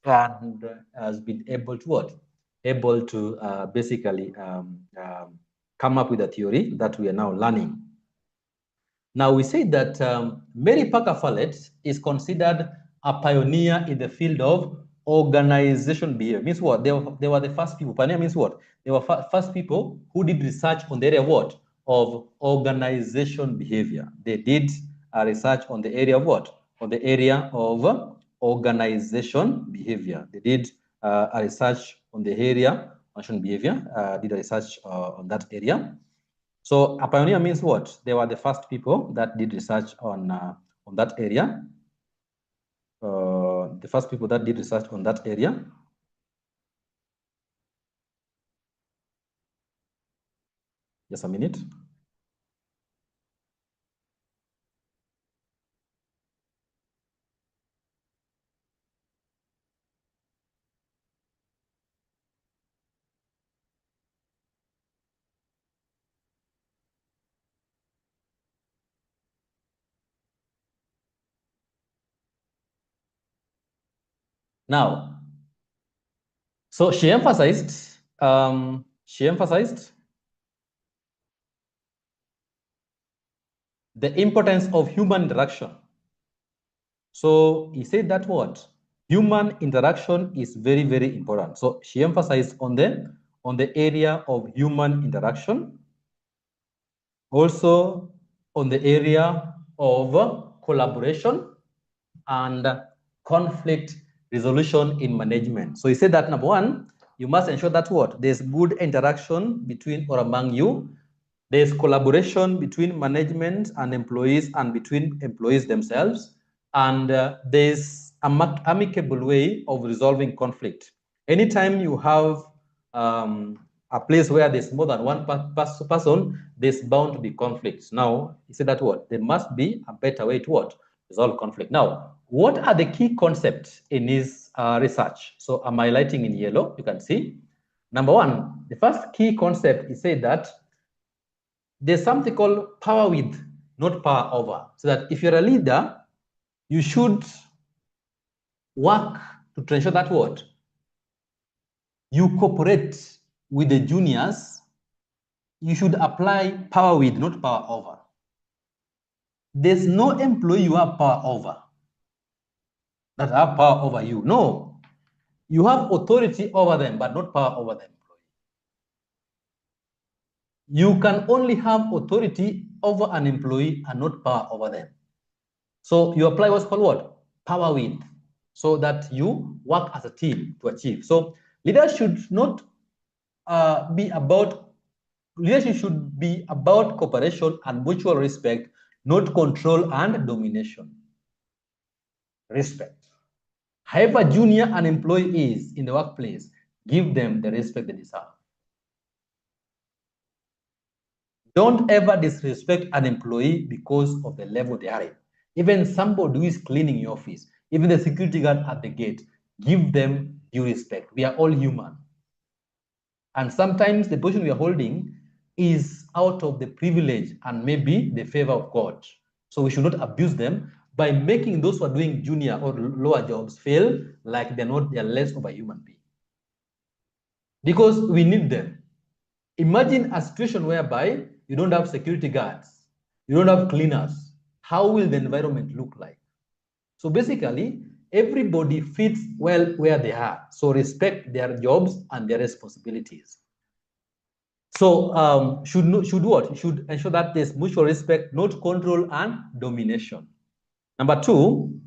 and has been able to what? Able to basically come up with a theory that we are now learning. Now we say that Mary Parker-Fallett is considered a pioneer in the field of organization behavior. Means what? They were the first people. Pioneer means what? They were first people who did research on the area of what? Of organization behavior. They did a research on the area of what? On the area of organization behavior. They did a research on the area of organization behavior. Did a research on that area. So a pioneer means what? They were the first people that did research on that area. The first people that did research on that area. Just a minute. Now, so she emphasized the importance of human interaction. So he said that what? Human interaction is very, very important. So she emphasized on the area of human interaction, also on the area of collaboration and conflict resolution in management. So he said that number one, you must ensure that what? There's good interaction between or among you. There's collaboration between management and employees and between employees themselves. And there's an amicable way of resolving conflict. Anytime you have a place where there's more than one person, there's bound to be conflicts. Now, he said that what? There must be a better way to what? Resolve conflict. Now, what are the key concepts in his research? So I'm highlighting in yellow, you can see. Number one, the first key concept is said that there's something called power with, not power over. So that if you're a leader, you should work to ensure that what? You cooperate with the juniors. You should apply power with, not power over. There's no employee you have power over that have power over you. No, you have authority over them, but not power over them. You can only have authority over an employee and not power over them. So you apply what's called what? Power with, so that you work as a team to achieve. So leadership should not leadership should be about cooperation and mutual respect, not control and domination. Respect. However junior an employee is in the workplace, give them the respect they deserve. Don't ever disrespect an employee because of the level they are in. Even somebody who is cleaning your office, even the security guard at the gate, give them due respect. We are all human. And sometimes the position we are holding is out of the privilege and maybe the favor of God. So we should not abuse them by making those who are doing junior or lower jobs feel like they're less of a human being. Because we need them. Imagine a situation whereby you don't have security guards, you don't have cleaners. How will the environment look like? So basically, everybody fits well where they are. So respect their jobs and their responsibilities. So should what? Should ensure that there's mutual respect, not control and domination. Number two,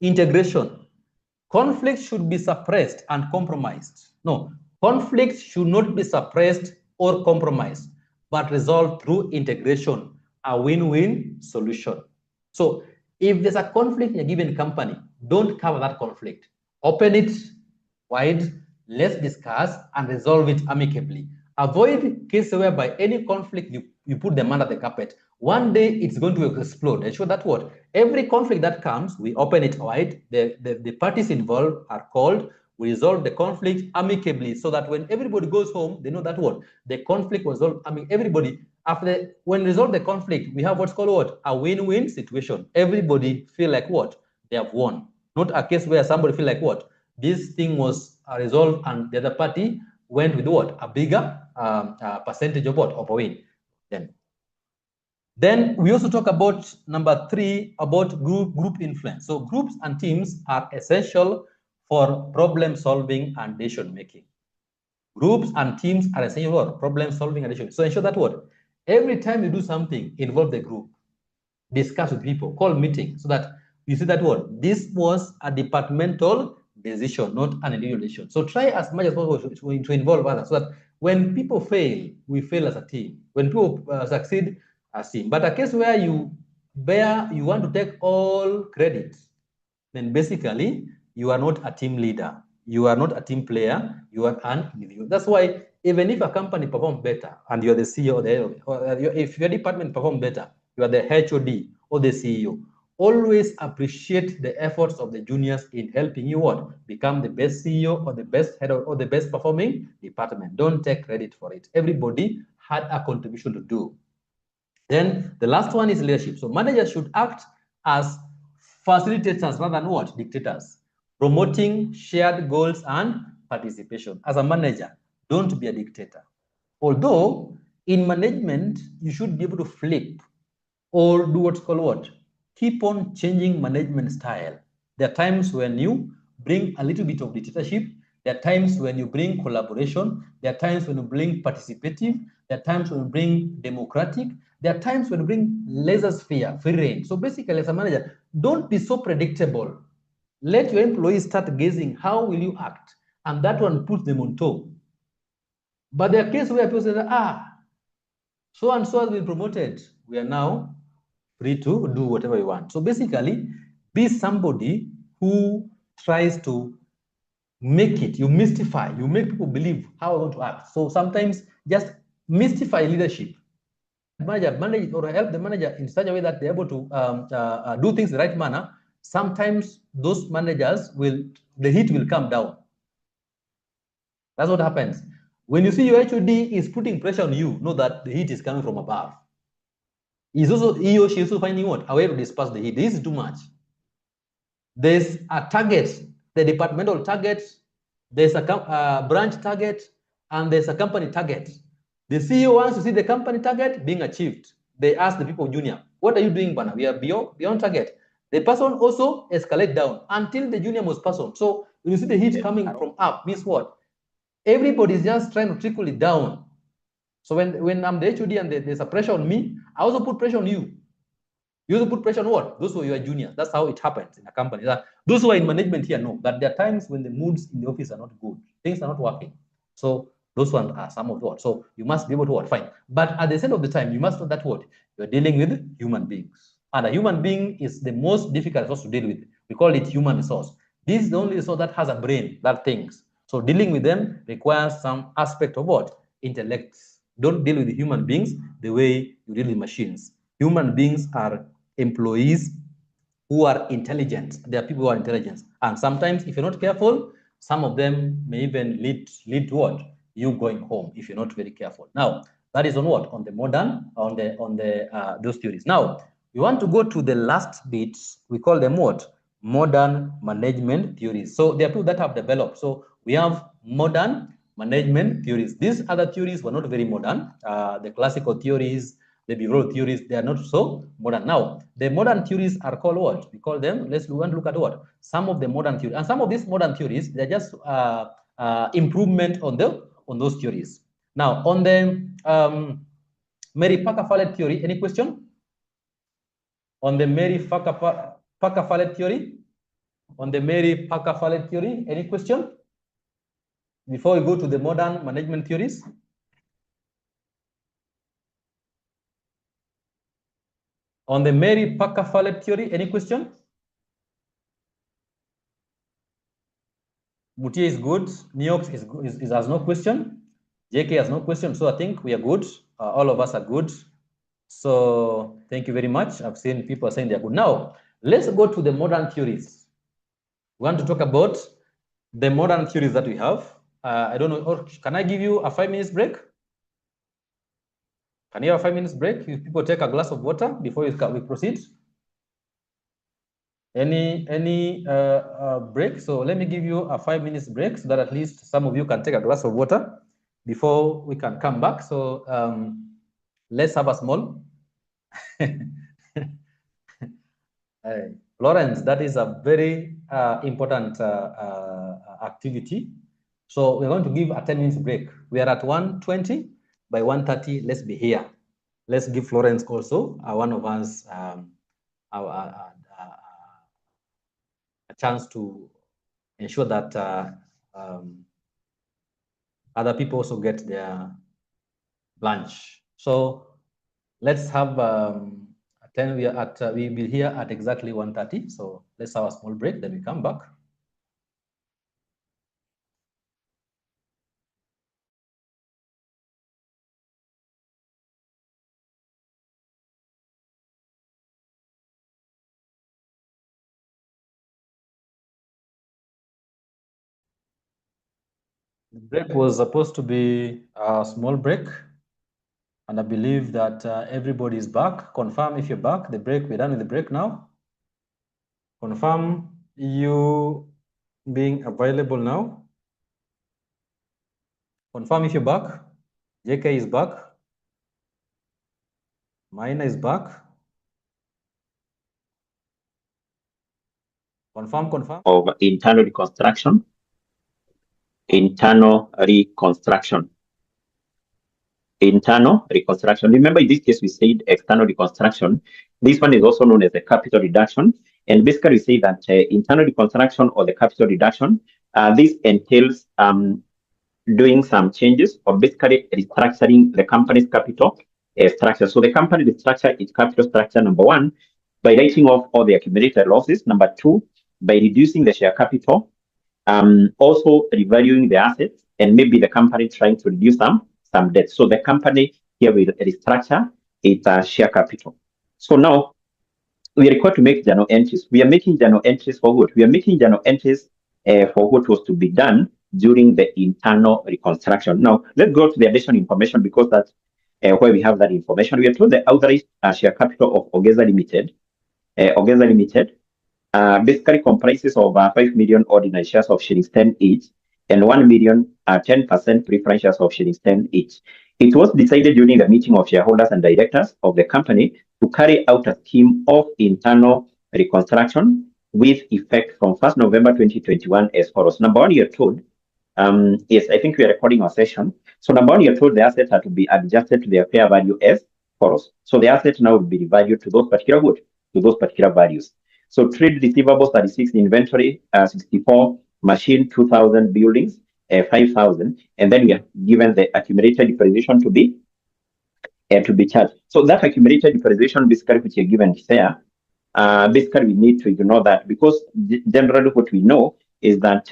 integration. Conflict should be suppressed and compromised. No, conflict should not be suppressed or compromised, but resolved through integration, a win-win solution. So if there's a conflict in a given company, don't cover that conflict. Open it wide, let's discuss and resolve it amicably. Avoid cases whereby any conflict you put them under the carpet. One day it's going to explode. Ensure that what? Every conflict that comes, we open it wide. The parties involved are called. We resolve the conflict amicably so that when everybody goes home, they know that what? The conflict was resolved. I mean, everybody, when we resolve the conflict, we have what's called what? A win-win situation. Everybody feel like what? They have won. Not a case where somebody feel like what? This thing was resolved and the other party went with what? A bigger percentage of what? Of a win. Then we also talk about number three, about group influence. So groups and teams are essential for problem solving and decision making. Groups and teams are essential for problem solving and decision. So ensure that what? Every time you do something, involve the group, discuss with people, call meetings, so that you see that what? This was a departmental decision, not an individual decision. So try as much as possible to involve others, so that when people fail, we fail as a team. When people succeed, as a team. But a case where you want to take all credit, then basically you are not a team leader. You are not a team player. You are an individual. That's why even if a company performs better and you're the CEO, if your department performs better, you are the HOD or the CEO, always appreciate the efforts of the juniors in helping you what? Become the best CEO or the best head or the best performing department. Don't take credit for it. Everybody had a contribution to do. Then the last one is leadership. So managers should act as facilitators rather than what? Dictators. Promoting shared goals and participation. As a manager, don't be a dictator. Although in management, you should be able to flip or do what's called what? Keep on changing management style. There are times when you bring a little bit of dictatorship. There are times when you bring collaboration. There are times when you bring participative. There are times when you bring democratic. There are times when you bring laissez-faire, free reign. So basically, as a manager, don't be so predictable. Let your employees start guessing how will you act, and that one puts them on top. But there are cases where people say, so and so has been promoted. We are now free to do whatever we want. So basically, be somebody who tries to make it, you mystify, you make people believe how I want to act. So sometimes just mystify leadership. Manage or help the manager in such a way that they're able to do things the right manner. Sometimes those managers the heat will come down. That's what happens. When you see your HOD is putting pressure on you, know that the heat is coming from above. He or she is also finding what? A way to disperse the heat. This is too much. There's a target, the departmental target, there's a branch target, and there's a company target. The CEO wants to see the company target being achieved. They ask the people junior, what are you doing, Bana? We are beyond target. The person also escalate down until the junior most person. So when you see the heat coming from up, means what? Everybody is just trying to trickle it down. So when I'm the HOD and there's a pressure on me, I also put pressure on you. You also put pressure on what? Those who are your juniors. That's how it happens in a company. Those who are in management here know that there are times when the moods in the office are not good. Things are not working. So those ones are some of what. So you must be able to what? Fine. But at the end of the time, you must know that what? You're dealing with human beings. And a human being is the most difficult resource to deal with. We call it human resource. This is the only resource that has a brain, that thinks. So dealing with them requires some aspect of what? Intellect. Don't deal with human beings the way you deal with machines. Human beings are employees who are intelligent. There are people who are intelligent. And sometimes, if you're not careful, some of them may even lead to what? You going home if you're not very careful. Now, that is on what? On the modern, those theories. Now, we want to go to the last bit. We call them what? Modern management theories. So there are people that have developed. So we have modern management theories. These other theories were not very modern. The classical theories, the behavioral theories, they are not so modern. Now, the modern theories are called what? We call them, we want to look at what? Some of the modern theories. And some of these modern theories, they're just improvement on those theories. Now, on the Mary-Parker-Follett theory, any question? On the Mary-Parker-Follett theory? On the Mary-Parker-Follett theory, any question? Before we go to the modern management theories? On the Mary-Parker-Follett theory, any question? Mutie is good. Neox has no question. JK has no question. So I think we are good. All of us are good. So thank you very much. I've seen people saying they're good. Now, let's go to the modern theories. We want to talk about the modern theories that we have. I don't know, or can I give you a 5 minutes break? Can you have a 5 minutes break? If people take a glass of water before we proceed? Any break? So let me give you a 5 minutes break so that at least some of you can take a glass of water before we can come back. So let's have a small. Lawrence, that is a very important activity. So we're going to give a 10 minutes break. We are at 1:20. By 1:30, let's be here. Let's give Florence also, one of us, a chance to ensure that other people also get their lunch. So let's have 10. We'll be here at exactly 1:30. So let's have a small break. Then we come back. The break was supposed to be a small break, and I believe that everybody is back. Confirm if you're back. The break, we're done with the break now. Confirm you being available now. Confirm if you're back. JK is back. Maina is back. Confirm. Of internal reconstruction. Internal reconstruction. Remember, in this case, we said external reconstruction. This one is also known as the capital reduction. And basically, we say that internal reconstruction or the capital reduction, this entails doing some changes or basically restructuring the company's capital structure. So the company restructure its capital structure, number one, by writing off all the accumulated losses. Number two, by reducing the share capital. Also revaluing the assets, and maybe the company trying to reduce some debt. So the company here will restructure its share capital. So now we are required to make journal entries. We are making journal entries for what? We are making journal entries for what was to be done during the internal reconstruction. Now, let's go to the additional information because that's where we have that information. We are told the authorized share capital of 𝐎𝐍𝐋𝐈𝐍𝐄 Limited, 𝐎𝐍𝐋𝐈𝐍𝐄 Limited, basically comprises of 5 million ordinary shares of shillings 10 each and 1 million 10% preference shares of shillings 10 each. It was decided during the meeting of shareholders and directors of the company to carry out a scheme of internal reconstruction with effect from 1st November 2021 as follows. Number one, you're told, yes, I think we are recording our session. So number one, you're told the assets are to be adjusted to their fair value as follows. So the assets now will be revalued to those particular good, to those particular values. So trade receivables 36, inventory 64, machine 2,000, buildings 5,000, and then we are given the accumulated depreciation to be charged. So that accumulated depreciation basically which you're given there, basically we need to ignore that because generally what we know is that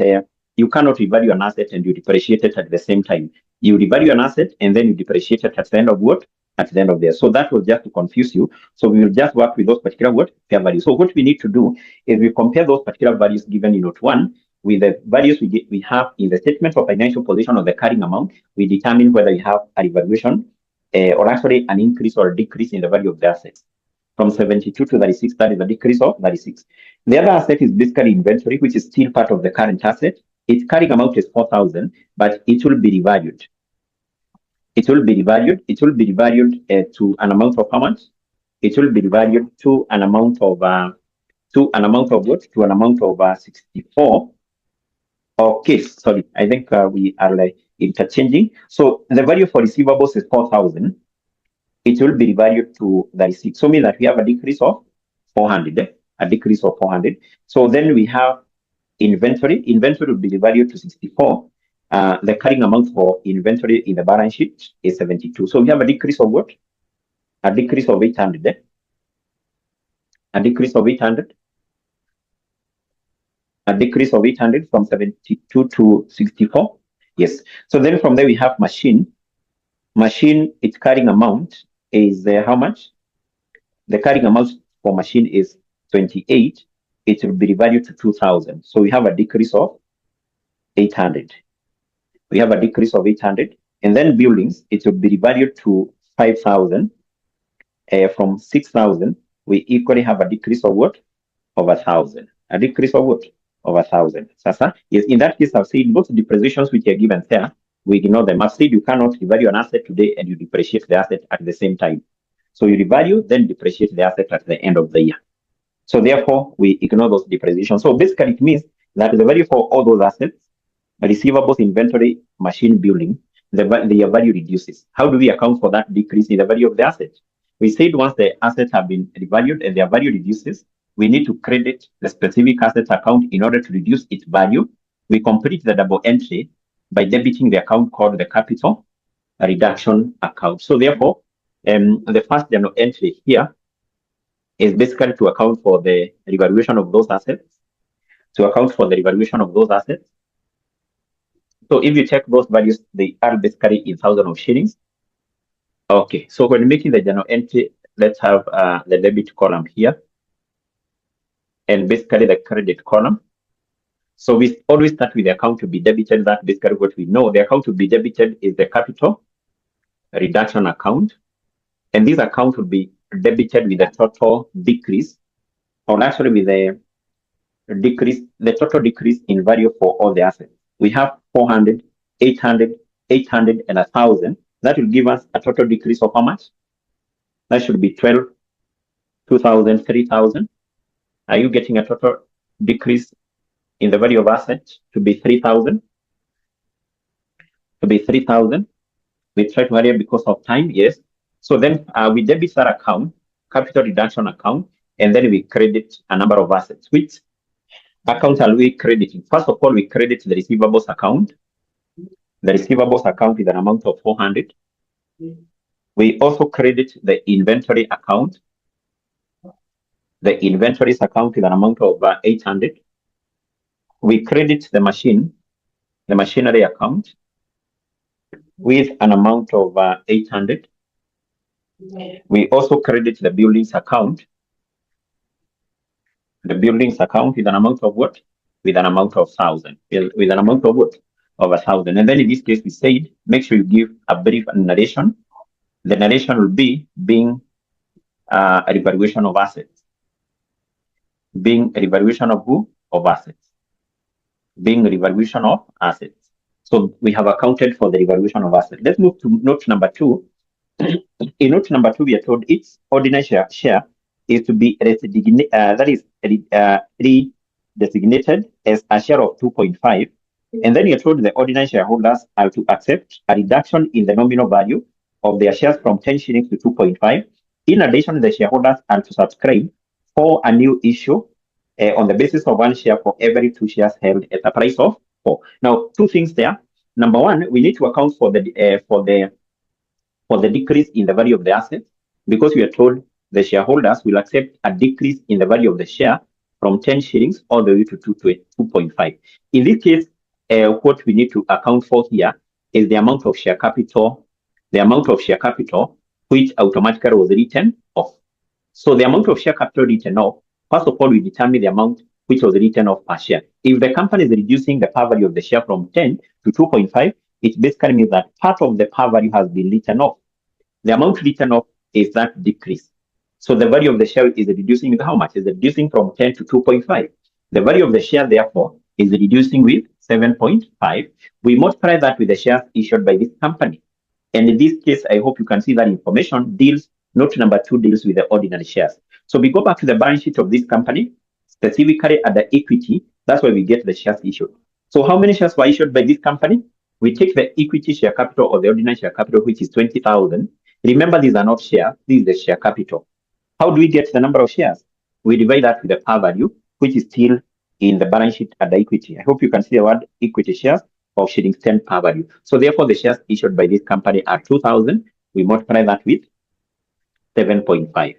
you cannot revalue an asset and you depreciate it at the same time. You revalue an asset and then you depreciate it at the end of what? At the end of there. So that was just to confuse you. So we will just work with those particular what? Fair values. So what we need to do is we compare those particular values given in note 1 with the values we have in the statement of financial position of the carrying amount. We determine whether you have a revaluation or actually an increase or a decrease in the value of the assets. From 72 to 36, that is a decrease of 36. The other asset is basically inventory, which is still part of the current asset. Its carrying amount is 4,000, but it will be revalued. It will be revalued. It will be revalued to an amount of how much? It will be revalued to an amount of what? To an amount of 64. Okay, sorry. I think we are like interchanging. So the value for receivables is 4,000. It will be revalued to 36. So mean that we have a decrease of 400. A decrease of 400. So then we have inventory. Inventory will be revalued to 64. The carrying amount for inventory in the balance sheet is 72. So we have a decrease of what? A decrease of 800. A decrease of 800. A decrease of 800 from 72 to 64. Yes. So then from there we have machine. Machine, its carrying amount is how much? The carrying amount for machine is 28. It will be revalued to 2,000. So we have a decrease of 800. We have a decrease of 800. And then buildings, it will be revalued to 5,000. From 6,000, we equally have a decrease of what? Of 1,000. A decrease of what? Of 1,000. Sasa, yes, in that case, I've said both depreciations which are given there, we ignore them. I've said you cannot revalue an asset today and you depreciate the asset at the same time. So you revalue, then depreciate the asset at the end of the year. So therefore, we ignore those depreciations. So basically, it means that the value for all those assets, receivables, inventory, machine, building, the value reduces. How do we account for that decrease in the value of the asset? We said once the assets have been revalued and their value reduces, we need to credit the specific asset account in order to reduce its value. We complete the double entry by debiting the account called the capital reduction account. So therefore, the first general entry here is basically to account for the revaluation of those assets. To account for the revaluation of those assets. So if you check those values, they are basically in thousands of shillings. Okay, so when making the general entry, let's have the debit column here. And basically the credit column. So we always start with the account to be debited. That's basically what we know. The account to be debited is the capital reduction account. And this account will be debited with the total decrease, or actually with the decrease, the total decrease in value for all the assets. We have 400, 800, 800, and 1,000. That will give us a total decrease of how much? That should be 12, 2,000, 3,000. Are you getting a total decrease in the value of assets to be 3,000? To be 3,000. We try to hurry because of time, yes. So then we debit that account, capital reduction account, and then we credit a number of assets. Which account are we crediting? First of all, we credit the receivables account. The receivables account is an amount of 400. We also credit the inventory account. The inventories account is an amount of 800. We credit the machinery account with an amount of 800. We also credit the buildings account. The buildings account with an amount of what? With an amount of 1,000. With an amount of what? of 1,000. And then in this case, we said, make sure you give a brief narration. The narration will be being a revaluation of assets. Being a revaluation of who? Of assets. Being a revaluation of assets. So we have accounted for the revaluation of assets. Let's move to note number 2. In note number 2, we are told its ordinary share is to be redesignated as a share of 2.5. And then you're told the ordinary shareholders are to accept a reduction in the nominal value of their shares from 10 shillings to 2.5. In addition, the shareholders are to subscribe for a new issue on the basis of 1 share for every 2 shares held at a price of 4. Now, 2 things there. Number 1, we need to account for the decrease in the value of the assets, because we are told the shareholders will accept a decrease in the value of the share from 10 shillings all the way to 2.5. In this case, what we need to account for here is the amount of share capital, which automatically was written off. So the amount of share capital written off, first of all, we determine the amount which was written off per share. If the company is reducing the par value of the share from 10 to 2.5, it basically means that part of the par value has been written off. The amount written off is that decrease. So the value of the share is reducing with how much? Is reducing from 10 to 2.5. The value of the share, therefore, is reducing with 7.5. We multiply that with the shares issued by this company. And in this case, I hope you can see that information deals, note number 2 deals with the ordinary shares. So we go back to the balance sheet of this company, specifically at the equity. That's where we get the shares issued. So how many shares were issued by this company? We take the equity share capital or the ordinary share capital, which is 20,000. Remember, these are not shares. This is the share capital. How do we get the number of shares? We divide that with the par value, which is still in the balance sheet at the equity. I hope you can see the word equity shares of shillings 10 par value. So therefore, the shares issued by this company are 2,000. We multiply that with 7.5.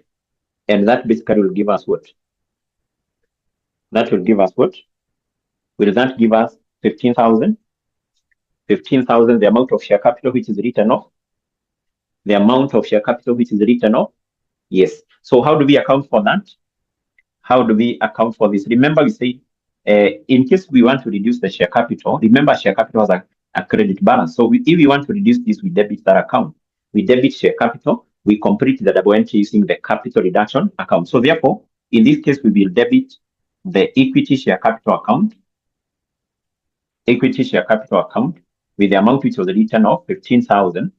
And that basically will give us what? That will give us what? Will that give us 15,000? 15,000, the amount of share capital which is written off. The amount of share capital which is written off. Yes. So how do we account for that? How do we account for this? Remember, we say, in case we want to reduce the share capital, remember share capital has a credit balance. So if we want to reduce this, we debit that account. We debit share capital. We complete the double entry using the capital reduction account. So therefore, in this case, we will debit the equity share capital account. Equity share capital account with the amount which was written off, 15,000.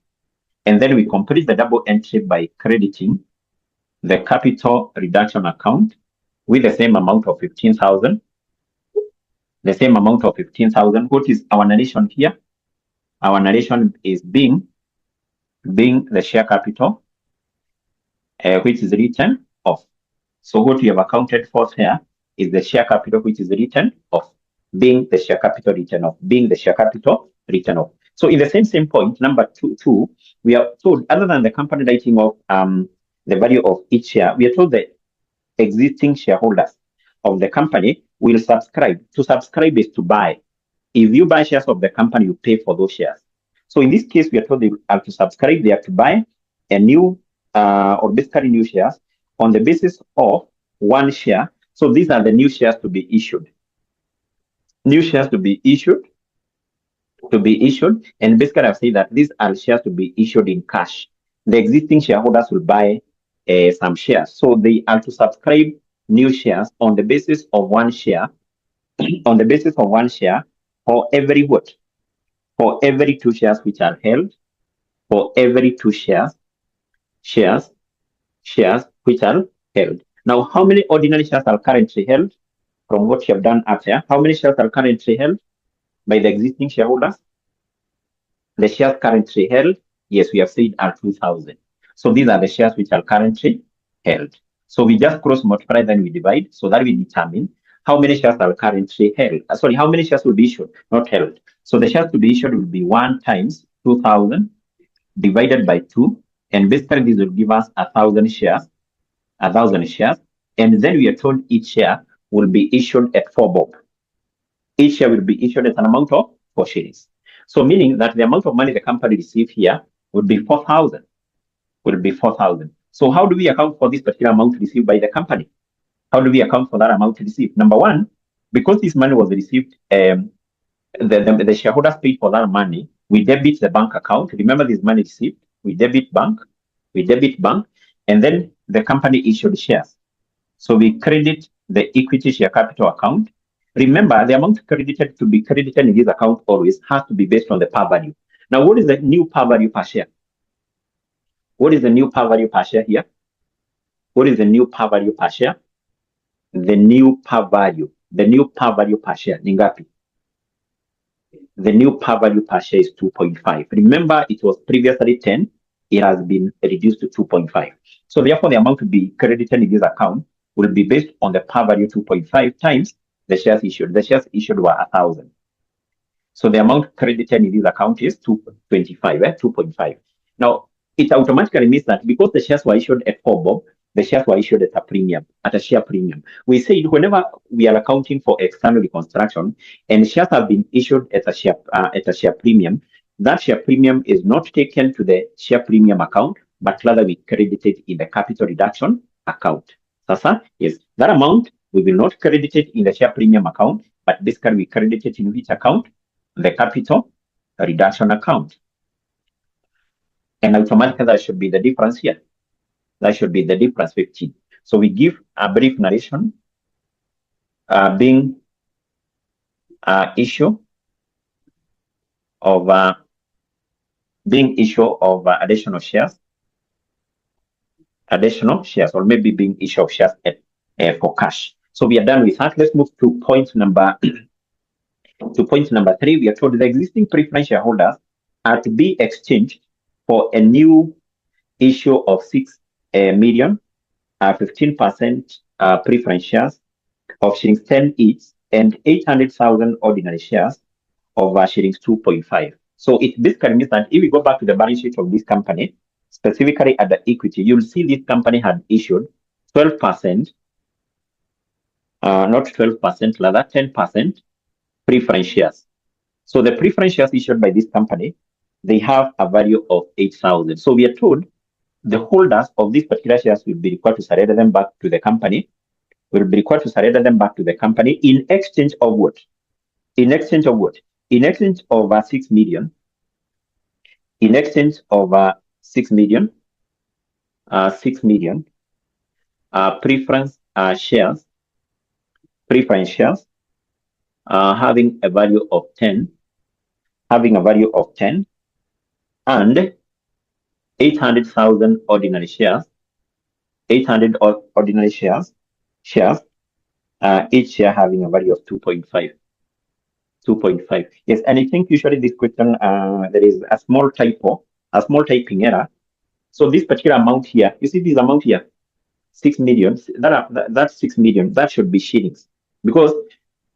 And then we complete the double entry by crediting the capital reduction account with the same amount of 15,000. The same amount of 15,000. What is our narration here? Our narration is being the share capital, which is written off. So what we have accounted for here is the share capital which is written off, being the share capital written off, being the share capital written off. So in the same point, number two, we are told, other than the company writing off the value of each share, we are told the existing shareholders of the company will subscribe. To subscribe is to buy. If you buy shares of the company, you pay for those shares. So in this case, we are told they have to subscribe. They have to buy a new or basically new shares on the basis of 1 share. So these are the new shares to be issued. New shares to be issued. And basically I've said that these are shares to be issued in cash. The existing shareholders will buy some shares. So they are to subscribe new shares on the basis of 1 share, on the basis of 1 share for every what? For every 2 shares which are held, for every 2 shares which are held. Now, how many ordinary shares are currently held? From what you have done up here, how many shares are currently held by the existing shareholders? The shares currently held, yes, we have said are 2,000. So these are the shares which are currently held. So we just cross multiply, then we divide, so that we determine how many shares are currently held. Sorry, how many shares will be issued, not held. So the shares to be issued will be 1 times 2,000 divided by 2, and basically this will give us 1,000 shares. 1,000 shares, and then we are told each share will be issued at 4 bob. Each share will be issued at an amount of 4 shillings. So meaning that the amount of money the company received here would be 4,000. So how do we account for this particular amount received by the company? How do we account for that amount received? Number 1, because this money was received the shareholders paid for that money, we debit the bank account. Remember this money received, we debit bank, and then the company issued shares. So we credit the equity share capital account. Remember, the amount credited to be credited in this account always has to be based on the par value. Now, what is the new par value per share? What is the new par value per share here? What is the new par value per share? The new par value per share, Ningapi. The new par value per share is 2.5. Remember, it was previously 10. It has been reduced to 2.5. So therefore, the amount to be credited in this account will be based on the par value 2.5 times the shares issued. The shares issued were 1,000. So the amount credited in this account is 2.5. Now, it automatically means that because the shares were issued at 4 bob, the shares were issued at a premium, at a share premium. We said whenever we are accounting for external reconstruction and shares have been issued at a share premium, that share premium is not taken to the share premium account, but rather we credit it in the capital reduction account. Sasa, yes, that amount we will not credit it in the share premium account, but basically we credit it in which account? The capital reduction account. And automatically that should be the difference here. That should be the difference 15. So we give a brief narration being issue of additional shares, or maybe being issue of shares for cash. So we are done with that. Let's move to point number 3. We are told the existing preference shareholders are to be exchanged for a new issue of 6 million, 15% preference shares of shillings 10 each, and 800,000 ordinary shares of shillings 2.5. So it basically means that if we go back to the balance sheet of this company, specifically at the equity, you'll see this company had issued 12%, not 12%, rather 10% preference shares. So the preference shares issued by this company, they have a value of 8,000. So we are told the holders of these particular shares will be required to surrender them back to the company, in exchange of what? In exchange of 6 million. In exchange of 6 million preference shares, having a value of 10, and 800,000 ordinary shares, each share having a value of 2.5. Yes, and I think usually this question, there is a small typing error. So this particular amount here, you see this amount here, 6 million, that's 6 million, that should be shillings. Because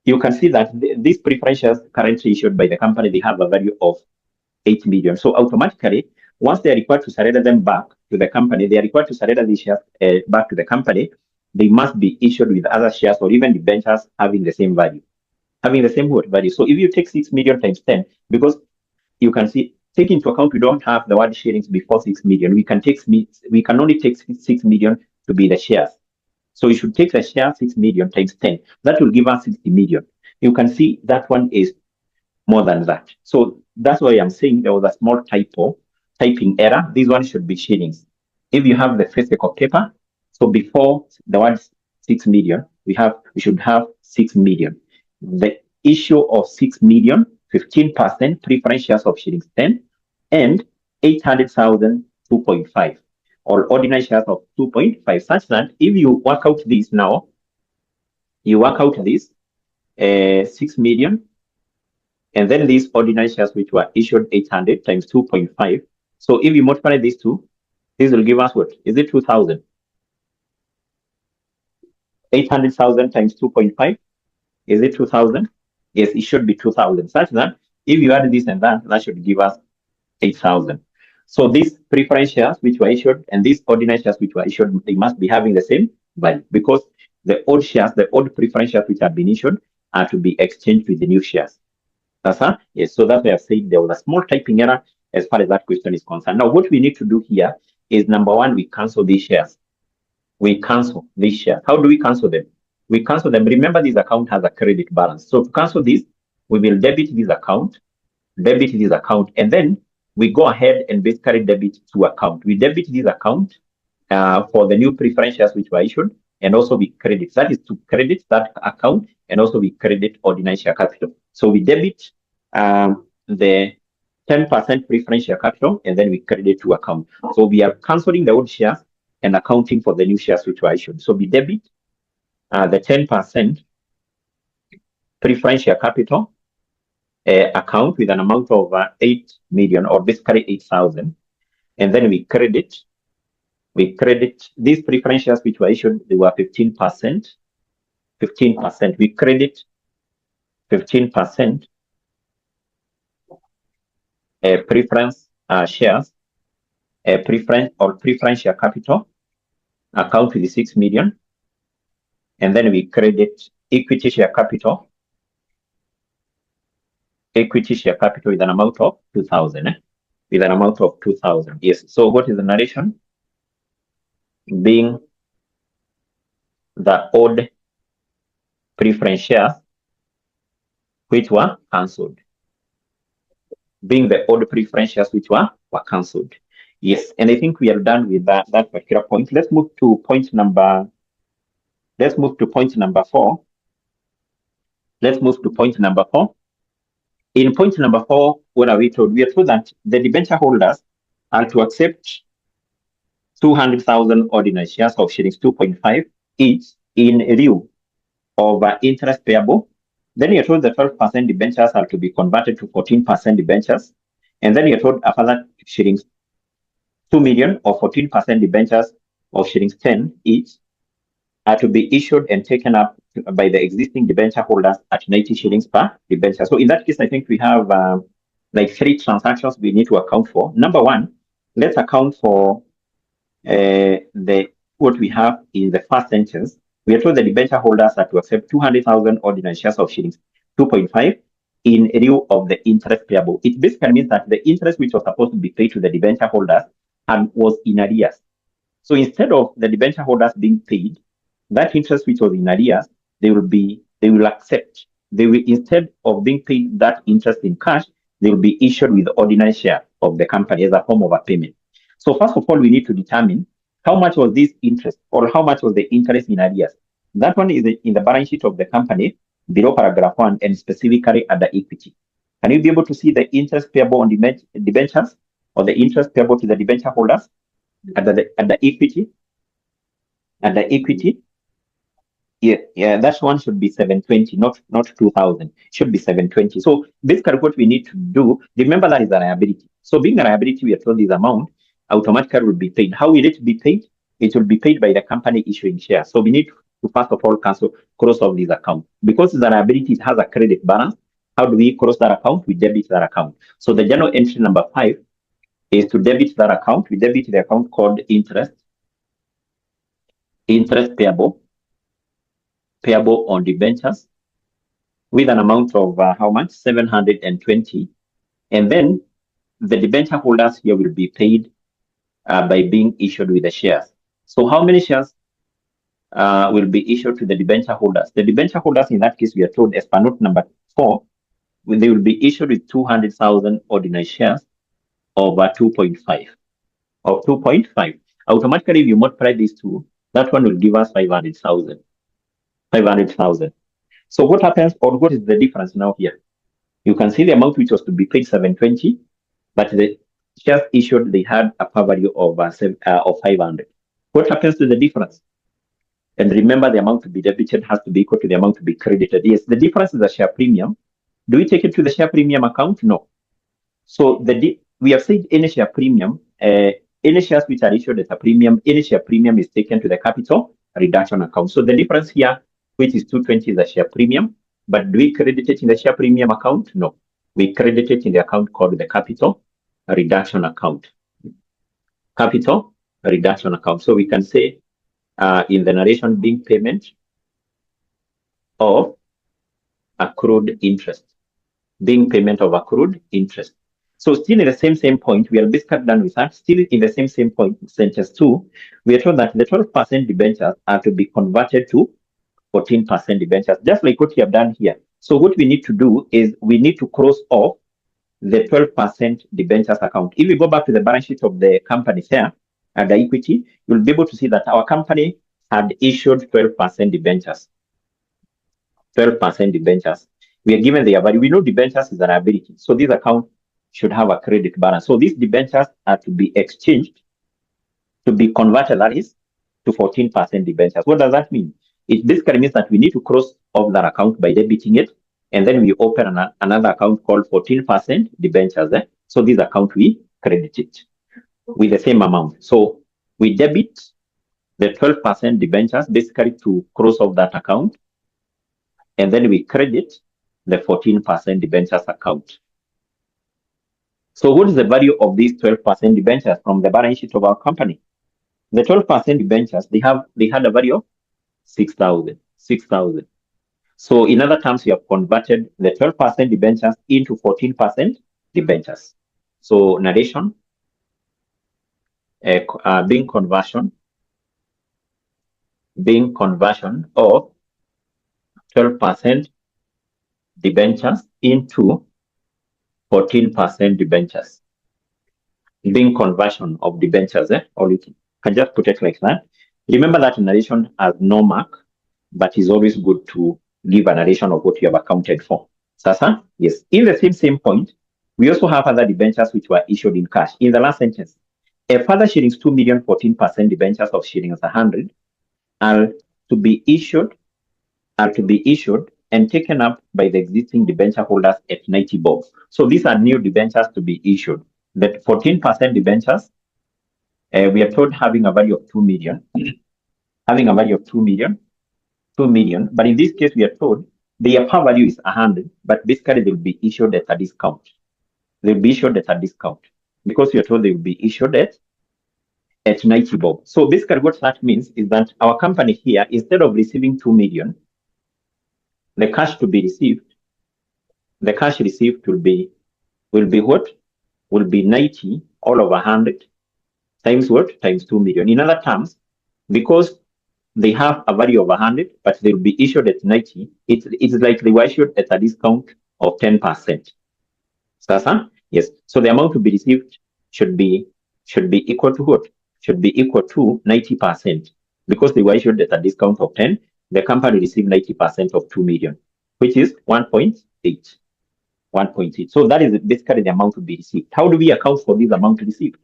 you can see that these preference shares currently issued by the company, they have a value of 8 million. So automatically, once they are required to surrender them back to the company, they are required to surrender these shares back to the company. They must be issued with other shares or even debentures having the same value, value. So if you take 6 million times 10, because you can see, take into account we don't have the word shillings before 6 million. We can only take 6 million to be the shares. So you should take the share 6 million times 10. That will give us 60 million. You can see that one is more than that. So that's why I'm saying there was a small typing error. This one should be shillings. If you have the physical paper, so before the word 6 million, we should have 6 million. The issue of 6 million, 15% preference shares of shillings 10, and 800,000 2.5, or ordinary shares of 2.5, such that if you work out this now, 6 million, and then these ordinary shares which were issued 800 times 2.5. So if you multiply these two, this will give us what? Is it 2,000? 800,000 times 2.5. Is it 2,000? Yes, it should be 2,000. Such that if you add this and that, that should give us 8,000. So these preference shares which were issued and these ordinary shares which were issued, they must be having the same value, because the old preference shares which have been issued are to be exchanged with the new shares. Yes, so that's why I've said there was a small typing error as far as that question is concerned. Now, what we need to do here is, number one, we cancel these shares. How do we cancel them? We cancel them. Remember, this account has a credit balance. So to cancel this, we will debit this account, and then we go ahead and basically debit to account. We debit this account for the new preference shares which were issued, and also we credit. That is to credit that account, and also we credit ordinary share capital. So we debit the 10% preference share capital, and then we credit to account. So we are cancelling the old shares and accounting for the new shares which were issued. So we debit the 10% preference share capital account with an amount of 8 million, or basically 8,000, and then we credit these preference shares which were issued. They were 15%. We credit 15% preference shares, preference share capital account with 6 million, and then we credit equity share capital with an amount of 2,000. With an amount of 2,000. Yes. So what is the narration? Being the old preference shares which were cancelled. Being the old preference shares which were cancelled. Yes, and I think we are done with that particular point. Let's move to point number 4. In point number 4, what are we told? We are told that the debenture holders are to accept 200,000 ordinary shares of shillings 2.5 each in lieu of interest payable. Then you're told the 12% debentures are to be converted to 14% debentures. And then you're told a further shillings 2 million or 14% debentures of shillings 10 each are to be issued and taken up by the existing debenture holders at 90 shillings per debenture. So in that case, I think we have like 3 transactions we need to account for. Number 1, let's account for what we have in the first sentence. We are told the debenture holders are to accept 200,000 ordinary shares of shillings 2.5 in lieu of the interest payable. It basically means that the interest which was supposed to be paid to the debenture holders was in arrears. So instead of the debenture holders being paid that interest which was in arrears, they will accept. They will, instead of being paid that interest in cash, they will be issued with the ordinary share of the company as a form of a payment. So first of all, we need to determine how much was this interest, or how much was the interest in arrears. That one is in the balance sheet of the company below paragraph 1 and specifically under equity. Can you be able to see the interest payable on debentures, or the interest payable to the debenture holders under equity? Under equity, yeah, that one should be 720, not 2,000. Should be 720. So basically, what we need to do, remember that is a liability. So being a liability, we are told this amount automatically will be paid. How will it be paid? It will be paid by the company issuing shares. So we need to first of all cross off this account. Because the liability has a credit balance, how do we cross that account? We debit that account. So the journal entry number 5 is to debit that account. We debit the account called interest payable on debentures with an amount of how much? 720. And then the debenture holders here will be paid by being issued with the shares. So how many shares will be issued to the debenture holders? The debenture holders, in that case, we are told as per note number 4, they will be issued with 200,000 ordinary shares over 2.5. Of 2.5. Automatically, if you multiply these two, that one will give us 500,000. 500,000. So what happens, or what is the difference now here? You can see the amount which was to be paid 720, but the shares issued, they had a par value of 500. What happens to the difference? And remember, the amount to be debited has to be equal to the amount to be credited. Yes, the difference is the share premium. Do we take it to the share premium account? No. So we have said any share premium, any shares which are issued at a premium, any share premium is taken to the capital reduction account. So the difference here, which is 220, is the share premium. But do we credit it in the share premium account? No. We credit it in the account called the capital reduction account. Capital reduction account. So we can say in the narration, being payment of accrued interest. Being payment of accrued interest. So still in the same point, we are basically done with that. Still in the same point, sentence 2, we are told that the 12% debentures are to be converted to 14% debentures, just like what we have done here. So what we need to do is we need to cross off the 12% debentures account. If we go back to the balance sheet of the company here and the equity, you'll be able to see that our company had issued 12% debentures. 12% debentures. We are given their value. We know debentures is a liability. So this account should have a credit balance. So these debentures are to be exchanged, to be converted, that is, to 14% debentures. What does that mean? It basically means that we need to cross off that account by debiting it, and then we open another account called 14% debentures. So this account, we credit it with the same amount. So we debit the 12% debentures basically to cross off that account, and then we credit the 14% debentures account. So what is the value of these 12% debentures from the balance sheet of our company? The 12% debentures, they had a value of 6,000. So in other terms, we have converted the 12% debentures into 14% debentures. So narration, being conversion of 12% debentures into 14% debentures. Being conversion of debentures, or you can just put it like that. Remember that narration has no mark, but it's always good to give a narration of what you have accounted for. Sasa, yes. In the same point, we also have other debentures which were issued in cash. In the last sentence, a further shillings 2 million 14% debentures of shillings 100 are to be issued and taken up by the existing debenture holders at 90 bob. So these are new debentures to be issued. The 14% debentures, we are told having a value of 2 million, having a value of 2 million, but in this case, we are told their par value is 100, but basically they will be issued at a discount. They'll be issued at a discount because we are told they will be issued at 90 bob. So basically what that means is that our company here, instead of receiving 2 million, the cash to be received, the cash received will be what? Will be 90 all over 100 times what? Times 2 million. In other terms, because they have a value of 100, but they will be issued at 90, it's like they were issued at a discount of 10%. Sasa? Yes. So the amount to be received should be equal to what? Should be equal to 90%. Because they were issued at a discount of 10, the company received 90% of 2 million, which is 1.8. 1.8. So that is basically the amount to be received. How do we account for this amount received?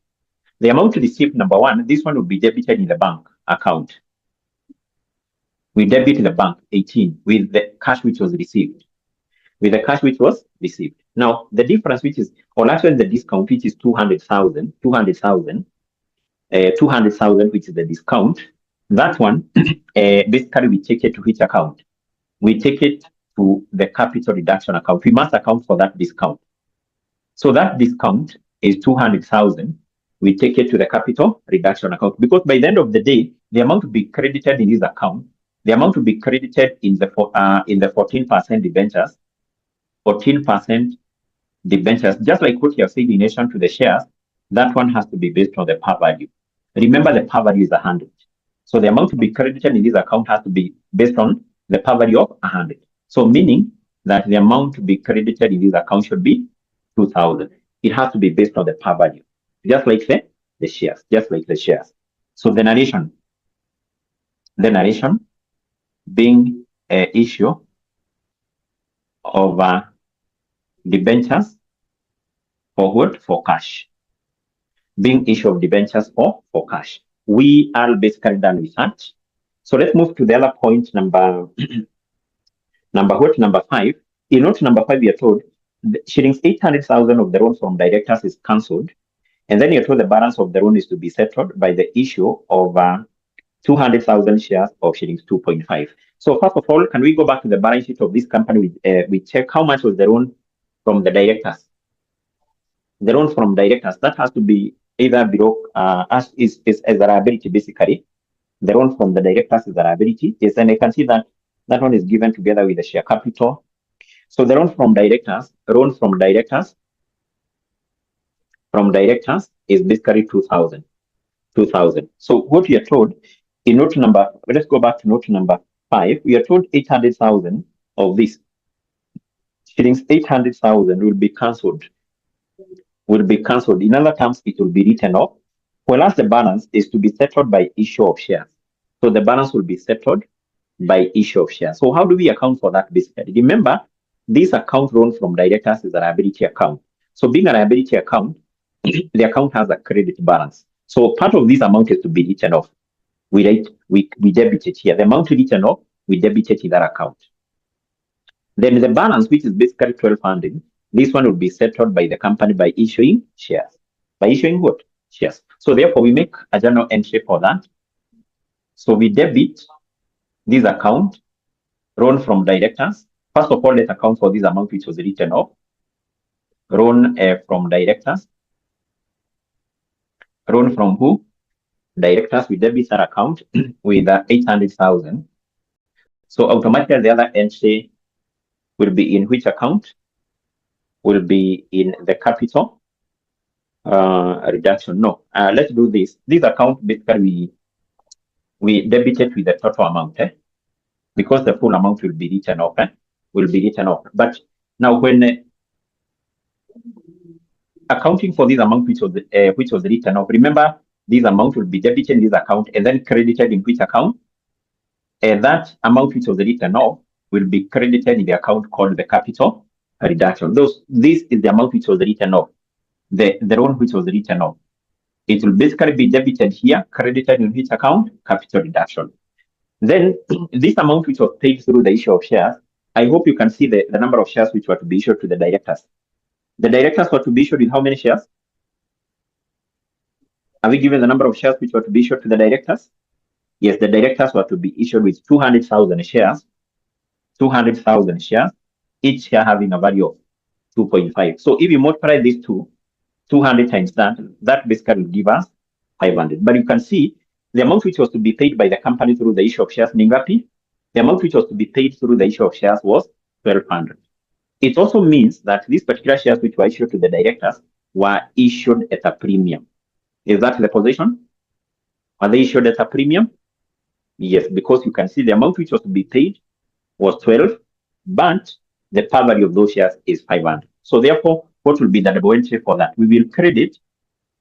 The amount received, number one, this one will be debited in the bank account. We debit the bank 18 with the cash which was received. With the cash which was received. Now, the difference which is, or actually the discount which is 200,000, which is the discount, that one, basically we take it to which account? We take it to the capital reduction account. We must account for that discount. So that discount is 200,000. We take it to the capital reduction account because by the end of the day, the amount to be credited in this account, the amount to be credited in the 14% debentures, 14% debentures, just like what you have said in relation to the shares, that one has to be based on the par value. Remember, the par value is 100. So the amount to be credited in this account has to be based on the par value of 100. So meaning that the amount to be credited in this account should be 2,000. It has to be based on the par value, just like the shares, So the narration being an issue of debentures for what? For cash. Being issue of debentures for cash. We are basically done with that. So let's move to the other point, number 5. In note number 5, we are told shillings 800,000 of the loan from directors is cancelled, and then you're told the balance of the loan is to be settled by the issue of 200,000 shares of shillings 2.5. So first of all, can we go back to the balance sheet of this company? We check how much was the loan from the directors. The loan from directors, that has to be either below as a liability, basically. The loan from the directors is a liability. Yes, and I can see that that one is given together with the share capital. So the loan from directors is basically 2,000. So what we are told in note number, let's go back to note number 5. We are told 800,000 of this shillings 800,000 will be cancelled. In other terms, it will be written off, whereas the balance is to be settled by issue of shares. So the balance will be settled by issue of shares. So how do we account for that basically? Remember, this account loan from directors is a liability account. So being a liability account, the account has a credit balance. So part of this amount is to be written off. We debit it here. The amount written off, we debit it in that account. Then the balance, which is basically 1200, this one will be settled by the company by issuing shares. By issuing what? Shares. So therefore, we make a journal entry for that. So we debit this account, loan from directors. First of all, let's account for this amount which was written off. Loan from directors. Loan from who? Directors. We debit that account with 800,000. So automatically the other entry will be in which account? Will be in the capital reduction. No, let's do this. This account basically we debit it with the total amount, because the full amount will be written off. Will be written off. But now when accounting for this amount which was written off, remember this amount will be debited in this account and then credited in which account? And that amount which was written off will be credited in the account called the capital reduction. This is the amount which was written off, the loan which was written off. It will basically be debited here, credited in which account? Capital reduction. Then this amount which was paid through the issue of shares, I hope you can see the number of shares which were to be issued to the directors. The directors were to be issued with how many shares? Are we given the number of shares which were to be issued to the directors? Yes, the directors were to be issued with 200,000 shares. 200,000 shares, each share having a value of 2.5. So if you multiply these 200 times that basically will give us 500. But you can see the amount which was to be paid by the company through the issue of shares, Ningapi, the amount which was to be paid through the issue of shares was 1,200. It also means that these particular shares which were issued to the directors were issued at a premium. Is that the position? Are they issued at a premium? Yes, because you can see the amount which was to be paid was 12, but the par value of those shares is 500. So therefore, what will be the double entry for that? We will credit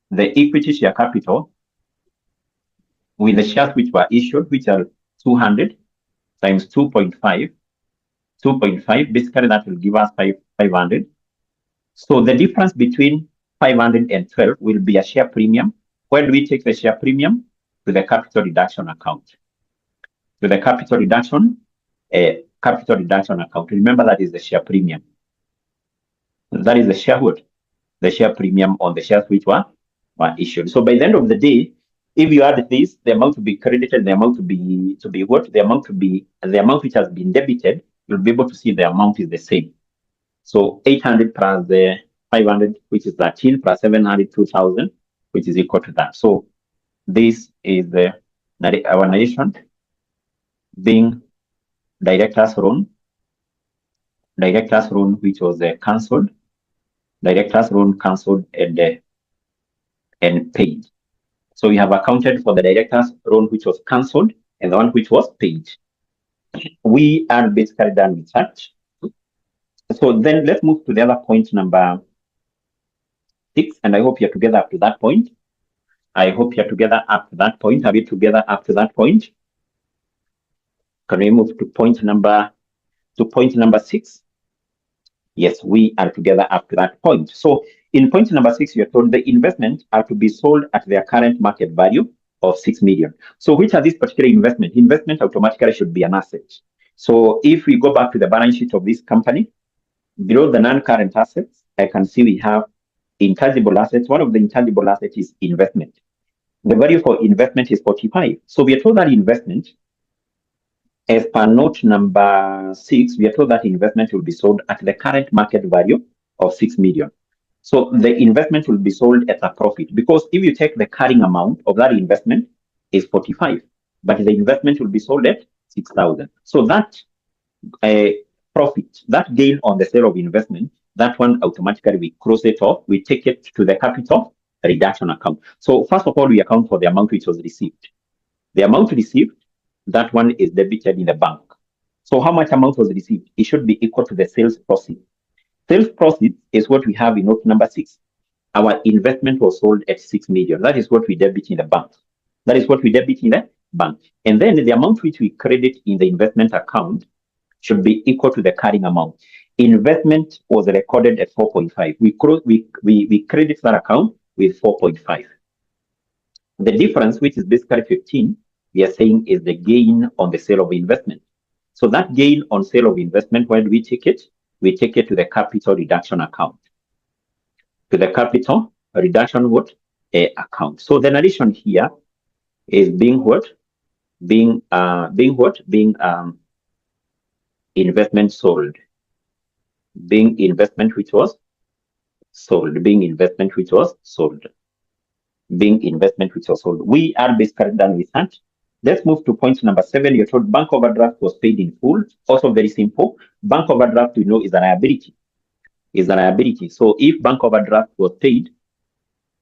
the equity share capital with the shares which were issued, which are 200 times 2.5. 2.5, basically that will give us 500. So the difference between 500 and 12 will be a share premium. Where do we take the share premium? To the capital reduction account. To the capital reduction account. Remember, that is the share premium. That is the share what? The share premium on the shares which were issued. So by the end of the day, if you add this, the amount to be credited, the amount to be what? The amount which has been debited, you'll be able to see the amount is the same. So 800 plus the 500, which is 13, plus 700, 2,000, which is equal to that. So this is our narration being director's loan, which was cancelled, director's loan cancelled and paid. So we have accounted for the director's loan which was cancelled and the one which was paid. We are basically done with that. So then let's move to the other point, number 6, and I hope you're together up to that point. I hope you're together up to that point. Are we together up to that point? Can we move to point number 6? Yes, we are together up to that point. So in point number 6, we are told the investment are to be sold at their current market value of 6 million. So which are these particular investment? Investment automatically should be an asset. So if we go back to the balance sheet of this company, below the non-current assets, I can see we have intangible assets. One of the intangible assets is investment. The value for investment is 45. So we are told that investment, as per note number 6, we are told that investment will be sold at the current market value of 6 million. So the investment will be sold at a profit, because if you take the carrying amount of that investment is 45, but the investment will be sold at 6,000. So that profit, that gain on the sale of investment, that one automatically we cross it off, we take it to the capital reduction account. So first of all, we account for the amount which was received. The amount received, that one is debited in the bank. So how much amount was received? It should be equal to the sales proceeds. Sales proceeds is what we have in note number 6. Our investment was sold at 6 million. That is what we debit in the bank. That is what we debit in the bank. And then the amount which we credit in the investment account should be equal to the carrying amount. Investment was recorded at 4.5. We credit that account with 4.5. The difference, which is basically 15, we are saying is the gain on the sale of investment. So that gain on sale of investment, where do we take it? We take it to the capital reduction account. To the capital reduction what? Account. So the narration here is being what? Being investment sold. Being investment which was sold. Being investment which was sold. Being investment which was sold. We are basically done with that. Let's move to point number 7. You're told bank overdraft was paid in full. Also very simple. Bank overdraft, we know, is a liability. Is a liability. So if bank overdraft was paid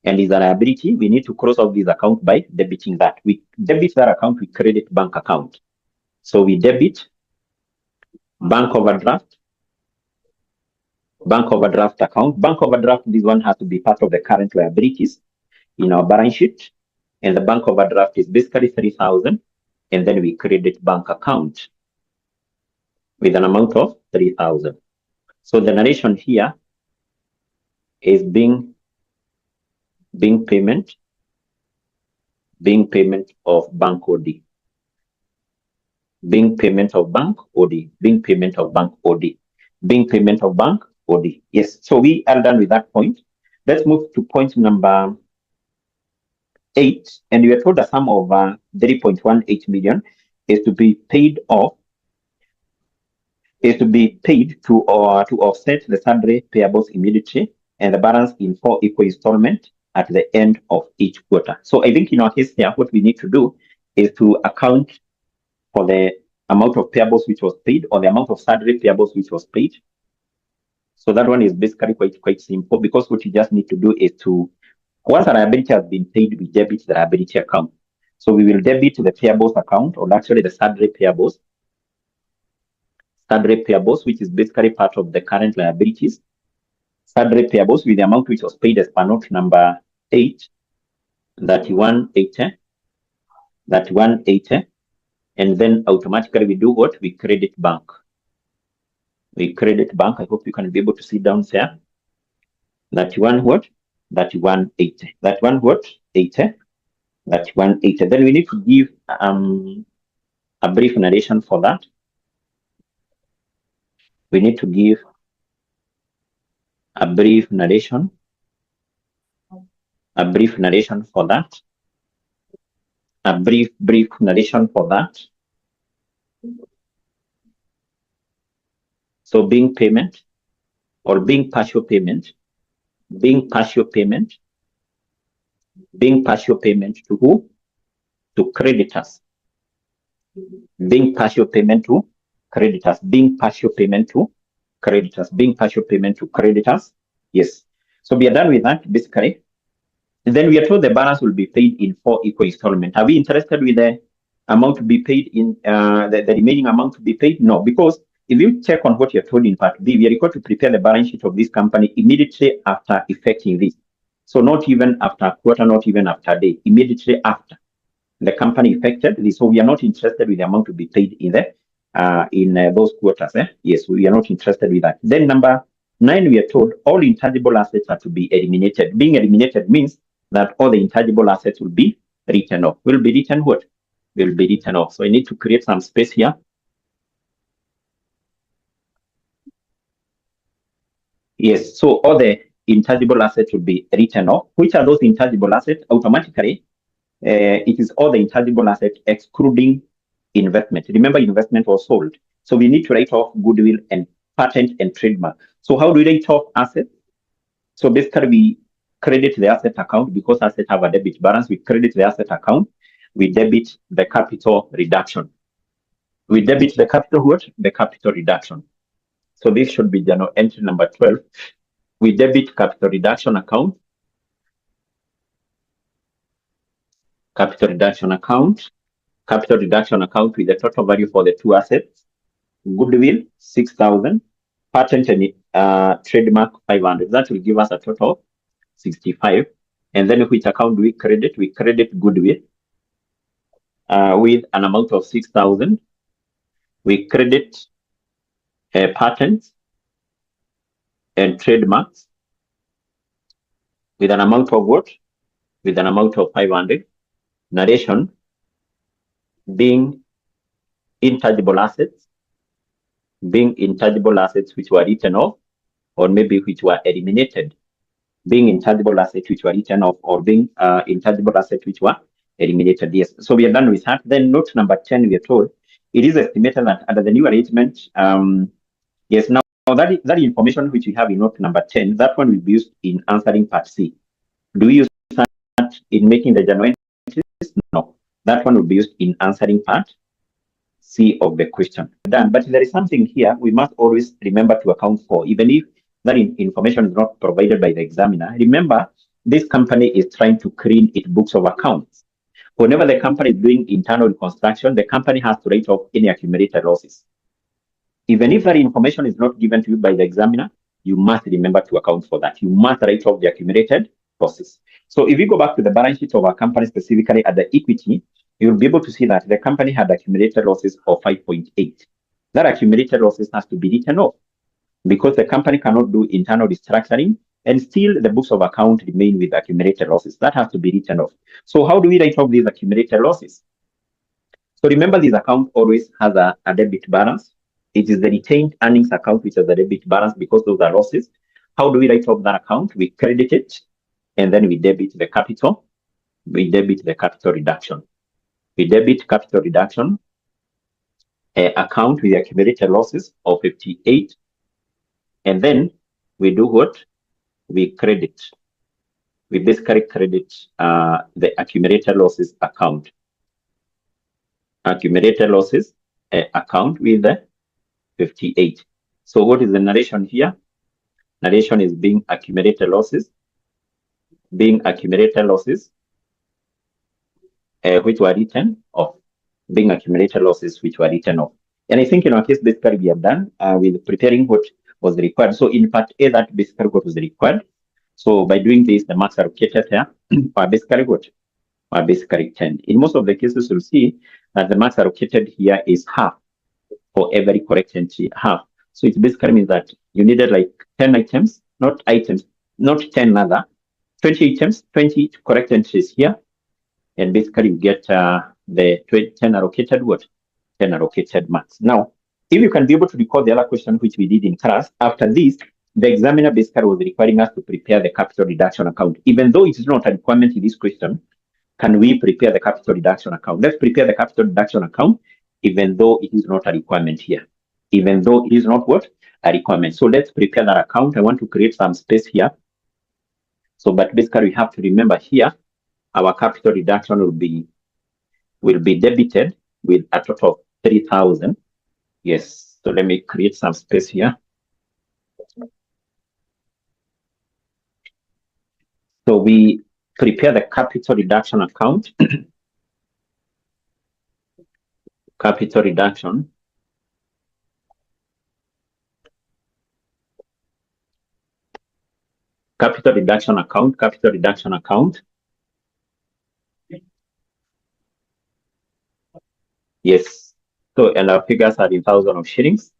and is a liability, we need to cross off this account by debiting that. We debit that account, we credit bank account. So we debit bank overdraft account. Bank overdraft, this one has to be part of the current liabilities in our balance sheet. And the bank overdraft is basically 3,000. And then we credit bank account with an amount of 3,000. So the narration here is being payment of bank OD. Being payment of bank OD. Being payment of bank OD. Being payment of bank OD. Yes. So we are done with that point. Let's move to point number 8. And we are told the sum of 3.18 million is to be paid off. Is to be paid to offset the sundry payables immediately, and the balance in 4 equal installments at the end of each quarter. So I think in our case here, what we need to do is to account for the amount of payables which was paid, or the amount of sundry payables which was paid. So that one is basically quite simple, because what you just need to do is to, once a liability has been paid, we debit the liability account. So we will debit the payables account, or actually the sundry payables. Sundry payables, which is basically part of the current liabilities. Sundry payables with the amount which was paid as per note number 8, that 180, and then automatically we do what? We credit bank. We credit bank. I hope you can be able to see down there. That one what? That 180. That one what? 80. That 180. Then we need to give a brief narration for that. We need to give a brief narration for that. A brief narration for that. So being payment, or being partial payment, being partial payment to who? To creditors. Being partial payment to creditors. Being partial payment to creditors. Being partial payment to creditors. Yes. So we are done with that, basically. And then we are told the balance will be paid in 4 equal installments. Are we interested with the amount to be paid in the remaining amount to be paid? No, because if you check on what you're told in part B, we are required to prepare the balance sheet of this company immediately after effecting this. So not even after a quarter, not even after a day, immediately after the company effected this. So we are not interested with the amount to be paid in those quarters. Yes, we are not interested with that. Then number 9, we are told all intangible assets are to be eliminated. Being eliminated means that all the intangible assets will be written off. Will be written what? Will be written off. So I need to create some space here. Yes, so all the intangible assets will be written off. Which are those intangible assets? Automatically, it is all the intangible assets excluding investment. Remember, investment was sold. So we need to write off goodwill and patent and trademark. So how do we write off assets? So basically, we credit the asset account, because assets have a debit balance. We credit the asset account. We debit the capital reduction. We debit the capital what? The capital reduction. So this should be journal entry number 12. We debit capital reduction account. Capital reduction account. Capital reduction account with the total value for the 2 assets. Goodwill, 6,000. patent and trademark 500. That will give us a total of 65. And then which account do we credit? We credit goodwill with an amount of 6,000. We credit patents and trademarks with an amount of what? With an amount of 500. Narration being intangible assets, which were written off, or maybe which were eliminated. Being intangible assets which were written off, or being intangible assets which were eliminated. Yes. So we are done with that. Then note number 10, we are told it is estimated that under the new arrangement, yes, now that information which we have in note number 10, that one will be used in answering part C. Do we use that in making the journal entries? No. That one will be used in answering part C of the question. Done. But there is something here we must always remember to account for, even if that information is not provided by the examiner. Remember, this company is trying to clean its books of accounts. Whenever the company is doing internal reconstruction, the company has to write off any accumulated losses. Even if that information is not given to you by the examiner, you must remember to account for that. You must write off the accumulated losses. So if you go back to the balance sheet of our company, specifically at the equity, you'll be able to see that the company had accumulated losses of 5.8. That accumulated losses has to be written off because the company cannot do internal restructuring and still the books of account remain with accumulated losses. That has to be written off. So how do we write off these accumulated losses? So remember, this account always has a debit balance. It is the retained earnings account which has a debit balance because those are losses. How do we write off that account? We credit it and then we debit the capital. We debit the capital reduction. We debit capital reduction account with accumulated losses of 58. And then we do what? We credit. We basically credit the accumulated losses account. Accumulated losses account with the 58. So what is the narration here? Narration is being accumulated losses. Being accumulated losses which were written off. Being accumulated losses which were written off. And I think in our case, basically we have done with preparing what was required. So in part A, that basically what was required. So by doing this, the marks are located here. Are basically what? Are basically 10. In most of the cases, you'll see that the marks are located here is half for every correct entry, half. So it basically means that you needed like 10 items, not 10 other, 20 items, 20 correct entries here. And basically you get the 10 allocated what? 10 allocated marks. Now, if you can be able to recall the other question which we did in class, after this, the examiner basically was requiring us to prepare the capital reduction account. Even though it is not a requirement in this question, can we prepare the capital reduction account? Let's prepare the capital reduction account, even though it is not a requirement here. Even though it is not what? A requirement. So let's prepare that account. I want to create some space here. So, but basically we have to remember here, our capital reduction will be debited with a total of 3,000. Yes. So let me create some space here. So we prepare the capital reduction account. Capital reduction. Capital reduction account. Capital reduction account. Yes. So, and our figures are in thousands of shillings.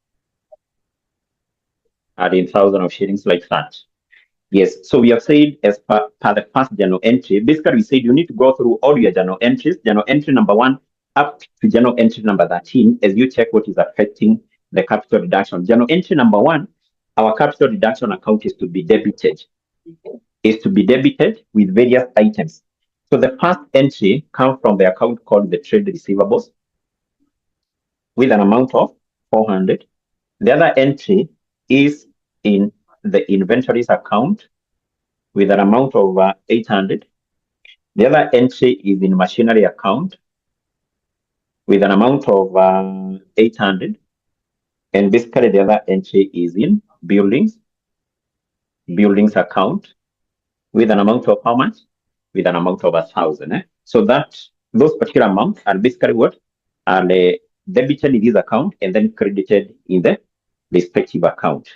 Are in thousands of shillings like that. Yes. So we have said as per the first journal entry, basically we said you need to go through all your journal entries, journal entry number 1 up to journal entry number 13 as you check what is affecting the capital reduction. Journal entry number 1, our capital reduction account is to be debited. Is to be debited with various items. So the first entry comes from the account called the trade receivables with an amount of 400. The other entry is in the inventories account with an amount of 800. The other entry is in machinery account with an amount of 800. And basically the other entry is in buildings account with an amount of how much? With an amount of 1,000. So that those particular amounts are basically what? Are debited in this account and then credited in the respective account.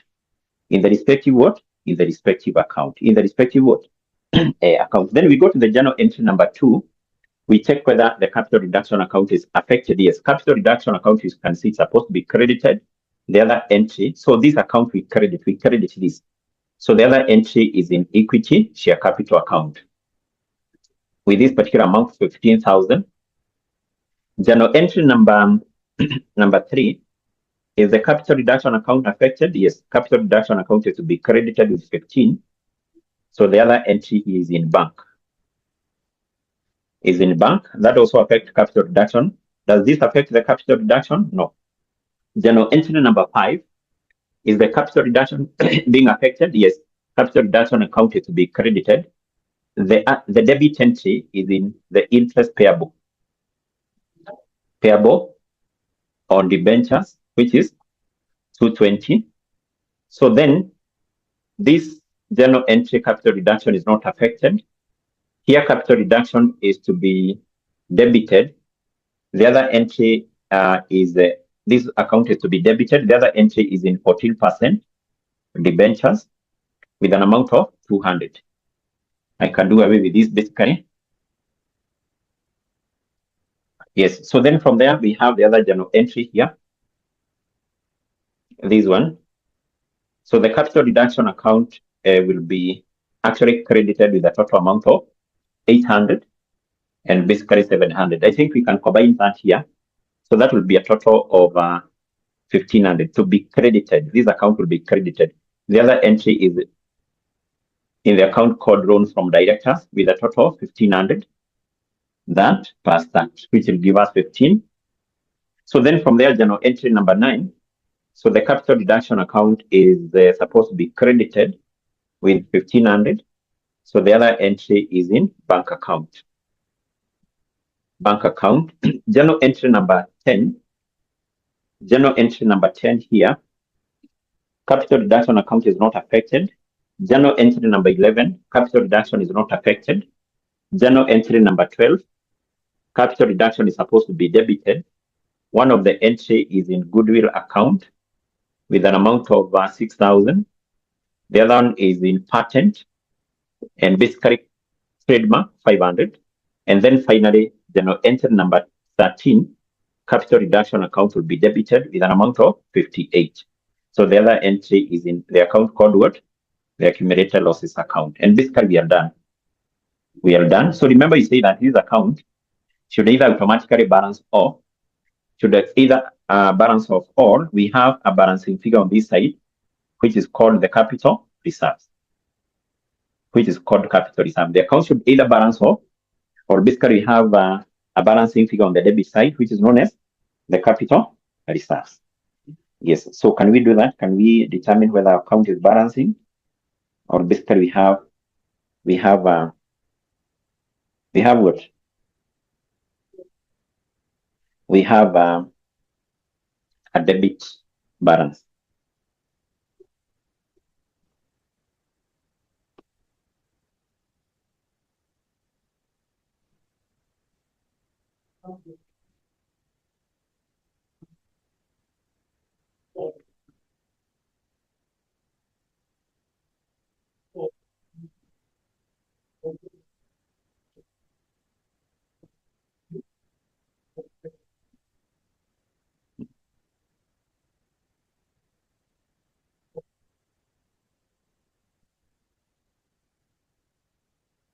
in the respective what? In the respective account. In the respective what? Account. Then we go to the journal entry number 2. We check whether the capital reduction account is affected. Yes, capital reduction account, you can see, it's supposed to be credited. The other entry, so this account we credit this. So the other entry is in equity share capital account with this particular amount, 15,000. Journal entry number 3 is the capital reduction account affected. Yes, capital reduction account is to be credited with 15. So the other entry is in bank. Is in bank. That also affects capital reduction. Does this affect the capital reduction? No. Journal entry number 5 is the capital reduction being affected. Yes, capital reduction account is to be credited. The debit entry is in the interest payable on debentures, which is 220. So then this journal entry capital reduction is not affected. Here capital reduction is to be debited. The other entry is this account is to be debited. The other entry is in 14% debentures with an amount of 200. I can do away with this basically. Yes, so then from there we have the other journal entry here. This one. So the capital reduction account will be actually credited with a total amount of 800 and basically 700. I think we can combine that here. So that will be a total of 1,500 to be credited. This account will be credited. The other entry is in the account called loans from directors with a total of 1,500. That plus that, which will give us 15. So then from there, journal entry number 9. So the capital reduction account is supposed to be credited with 1,500. So the other entry is in bank account. Bank account. Journal entry number 10. Journal entry number 10 here. Capital reduction account is not affected. Journal entry number 11. Capital reduction is not affected. Journal entry number 12. Capital reduction is supposed to be debited. One of the entry is in goodwill account with an amount of 6,000. The other one is in patent and basically trademark 500. And then finally, journal entry number 13, capital reduction account will be debited with an amount of 58. So the other entry is in the account called what? The accumulated losses account. And basically we are done. We are done. So remember, you say that this account should either automatically balance or should either balance off, or we have a balancing figure on this side, which is called the capital reserves. The account should either balance off, or basically we have a balancing figure on the debit side, which is known as the capital reserves. Yes. So can we do that? Can we determine whether our account is balancing, or basically we have what? We have a debit balance.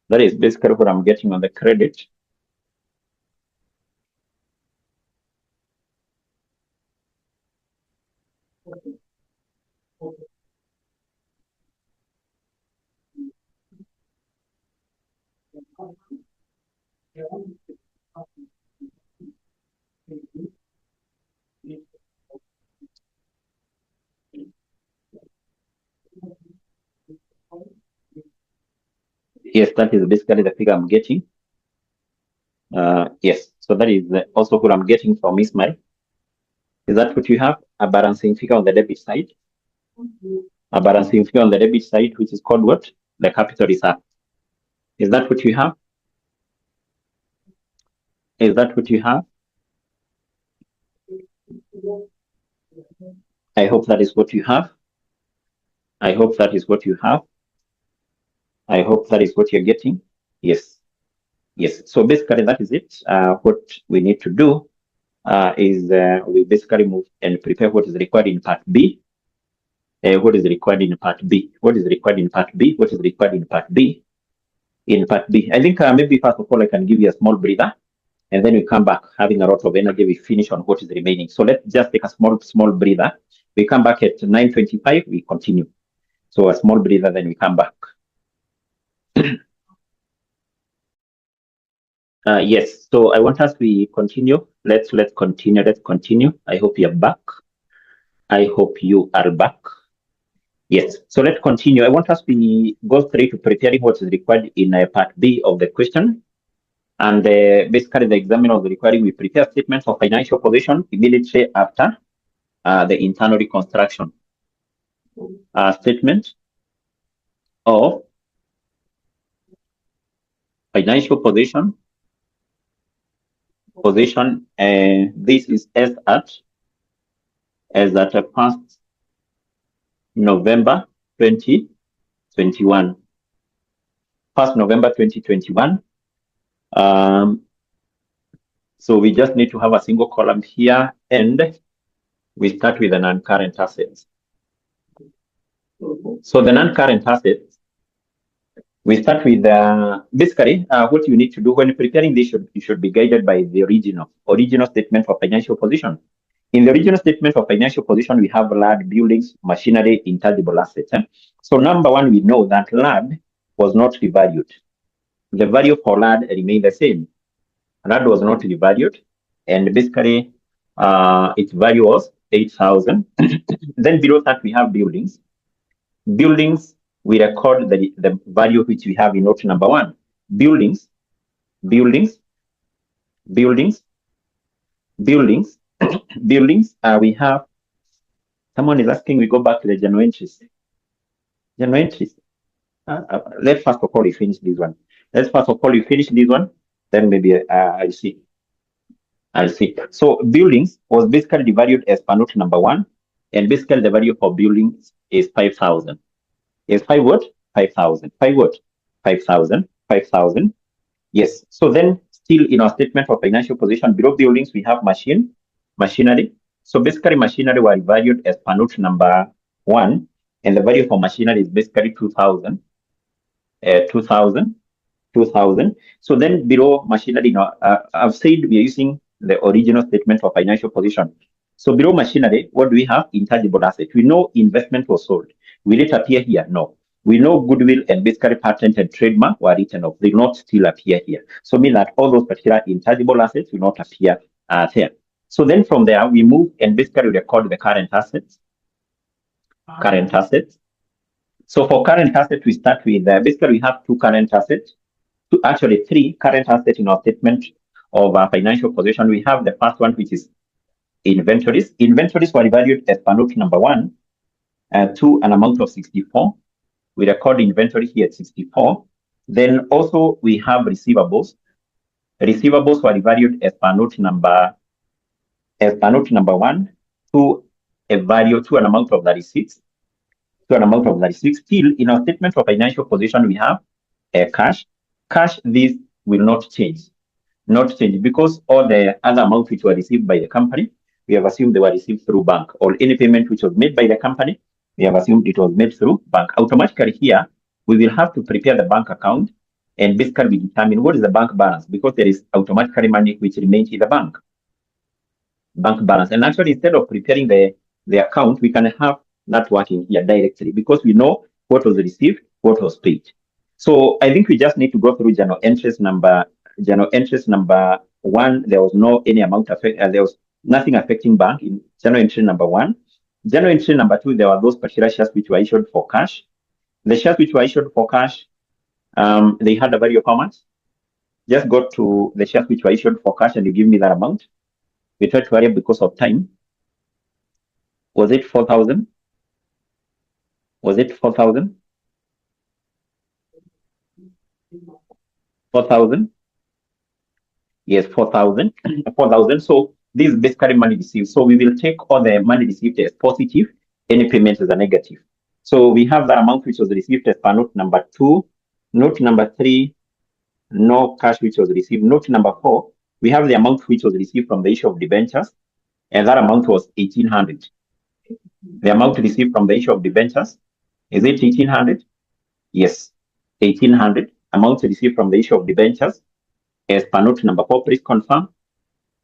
That is basically what I'm getting on the credit. Yes, that is basically the figure I'm getting. Yes, so that is also what I'm getting from Ismail. Is that what you have? A balancing figure on the debit side? A balancing figure on the debit side, which is called what? The capital reserve. Is that what you have? Is that what you have? I hope that is what you have. I hope that is what you have. I hope that is what you're getting. Yes. Yes. So basically that is it. What we need to do is we basically move and prepare what is required in part B. What is required in part B? What is required in part B? What is required in part B? In part B, I think maybe first of all I can give you a small breather, and then we come back having a lot of energy. We finish on what is remaining. So let's just take a small breather. We come back at 9:25. We continue. So a small breather, then we come back. Yes. So I want us to continue. Let's continue. Let's continue. I hope you're back. I hope you are back. Yes. So let's continue. I want us to go straight to preparing what is required in part B of the question. And basically, the examiner was requiring we prepare statements of financial position immediately after the internal reconstruction. Statement of financial position. This is as at 1st November 2021. 1st November 2021. So we just need to have a single column here, and we start with the non-current assets. So the non-current assets, we start with basically what you need to do when preparing this, you should be guided by the original statement of financial position. In the original statement of financial position, we have land, buildings, machinery, intangible assets. So number one, we know that land was not revalued. The value for land remained the same. Land was not revalued, and basically its value was 8,000. Then below that we have buildings. Buildings, we record the value which we have in note number one. Buildings, we have, someone is asking, we go back to the general entries. Let's first of all we finish this one. Then maybe I'll see. So buildings was basically valued as per note number one, and basically the value for buildings is 5,000. Is 5 what? 5,000. 5 what? 5,000. 5,000. Yes. So then still in our statement of financial position, below buildings we have machinery. So basically machinery were valued as per note number one, and the value for machinery is basically 2,000. 2,000. So then below machinery, I've said we are using the original statement of financial position. So below machinery, what do we have? Intangible assets. We know investment was sold. Will it appear here? No. We know goodwill and basically patent and trademark were written off. They will not still appear here. So mean that all those particular intangible assets will not appear here. So then from there, we move and basically record the current assets. So for current assets, we start with, basically we have two current assets. Actually three current assets in our statement of financial position. We have the first one, which is inventories. Inventories were valued as per note number one to an amount of 64. We record inventory here at 64. Then also we have receivables. Receivables were valued as per note number one to a value to an amount of 36. Still in our statement of financial position, we have cash. Cash, this will not change. Because all the other amounts which were received by the company, we have assumed they were received through bank, or any payment which was made by the company, we have assumed it was made through bank. Automatically here, we will have to prepare the bank account and basically determine what is the bank balance, because there is automatically money which remains in the bank balance. And actually, instead of preparing the account, we can have that working here directly, because we know what was received, what was paid. So I think we just need to go through general interest number one. There was no any amount there was nothing affecting bank in general entry number one. General entry number two, there were those particular shares which were issued for cash. The shares which were issued for cash, they had a value of how much? Just go to the shares which were issued for cash and you give me that amount. We try to vary because of time. Was it 4,000? Was it 4,000? 4,000? Yes, 4,000. 4,000. So this is basically money received. So we will take all the money received as positive, any payment as a negative. So we have the amount which was received as per note number 2, note number 3, no cash which was received. Note number 4, we have the amount which was received from the issue of debentures, and that amount was 1,800. The amount received from the issue of debentures, is it 1,800? Yes, 1,800. Amount received from the issue of debentures, as per note number 4, please confirm.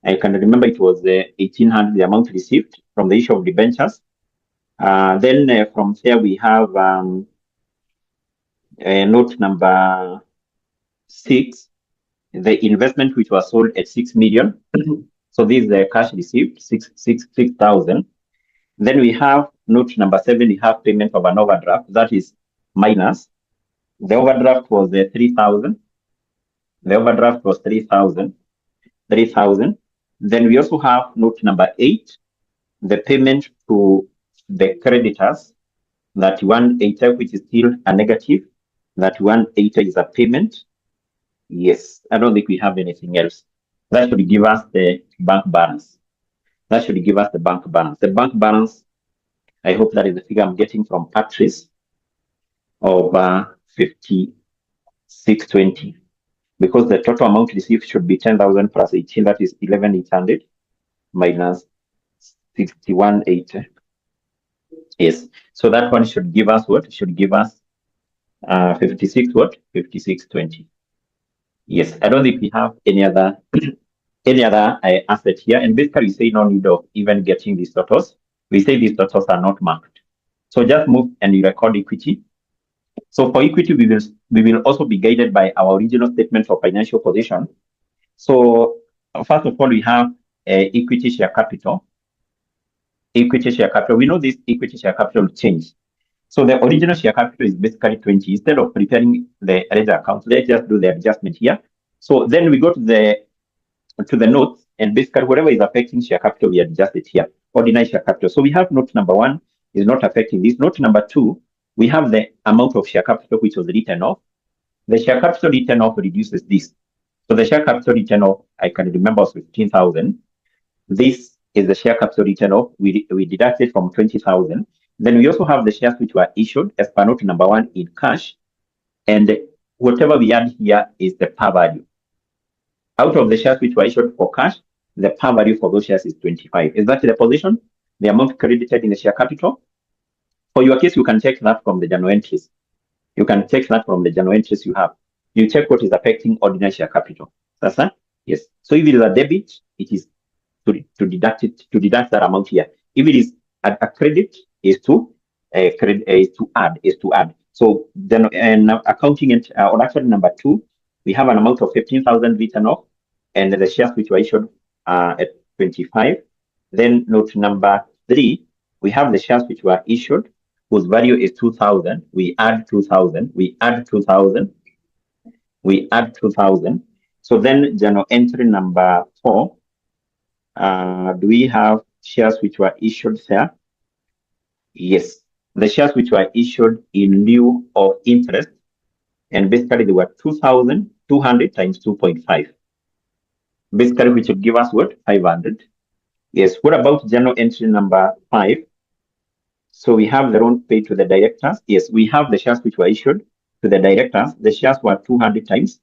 I can remember it was 1,800, the amount received from the issue of debentures. Then from there we have note number 6, the investment which was sold at 6 million. So this is the cash received, 6,000. Then we have note number 7, we have payment of an overdraft, that is minus. The overdraft was 3,000. The overdraft was 3,000. Then we also have note number 8, the payment to the creditors, that 180, which is still a negative. That 180 is a payment. Yes, I don't think we have anything else. That should give us the bank balance. The bank balance, I hope that is the figure I'm getting from Patrice, of 5620. Because the total amount received should be 10,000 plus 18, that is 11,800 minus 6180. Yes, so that one should give us what? Should give us 5620. Yes, I don't think we have any other asset here. And basically, we say no need of even getting these totals. We say these totals are not marked. So just move and you record equity. So for equity, we will also be guided by our original statement of financial position. So first of all, we have equity share capital. Equity share capital. We know this equity share capital will change. So the original share capital is basically 20. Instead of preparing the ledger account, let's just do the adjustment here. So then we go to the notes, and basically whatever is affecting share capital, we adjust it here. Ordinary share capital. So we have note number 1 is not affecting this. Note number 2, we have the amount of share capital which was written off. The share capital written off reduces this. So the share capital written off, I can remember, was 15,000. This is the share capital written off. We deducted from 20,000. Then we also have the shares which were issued as per note number 1 in cash. And whatever we add here is the par value. Out of the shares which were issued for cash, the par value for those shares is 25. Is that the position? The amount credited in the share capital? For your case, you can check that from the journal entries. You can check that from the journal entries you have. You check what is affecting ordinary share capital. That's that? Yes. So if it is a debit, it is to deduct that amount here. If it is a credit, is to add. So then accounting it, or actually number 2, we have an amount of 15,000 written off, and the shares which were issued at 25. Then note number 3, we have the shares which were issued, whose value is 2,000. We add 2,000. So then journal entry number 4, do we have shares which were issued there? Yes, the shares which were issued in lieu of interest, and basically they were 2,200 times 2.5. Basically, which will give us what? 500. Yes. What about journal entry number 5? So we have the loan paid to the directors. Yes, we have the shares which were issued to the directors. The shares were 200 times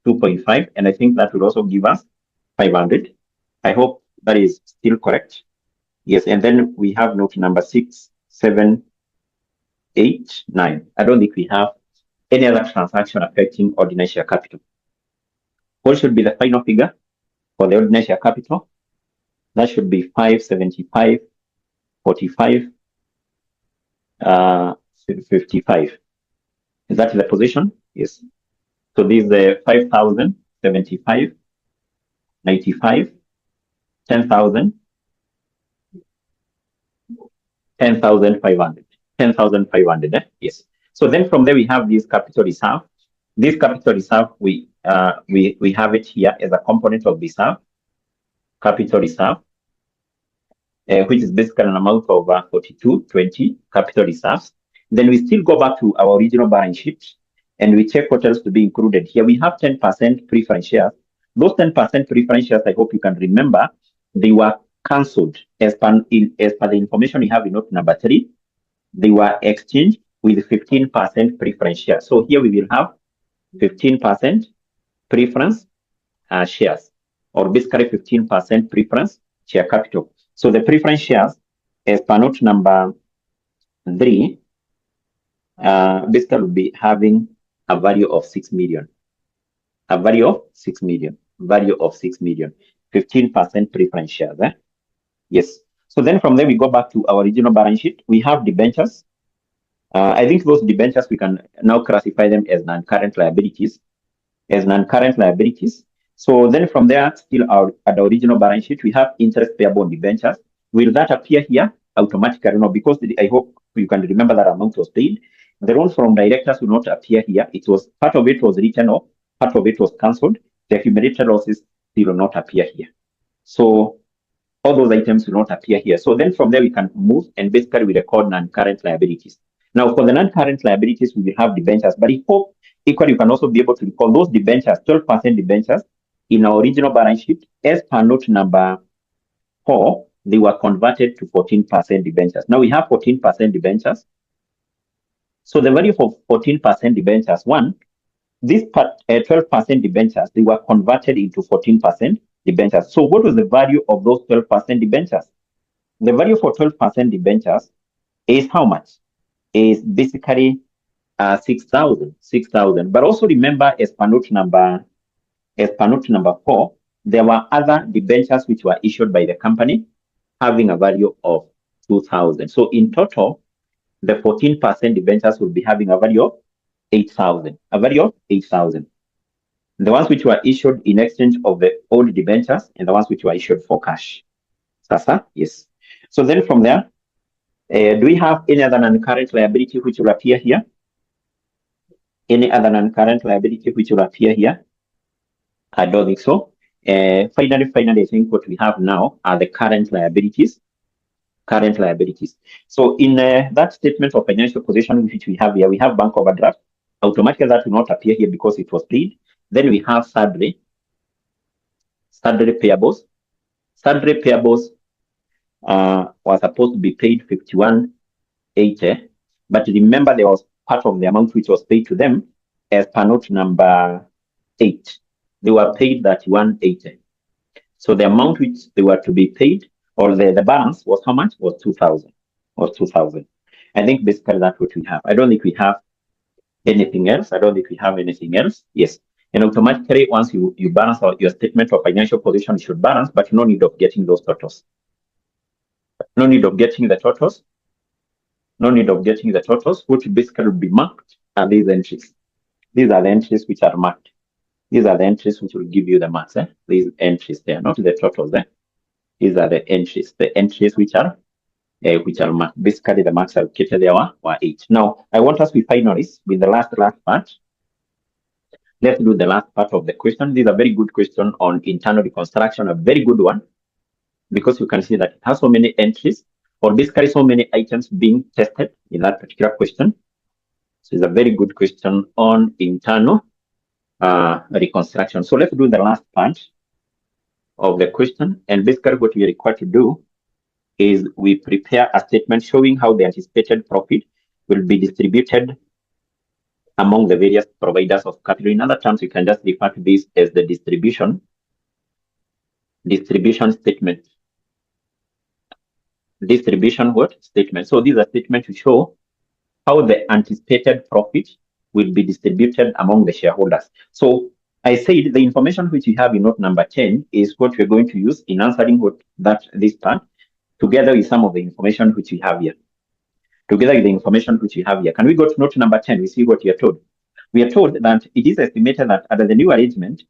2.5, and I think that will also give us 500. I hope that is still correct. Yes, and then we have note number 6, 7, 8, 9. I don't think we have any other transaction affecting ordinary share capital. What should be the final figure for the ordinary share capital? That should be 575, 45, 55. Is that the position? Yes. So this is 5,000, 75, 95, 10,000, 10,500. 10,500. Yes. So then from there we have this capital reserve. This capital reserve, we have it here as a component of reserve, capital reserve, which is basically an amount of 4220 capital reserves. Then we still go back to our original balance sheet and we check what else to be included here. We have 10% preference shares. Those 10% preference shares, I hope you can remember, they were cancelled as per the information we have in note number 3. They were exchanged with 15% preference share. So here we will have 15% preference shares, or basically 15% preference share capital. So the preference shares, as per note number 3, basically will be having a value of 6 million. A value of 6 million. Value of 6 million. 15% preference shares. Yes. So then from there we go back to our original balance sheet. We have debentures. I think those debentures we can now classify them as non-current liabilities. As non-current liabilities. So then from there, still at the original balance sheet, we have interest payable on debentures. Will that appear here automatically? No, because I hope you can remember that amount was paid. The loans from directors will not appear here. It was part of it was written off, part of it was cancelled. The accumulated losses still will not appear here. So all those items will not appear here. So then from there we can move and basically we record non-current liabilities. Now for the non-current liabilities, we will have debentures, but I hope equally you can also be able to recall those debentures, 12% debentures in our original balance sheet. As per note number 4, they were converted to 14% debentures. Now we have 14% debentures. So the value for 14% debentures, one, this part 12% debentures, they were converted into 14% debentures. So what was the value of those 12% debentures? The value for 12% debentures is how much? Is basically 6,000. But also remember, as per note number 4, there were other debentures which were issued by the company having a value of 2,000. So in total, the 14% debentures will be having a value of 8,000. A value of 8,000. The ones which were issued in exchange of the old debentures and the ones which were issued for cash. Sasa, yes. So then from there, do we have any other non-current liability which will appear here? Any other non-current liability which will appear here? I don't think so. Finally, I think what we have now are the current liabilities. Current liabilities. So in that statement of financial position which we have here, we have bank overdraft. Automatically that will not appear here because it was paid. Then we have sundry payables. Sundry payables was supposed to be paid 51.80, but remember there was part of the amount which was paid to them as per note number 8. They were paid 31.80. So the amount which they were to be paid, or the balance was how much? Was 2,000. Was 2,000. I think basically that's what we have. I don't think we have anything else. Yes. And automatically, once you balance out your statement of financial position, should balance, but no need of getting those totals. No need of getting the totals. What basically will be marked are these entries. These are the entries which are marked. These are the entries which will give you the marks. These entries there, not the totals there. These are the entries. The entries which are marked. Basically, the marks allocated there were 8. Now, I want us to finalize with the last part. Let's do the last part of the question. This is a very good question on internal reconstruction, a very good one, because you can see that it has so many entries, or basically so many items being tested in that particular question. So it's a very good question on internal reconstruction. So let's do the last part of the question. And basically what we are required to do is we prepare a statement showing how the anticipated profit will be distributed among the various providers of capital. In other terms, you can just refer to this as the distribution statement. Distribution what? Statement. So these are statements to show how the anticipated profit will be distributed among the shareholders. So I said the information which we have in note number 10 is what we're going to use in answering this part, together with some of the information which we have here. Can we go to note number 10? We see what we are told. We are told that it is estimated that under the new arrangement,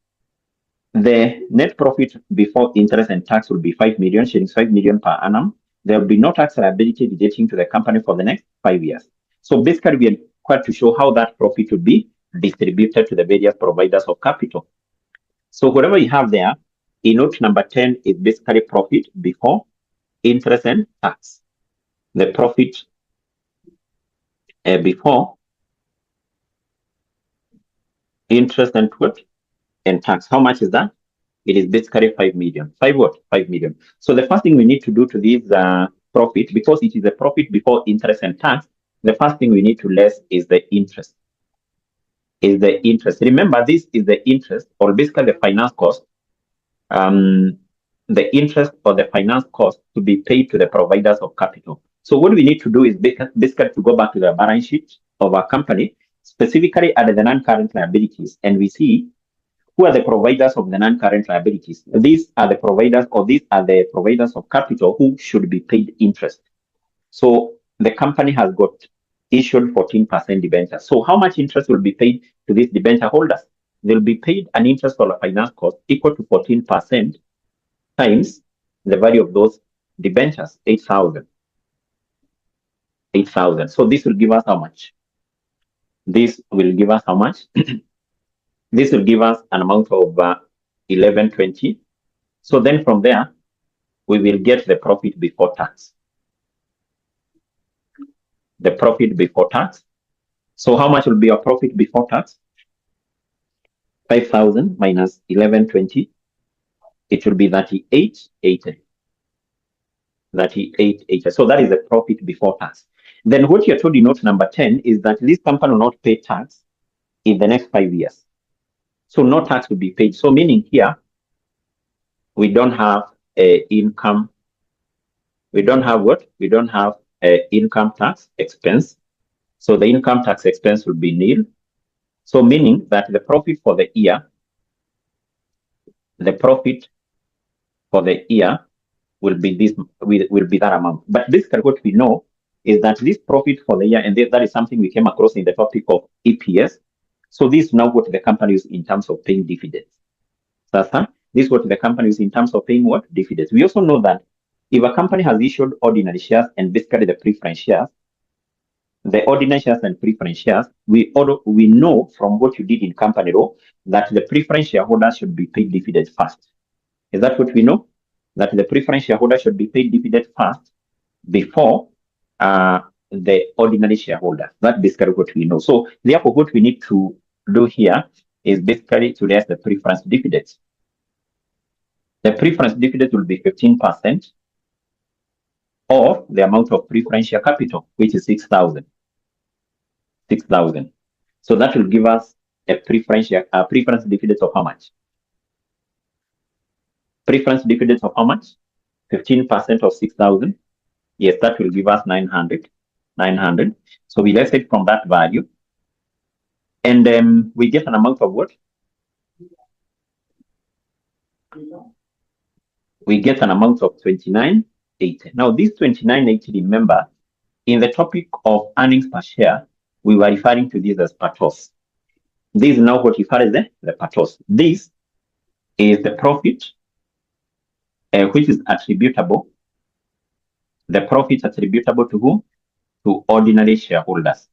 the net profit before interest and tax will be 5 million shillings, 5 million per annum. There will be no tax liability relating to the company for the next 5 years. So basically, we are required to show how that profit will be distributed to the various providers of capital. So whatever you have there in note number 10 is basically profit before interest and tax. The profit before interest and what? And tax. How much is that? It is basically 5 million. 5 what? 5 million. So the first thing we need to do to this profit, because it is a profit before interest and tax, the first thing we need to less is the interest. Remember, this is the interest, or basically the finance cost, the interest or the finance cost to be paid to the providers of capital. So what we need to do is basically to go back to the balance sheet of our company, specifically at the non-current liabilities, and we see who are the providers of the non-current liabilities. These are the providers of capital who should be paid interest. So the company has got issued 14% debentures. So how much interest will be paid to these debenture holders? They'll be paid an interest or a finance cost equal to 14% times the value of those debentures, 8,000. 8,000. So this will give us how much? This will give us how much? This will give us an amount of 1120. So then from there, we will get the profit before tax. The profit before tax. So how much will be our profit before tax? 5,000 minus 1120. It will be 3880. 3880. So that is the profit before tax. Then what you're told in note number 10 is that this company will not pay tax in the next 5 years. So no tax will be paid. So meaning here, we don't have income. We don't have what? We don't have income tax expense. So the income tax expense will be nil. So meaning that the profit for the year, will be this, will be that amount. But basically what we know is that this profit for the year, and that is something we came across in the topic of EPS. So this is now what the company is in terms of paying dividends. This is what the company is in terms of paying what? Dividends. We also know that if a company has issued ordinary shares and basically the preference shares, the ordinary shares and preference shares, we know from what you did in company law that the preference shareholders should be paid dividends first. Is that what we know? That the preference shareholder should be paid dividend first before the ordinary shareholder. That's basically what we know. So therefore, what we need to do here is basically to raise the preference dividends. The preference dividend will be 15% of the amount of preference share capital, which is 6,000. 6,000. So that will give us a preference dividend of how much? Preference dividend of how much? 15% of 6,000. Yes, that will give us 900. 900. So we left it from that value. And we get an amount of what? We get an amount of 29.80. Now, this 29.80, remember, in the topic of earnings per share, we were referring to this as PATOS. This is now what we refer as the PATOS. This is the profit which is attributable. The profit attributable to whom? To ordinary shareholders.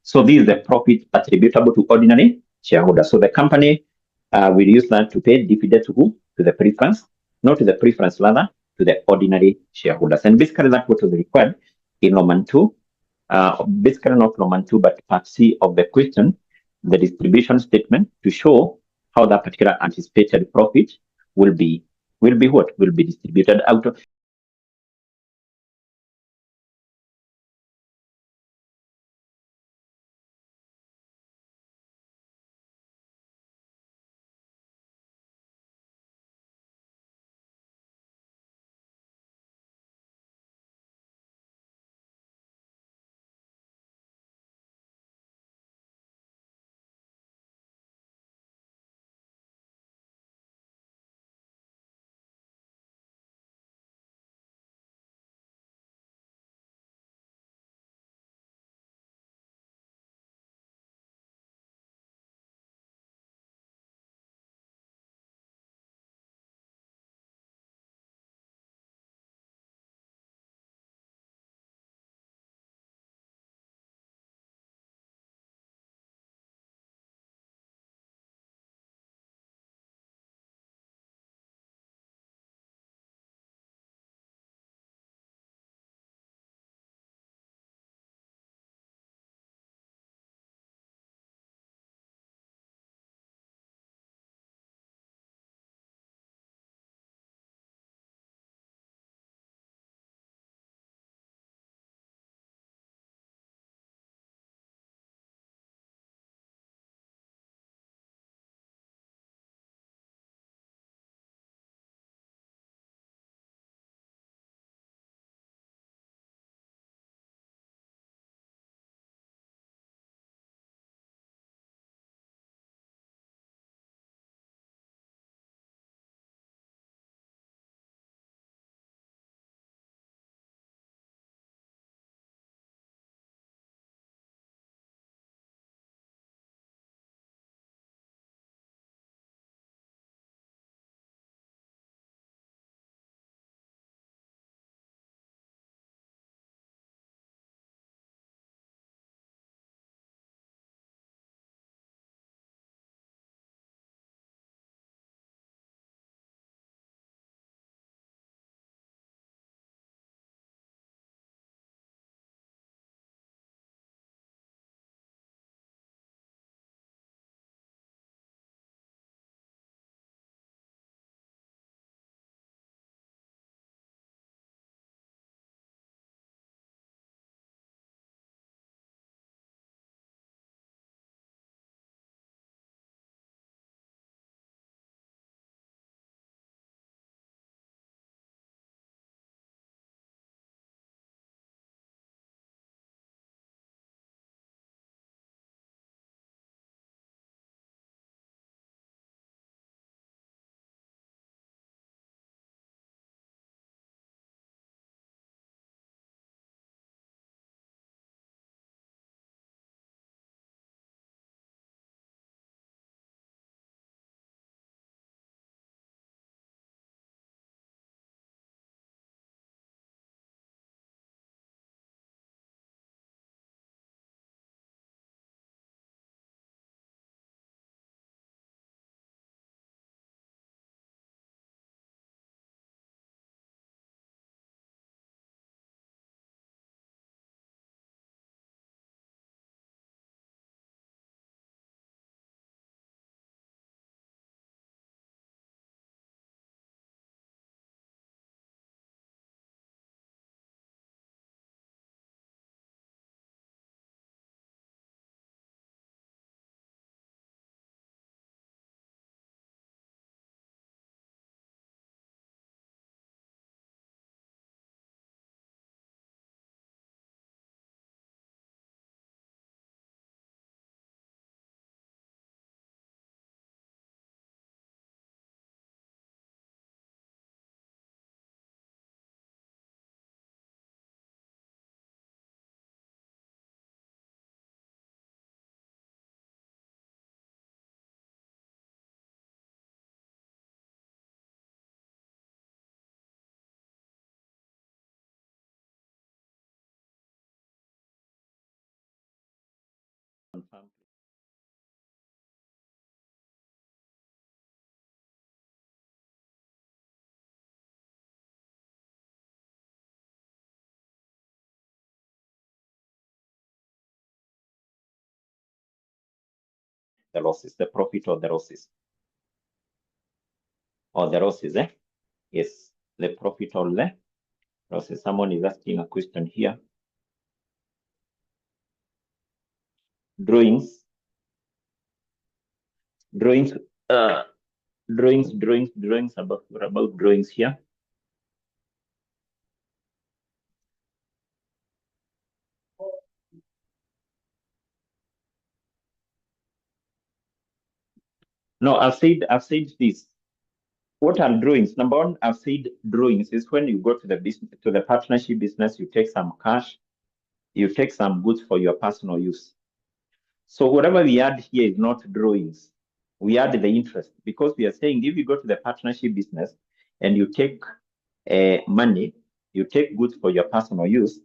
So this is the profit attributable to ordinary shareholders. So the company will use that to pay dividend to who? To the preference, not to the preference, rather to the ordinary shareholders. And basically that's what was required in Roman 2. Basically not Roman 2, but part C of the question, the distribution statement, to show how that particular anticipated profit will be what? Will be distributed out of Confirm. The losses, the profit or the losses. Or the losses, eh? Yes, the profit or the losses. Someone is asking a question here. Drawings about drawings here. No, I've said this. What are drawings? Number one, I've said drawings is when you go to the business, to the partnership business, you take some cash, you take some goods for your personal use. So whatever we add here is not drawings. We add the interest because we are saying if you go to the partnership business and you take money, you take goods for your personal use,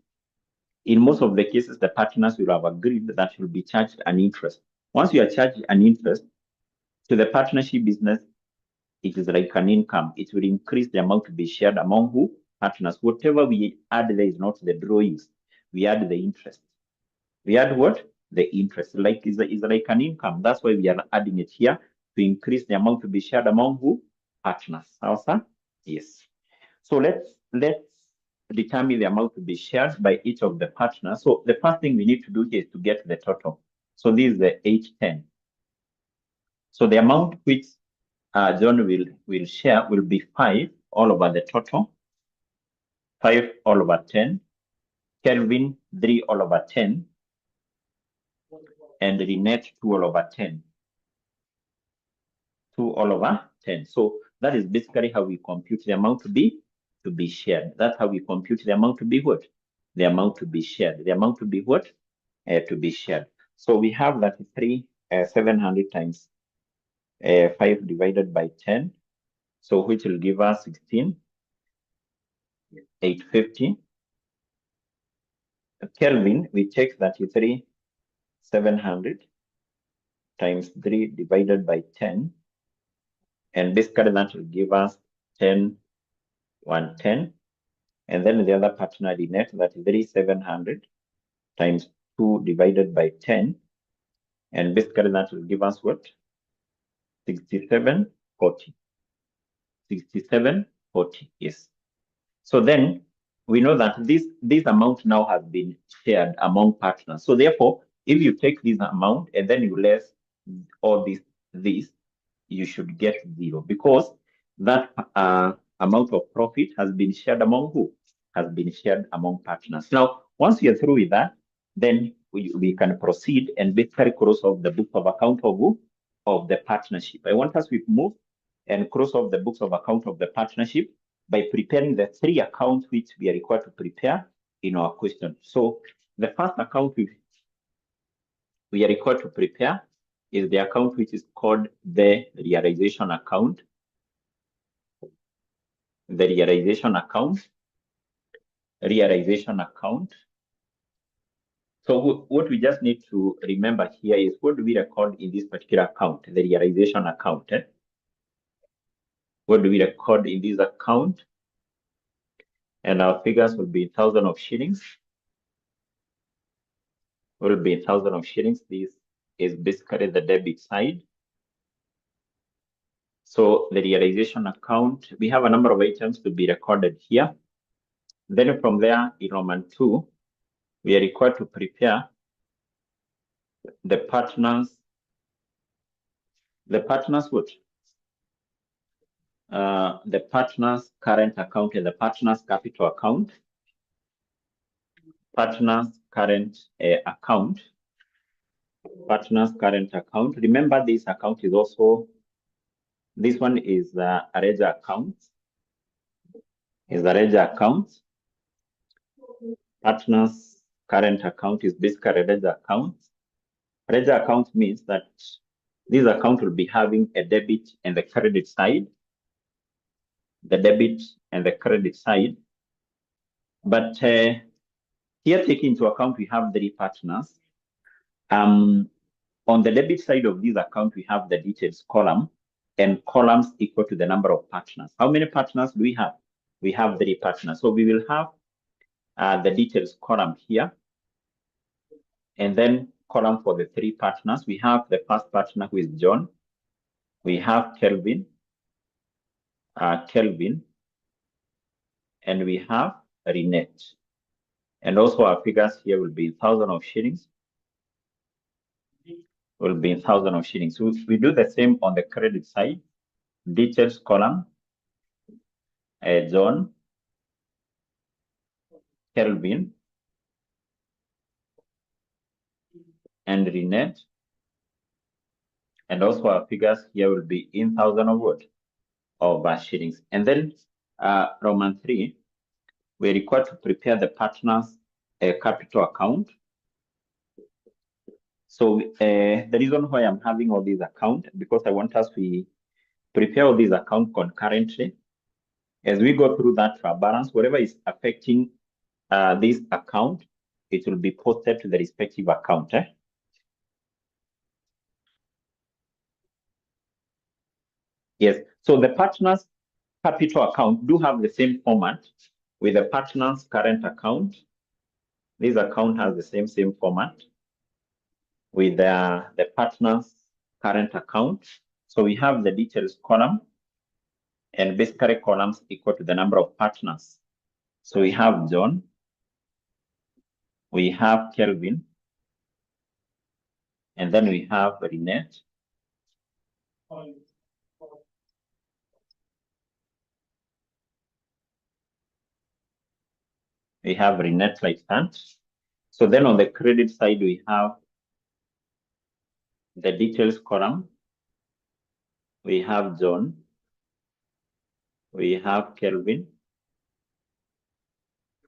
in most of the cases, the partners will have agreed that you'll be charged an interest. Once you are charged an interest to the partnership business, it is like an income. It will increase the amount to be shared among who? Partners. Whatever we add there is not the drawings. We add the interest. We add what? The interest. Like is like an income. That's why we are adding it here to increase the amount to be shared among who? Partners. Awesome? Yes. So let's determine the amount to be shared by each of the partners. So the first thing we need to do here is to get the total. So this is the 810. So the amount which John will share will be 5 all over the total, 5 all over 10, Kelvin 3 all over 10, and Lynette 2 all over 10. 2 all over 10. So that is basically how we compute the amount to be shared. That's how we compute the amount to be what? The amount to be shared. The amount to be what? To be shared. So we have that 700 times 5 divided by 10. So which will give us 16,850. Kelvin, we take 33,700 times 3 divided by 10. And basically that will give us 10,110. And then the other partner, the net, that is 3,700 times 2 divided by 10. And basically that will give us what? 6740. 6740, yes. So then we know that this amount now has been shared among partners. So therefore, if you take this amount and then you less all this, you should get 0 because that amount of profit has been shared among who? Has been shared among partners. Now, once you're through with that, then we can proceed and basically cross off the book of account of who? Of the partnership. I want us to move and cross off the books of account of the partnership by preparing the 3 accounts which we are required to prepare in our question. So the first account we are required to prepare is the account which is called the realization account. The realization account. Realization account. So what we just need to remember here is what do we record in this particular account, the realization account. What do we record in this account? And our figures will be 1,000 of shillings. Will be 1,000 of shillings. This is basically the debit side. So the realization account, we have a number of items to be recorded here. Then from there, in Roman 2, we are required to prepare the partners. The partners what? The partners current account and the partners capital account. Partners current account. Partners current account. Remember, this account is also, this one is a ledger account. Is a ledger account. Partners current account is basically a ledger account. Ledger account means that this account will be having a debit and the credit side. The debit and the credit side. But here, taking into account, we have 3 partners. On the debit side of this account, we have the details column and columns equal to the number of partners. How many partners do we have? We have 3 partners. So we will have the details column here, and then column for the 3 partners. We have the first partner, who is John. We have Kelvin, and we have Renette. And also our figures here will be in thousands of shillings. Will be in thousands of shillings. So we do the same on the credit side. Details column, John, Kelvin, and Renette. And also our figures here will be in thousands of what? Of shillings. And then Roman 3, we're required to prepare the partners capital account. So the reason why I'm having all these accounts, because I want us to prepare all these accounts concurrently. As we go through that balance, whatever is affecting this account, it will be posted to the respective account. Yes, so the partners capital account do have the same format with the partners current account. This account has the same format with the partners current account. So we have the details column and basically columns equal to the number of partners. So we have John, we have Kelvin, and then we have Renette. We have Renette like that. So then on the credit side, we have the details column. We have John, we have Kelvin,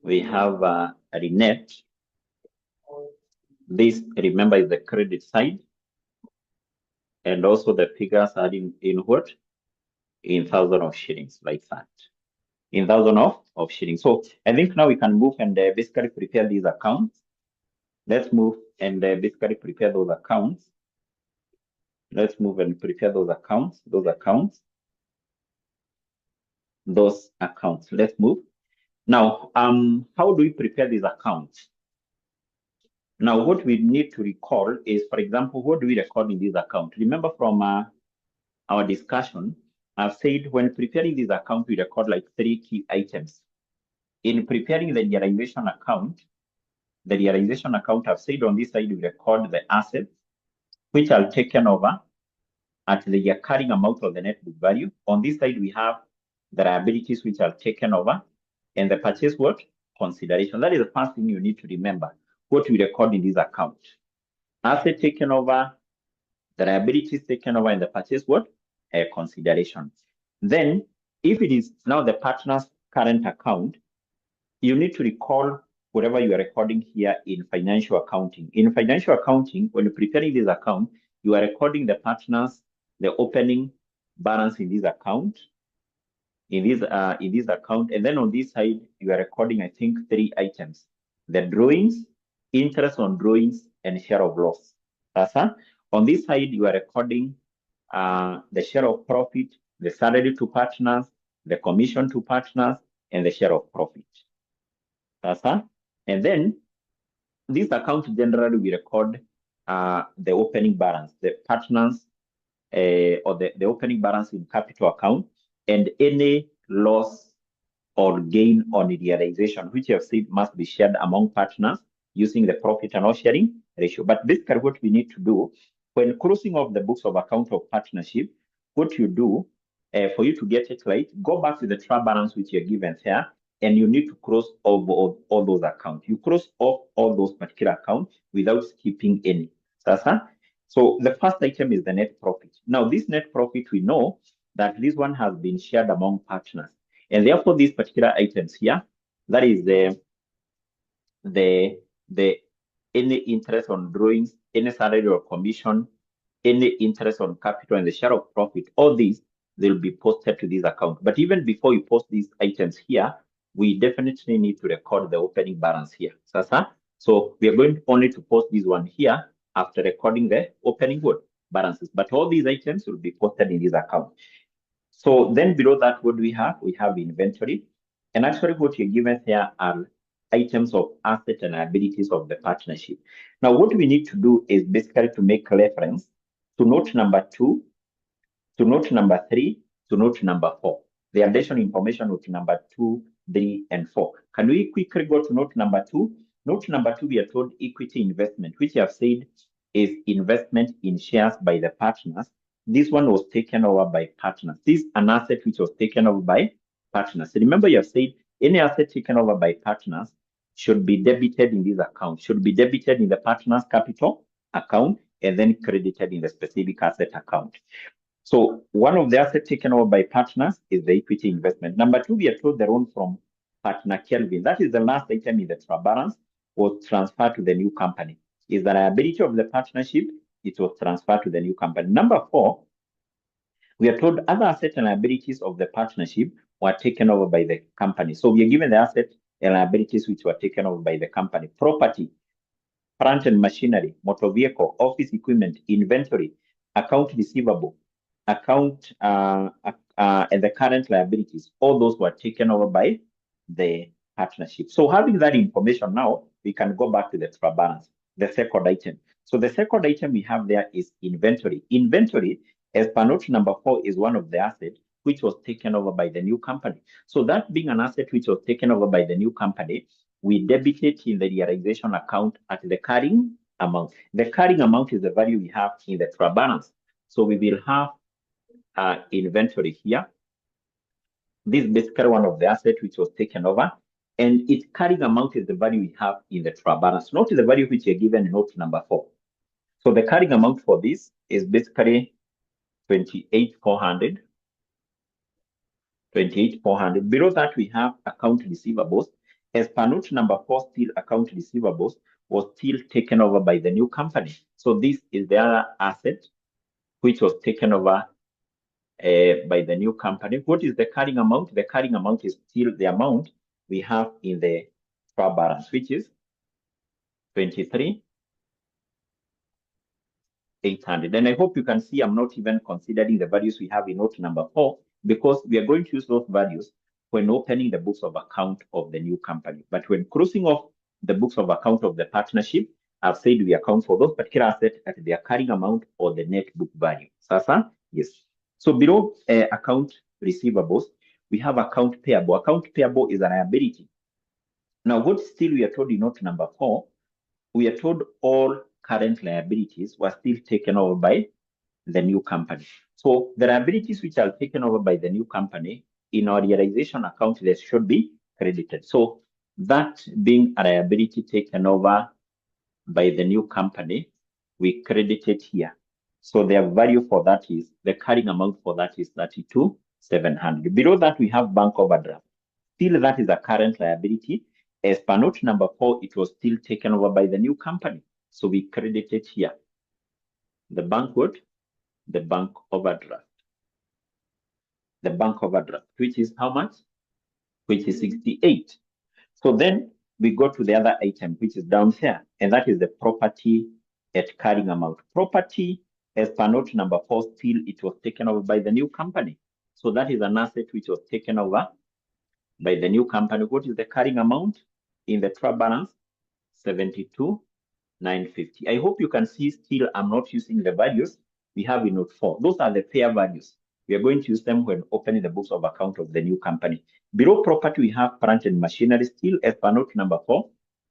we have Renette. This, remember, is the credit side. And also the figures are in what? In thousands of shillings, like that. In thousands of shillings. So I think now we can move and basically prepare these accounts. Let's move and basically prepare those accounts. Let's move and prepare those accounts. Let's move. Now, how do we prepare these accounts? Now, what we need to recall is, for example, what do we record in this account? Remember from our discussion, I've said when preparing this account, we record like 3 key items. In preparing the realization account, I've said on this side, we record the assets, which are taken over at the carrying amount of the net book value. On this side, we have the liabilities, which are taken over, and the purchase what? Consideration. That is the first thing you need to remember, what we record in this account. Asset taken over, the liabilities taken over, and the purchase what? Consideration. Then, if it is now the partner's current account, you need to recall whatever you are recording here in financial accounting. In financial accounting, when you're preparing this account, you are recording the partners, the opening balance in this account, in this account, and then on this side, you are recording, I think, 3 items: the drawings, interest on drawings, and share of loss. On this side, you are recording the share of profit, the salary to partners, the commission to partners, and the share of profit. And then this account generally we record the opening balance, the partners, or the opening balance in capital account, and any loss or gain on realization, which you have said must be shared among partners using the profit and loss sharing ratio. But basically what we need to do when closing of the books of account of partnership, what you do for you to get it right, go back to the trial balance which you're given here, and you need to cross all those accounts. You cross off all those particular accounts without skipping any. So the first item is the net profit. Now this net profit, we know that this one has been shared among partners. And therefore these particular items here, that is the any interest on drawings, any salary or commission, any interest on capital, and the share of profit, all these, they'll be posted to this account. But even before you post these items here, we definitely need to record the opening balance here. So we are going only to post this one here, after recording the opening what? Balances. But all these items will be posted in this account. So then below that, what do we have? We have inventory. And actually what you're given here are items of assets and liabilities of the partnership. Now, what we need to do is basically to make reference to note number 2, to note number 3, to note number 4. The additional information note number 2, 3, and 4. Can we quickly go to note number 2? Note number 2, we are told equity investment, which you have said is investment in shares by the partners. This one was taken over by partners. This is an asset which was taken over by partners. Remember, you have said any asset taken over by partners should be debited in this account, should be debited in the partner's capital account, and then credited in the specific asset account. So one of the assets taken over by partners is the equity investment. Number 2, we are told the loan from partner Kelvin. That is the last item in the trial balance, was transferred to the new company. Is the liability of the partnership, it was transferred to the new company. Number 4, we are told other assets and liabilities of the partnership were taken over by the company. So we are given the assets and liabilities which were taken over by the company. Property, plant and machinery, motor vehicle, office equipment, inventory, account receivable, account and the current liabilities, all those were taken over by the partnership. So having that information now, we can go back to the trial balance, the second item. So the second item we have there is inventory. Inventory, as per note number 4, is one of the assets which was taken over by the new company. So that being an asset which was taken over by the new company, we debit it in the realization account at the carrying amount. The carrying amount is the value we have in the trial balance. So we will have inventory here. This is basically one of the assets which was taken over, and its carrying amount is the value we have in the trial balance, not the value which is given in note number 4. So the carrying amount for this is basically 28,400. 28,400. Below that, we have account receivables. As per note number 4, still account receivables was still taken over by the new company. So this is the other asset which was taken over by the new company. What is the carrying amount? The carrying amount is still the amount we have in the trial balance, which is 23,800. And I hope you can see I'm not even considering the values we have in note number 4, because we are going to use those values when opening the books of account of the new company. But when closing off the books of account of the partnership, I've said we account for those particular assets at their carrying amount or the net book value. Sasa? Yes. So below account receivables, we have account payable. Account payable is a liability. Now, what still we are told in note number 4, we are told all current liabilities were still taken over by the new company. So the liabilities which are taken over by the new company in our realization account, they should be credited. So that being a liability taken over by the new company, we credit it here. So their value for that is, the carrying amount for that is 32,700. Below that, we have bank overdraft. Still, that is a current liability. As per note number 4, it was still taken over by the new company. So we credit it here. The bank what? The bank overdraft. The bank overdraft, which is how much? Which is 68. So then we go to the other item, which is down here, and that is the property at carrying amount. Property, as per note number 4, still it was taken over by the new company. So that is an asset which was taken over by the new company. What is the carrying amount in the trial balance? 72,950. I hope you can see still I'm not using the values we have in note 4. Those are the fair values. We are going to use them when opening the books of account of the new company. Below property, we have plant and machinery. Still, as per note number 4,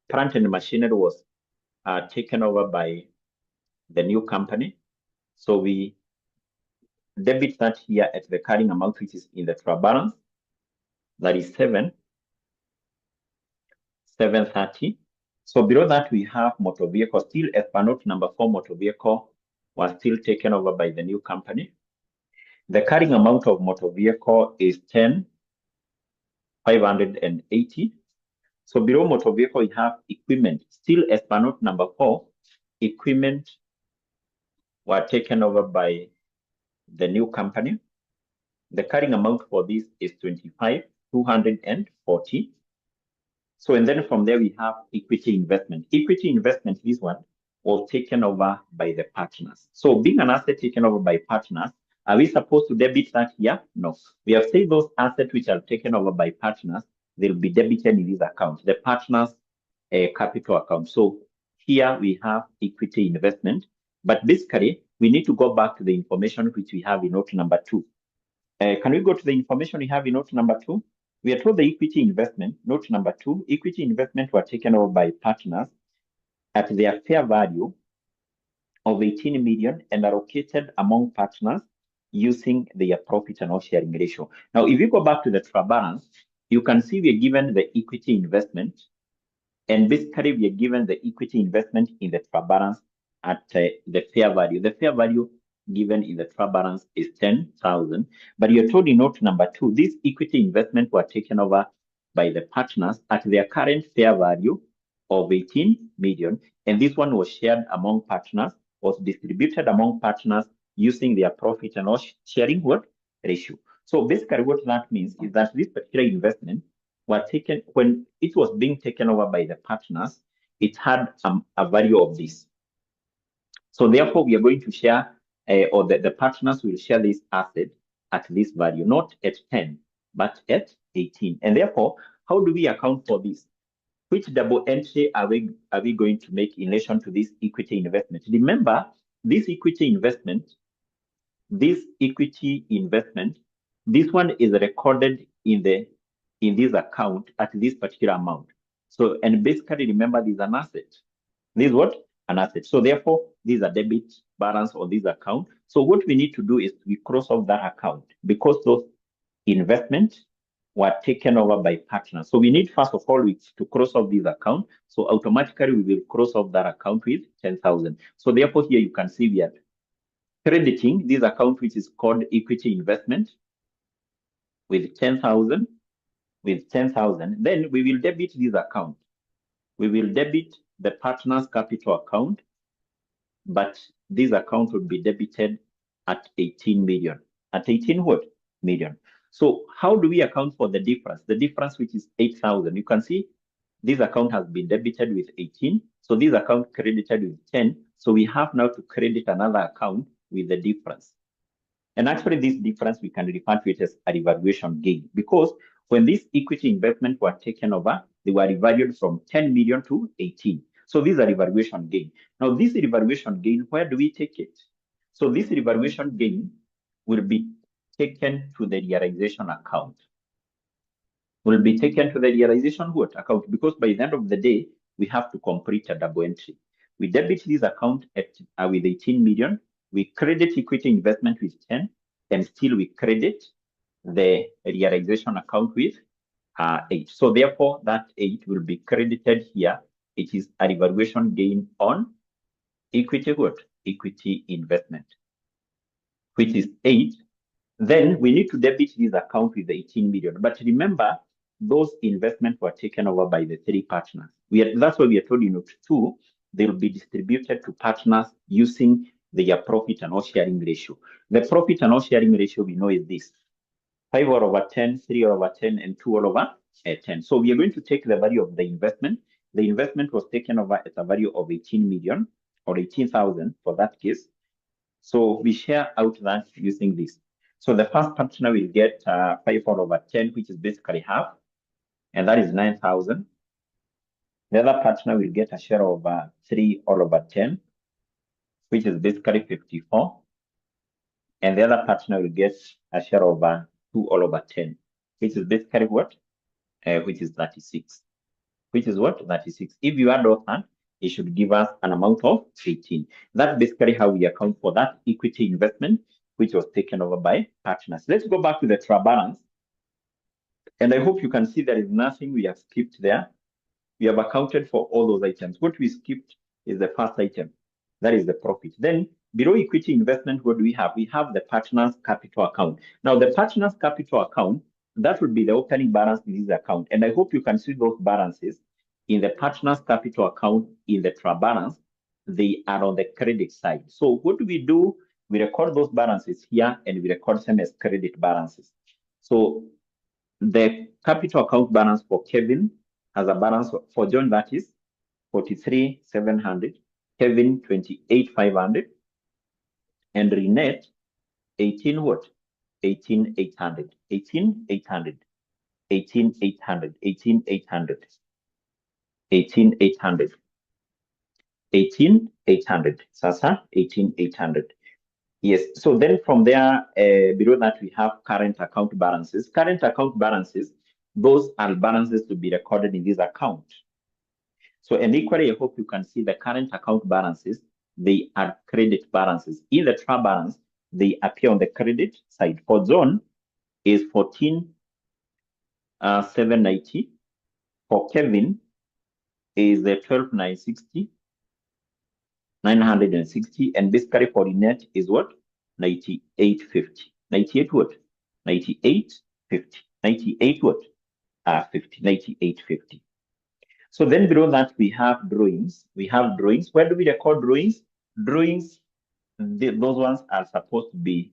plant and machinery was taken over by the new company. So we debit that here at the carrying amount, which is in the trial balance. That is 730. So below that, we have motor vehicle. Still, as per note number 4, motor vehicle was still taken over by the new company. The carrying amount of motor vehicle is 10,580. So below motor vehicle, we have equipment. Still, as per note number 4, equipment were taken over by the new company. The carrying amount for this is 25,240. So, and then from there we have equity investment. Equity investment, this one, was taken over by the partners. So being an asset taken over by partners, are we supposed to debit that here? No. We have said those assets which are taken over by partners, they'll be debited in this account, the partners capital account. So here we have equity investment, but basically we need to go back to the information which we have in note number 2. Can we go to the information we have in note number 2? We are told the equity investment, note number 2, equity investment were taken over by partners at their fair value of 18 million and allocated among partners using their profit and loss sharing ratio. Now, if you go back to the trial balance, you can see we are given the equity investment, and basically we are given the equity investment in the trial balance at the fair value. The fair value given in the trial balance is 10,000, but you're told in note number 2, this equity investment were taken over by the partners at their current fair value of 18 million, and this one was shared among partners, was distributed among partners using their profit and loss sharing ratio. So basically what that means is that this particular investment were taken, when it was being taken over by the partners, it had a value of this. So therefore we are going to share, or the partners will share this asset at this value, not at 10, but at 18. And therefore, how do we account for this? Which double entry are we going to make in relation to this equity investment? Remember, this equity investment, this one is recorded in this account at this particular amount. So, and basically remember, this is an asset. This is what? An asset. So therefore, these are debit balance on this account. So what we need to do is we cross off that account because those investments were taken over by partners. So we need, first of all, to cross off this account. So automatically we will cross off that account with 10,000. So therefore here you can see we are crediting this account, which is called equity investment, with 10,000, then we will debit this account. We will debit the partner's capital account, but this account will be debited at 18 million. At 18 what? Million. So how do we account for the difference? The difference, which is 8,000. You can see this account has been debited with 18. So this account credited with 10. So we have now to credit another account with the difference. And actually this difference, we can refer to it as a revaluation gain, because when this equity investment were taken over, they were revalued from 10 million to 18. So this is a revaluation gain. Now this revaluation gain, where do we take it? So this revaluation gain will be taken to the realization account. Will be taken to the realization account, because by the end of the day, we have to complete a double entry. We debit this account with 18 million. We credit equity investment with 10, and still we credit the realization account with 8. So therefore, that 8 will be credited here. It is a revaluation gain on equity equity investment, which is 8. Then we need to debit this account with the 18 million. But remember, those investments were taken over by the 3 partners. That's why we are told in note 2, they will be distributed to partners using their profit and loss sharing ratio. The profit and loss sharing ratio we know is this: 5 all over 10, 3 all over 10, and 2 all over 10. So we are going to take the value of the investment. The investment was taken over at a value of 18 million or 18,000 for that case. So we share out that using this. So the first partner will get 5 all over 10, which is basically half, and that is 9,000. The other partner will get a share of 3 all over 10, which is basically 54. And the other partner will get a share of 2 all over 10, which is basically what? Which is 36. Which is what? 36. If you add all that, it should give us an amount of 18. That's basically how we account for that equity investment, which was taken over by partners. Let's go back to the trial balance. And I hope you can see there is nothing we have skipped there. We have accounted for all those items. What we skipped is the first item. That is the profit. Then below equity investment, what do we have? We have the partner's capital account. Now the partner's capital account, that would be the opening balance in this account. And I hope you can see those balances in the partner's capital account in the trial balance. They are on the credit side. So what do? We record those balances here and we record them as credit balances. So the capital account balance for Kevin has a balance for John, that is 43,700. Kevin 28,500, and Renette 18 what? 18,800, 18,800, 18,800, 18,800, 18,800, 18,800. Sasa 18,800. Yes. So then from there, below that we have current account balances. Current account balances, those are balances to be recorded in this account. So, and equally, I hope you can see the current account balances, they are credit balances. In the trial balance, they appear on the credit side. For Zone is 14,790. For Kevin is the 12,960, 960, and basically for the net is what? 98.50. 98 what? 98.50. 98 what? 50. 98.50. So then below that, we have drawings. We have drawings. Where do we record drawings? Drawings, those ones are supposed to be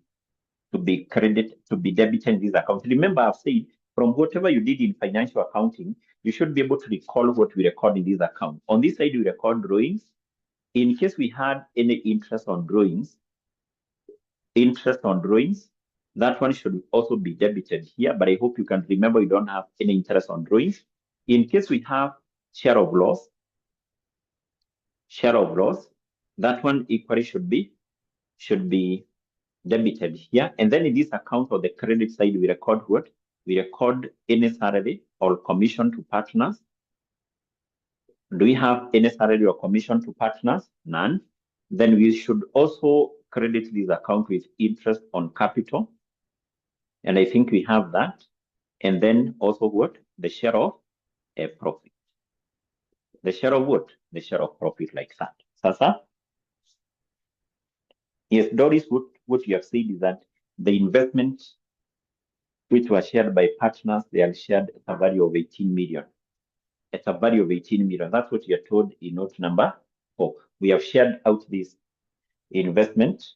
credited, to be debited in this account. Remember, I've said from whatever you did in financial accounting, you should be able to recall what we record in this account. On this side, we record drawings. In case we had any interest on drawings, that one should also be debited here. But I hope you can remember you don't have any interest on drawings. In case we have share of loss, that one equally should be debited here. And then in this account on the credit side, we record what? We record any salary or commission to partners. Do we have any salary or commission to partners? None. Then we should also credit this account with interest on capital. And I think we have that. And then also what? The share of a profit. The share of what? The share of profit, like that. Sasa? Yes, Doris, what you have said is that the investment which were shared by partners, they are shared at a value of 18 million. At a value of 18 million. That's what you are told in note number 4. We have shared out this investment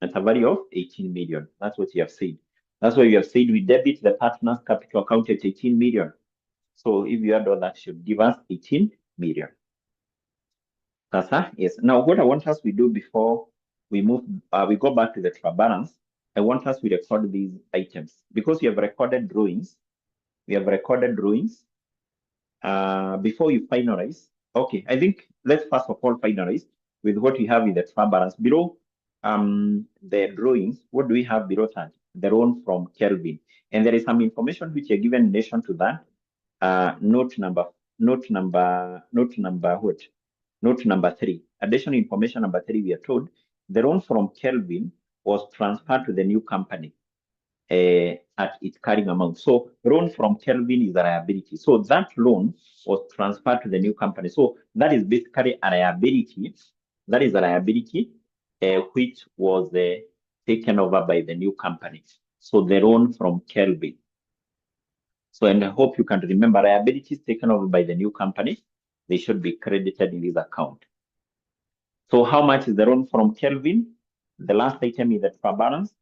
at a value of 18 million. That's what you have said. That's why you have said we debit the partner's capital account at 18 million. So if you add all that, should give us 18 million. Yes. Now, what I want us to do before we move, we go back to the trial balance, I want us to record these items because we have recorded drawings. Before you finalize, okay, I think let's first of all finalize with what we have in the trial balance. Below the drawings, what do we have below that? The loan from Kelvin. And there is some information which are given in relation to that. Note number 3. Additional information number 3, we are told the loan from Kelvin was transferred to the new company at its carrying amount. So loan from Kelvin is a liability. So that loan was transferred to the new company. So that is basically a liability. That is a liability which was taken over by the new company. So the loan from Kelvin. So, and I hope you can remember liabilities taken over by the new company, they should be credited in this account. So how much is the loan from Kelvin? The last item in the trial balance.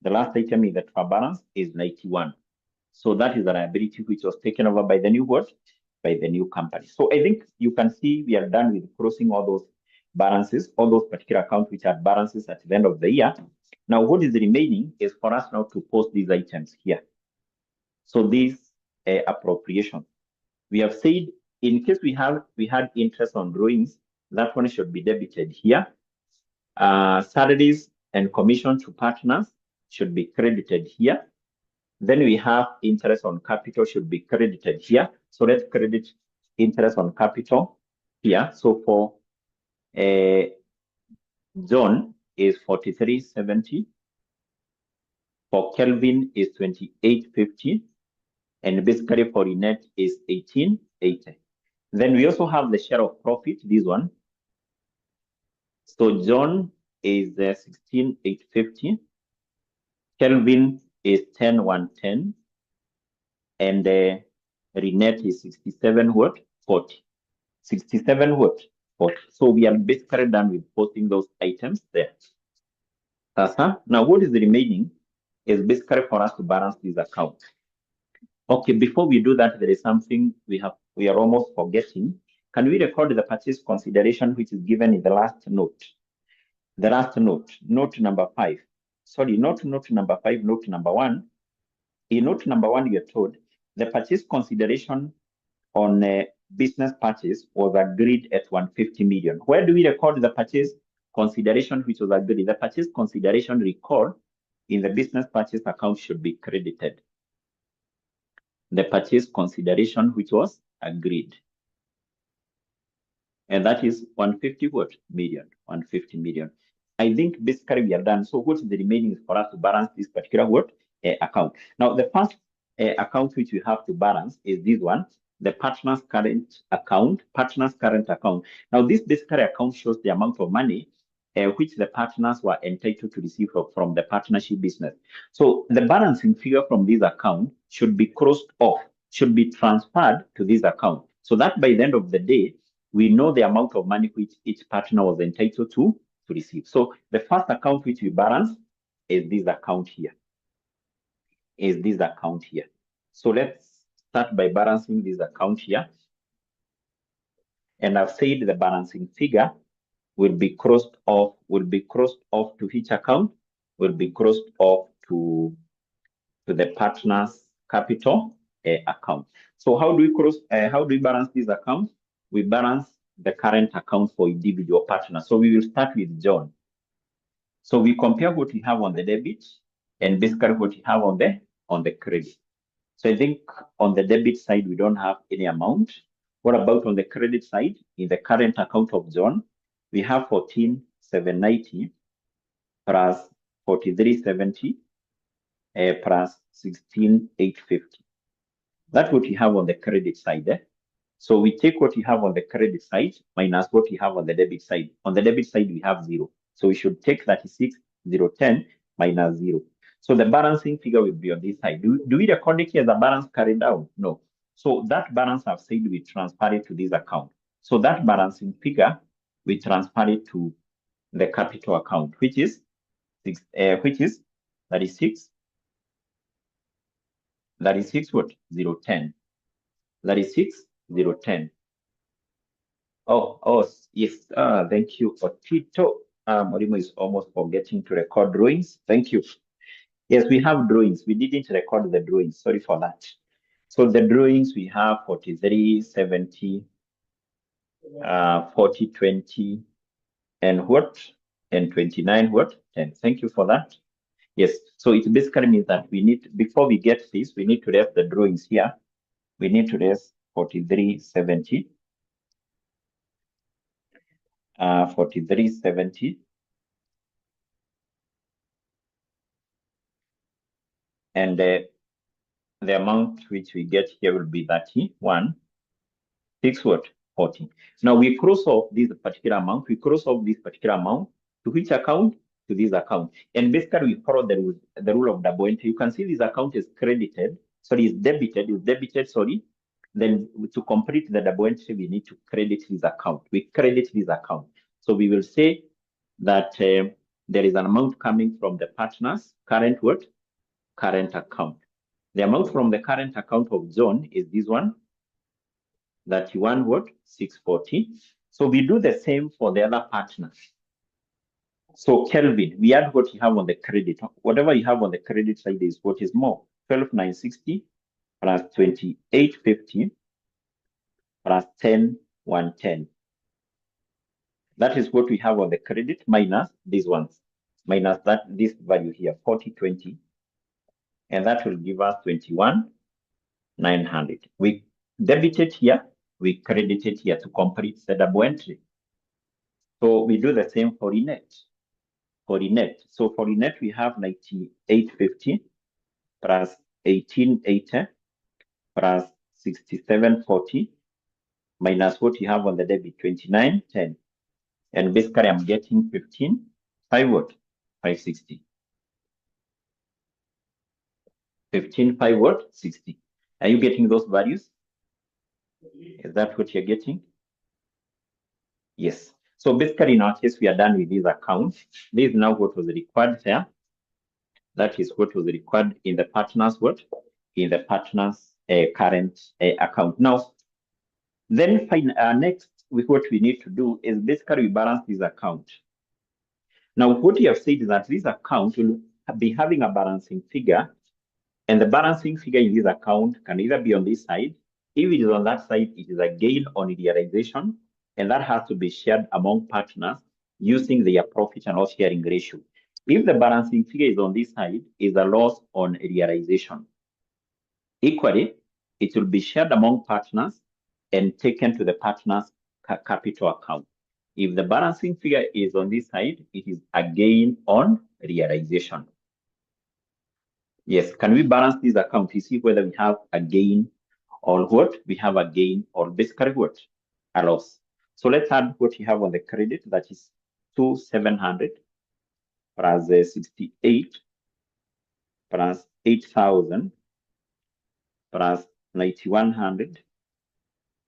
The last item in the trial balance is 91. So that is a liability which was taken over by the new what? By the new company. So I think you can see we are done with crossing all those balances, all those particular accounts which are balances at the end of the year. Now, what is remaining is for us now to post these items here. So these appropriation, we have said in case we had interest on drawings, that one should be debited here. Salaries and commission to partners should be credited here. Then we have interest on capital should be credited here. So let's credit interest on capital here. So for John is 43.70. For Kelvin is 28.50. And basically for the net is 18.80. Then we also have the share of profit, this one. So John is 16.850. Kelvin is 10.110. And Renette is 67.40. 67.40. So we are basically done with posting those items there. Now what is remaining is basically for us to balance this account. Okay, before we do that, there is something we are almost forgetting. can we record the purchase consideration which is given in the last note? The last note, note number 5. Sorry, not note number 5, note number 1. In note number 1, you're told the purchase consideration on a business purchase was agreed at 150 million. Where do we record the purchase consideration which was agreed? The purchase consideration record in the business purchase account should be credited. The purchase consideration which was agreed. And that is 150 what? Million. 150 million. I think basically we are done. So what is the remaining is for us to balance this particular what? Account. Now the first account which we have to balance is this one, the partner's current account. Partner's current account. Now this basically account shows the amount of money which the partners were entitled to receive from the partnership business. So the balancing figure from this account should be crossed off, should be transferred to this account. So that by the end of the day, we know the amount of money which each partner was entitled to receive. So the first account which we balance is this account here. Is this account here. So let's start by balancing this account here. And I've said the balancing figure will be crossed off to which account? Will be crossed off to the partner's capital account. So how do we balance this account? We balance the current account for individual partners. So we will start with John. So we compare what we have on the debit and basically what we have on the credit. So I think on the debit side, we don't have any amount. What about on the credit side? In the current account of John, we have 14,790 plus 4370 plus 16,850. That's what we have on the credit side. So we take what we have on the credit side minus what we have on the debit side. On the debit side, we have 0. So we should take 36,010 minus 0. So the balancing figure will be on this side. Do we record it here as a balance carried out? No. So that balance I've said we transfer it to this account. So that balancing figure, we transfer it to the capital account, which is 36 what? 010. 36,010. Oh, yes. Thank you, Otito. Morimo is almost forgetting to record drawings. Thank you. Yes, we have drawings. We didn't record the drawings. Sorry for that. So the drawings we have 4370, 4020, and what? And 29 what? 10. Thank you for that. Yes. So it basically means that we need, before we get this, we need to raise the drawings here. We need to raise 4370. 4370. And the amount which we get here will be 31, 6 what? 40. Now we cross off this particular amount. We cross off this particular amount to which account? To this account. And basically we follow the rule of double entry. You can see this account is credited. Sorry, is debited, sorry. Then to complete the double entry, we need to credit this account. We credit this account. So we will say that there is an amount coming from the partner's current what? Current account. The amount from the current account of John is this one, 31 what? 640. So we do the same for the other partners. So Kelvin, we add what you have on the credit. Whatever you have on the credit side is what is more. 12,960 plus 2850 plus 10,110. That is what we have on the credit minus these ones. Minus this value here, 4020. And that will give us 21,900. We debited here, we credited here to complete the double entry. So we do the same for Inet. So for Inet, we have 9850 plus 1880 plus 6740 minus what you have on the debit, 2910. And basically I'm getting 15,560. 15,560. Are you getting those values? Is that what you're getting? Yes. So basically in our case, we are done with this account. This is now what was required there. That is what was required in the partner's what? In the partner's current account. Now, Then next, what we need to do is basically we balance this account. Now, what you have said is that this account will be having a balancing figure, and the balancing figure in this account can either be on this side. If it is on that side, it is a gain on realization, and that has to be shared among partners using their profit and loss sharing ratio. If the balancing figure is on this side, is a loss on realization. Equally, it will be shared among partners and taken to the partners' capital account. If the balancing figure is on this side, it is a gain on realization. Yes, can we balance this account to see whether we have a gain or what? We have a gain or basically what? A loss. So let's add what you have on the credit, that is 2,700 plus 68 plus 8,000 plus 9,100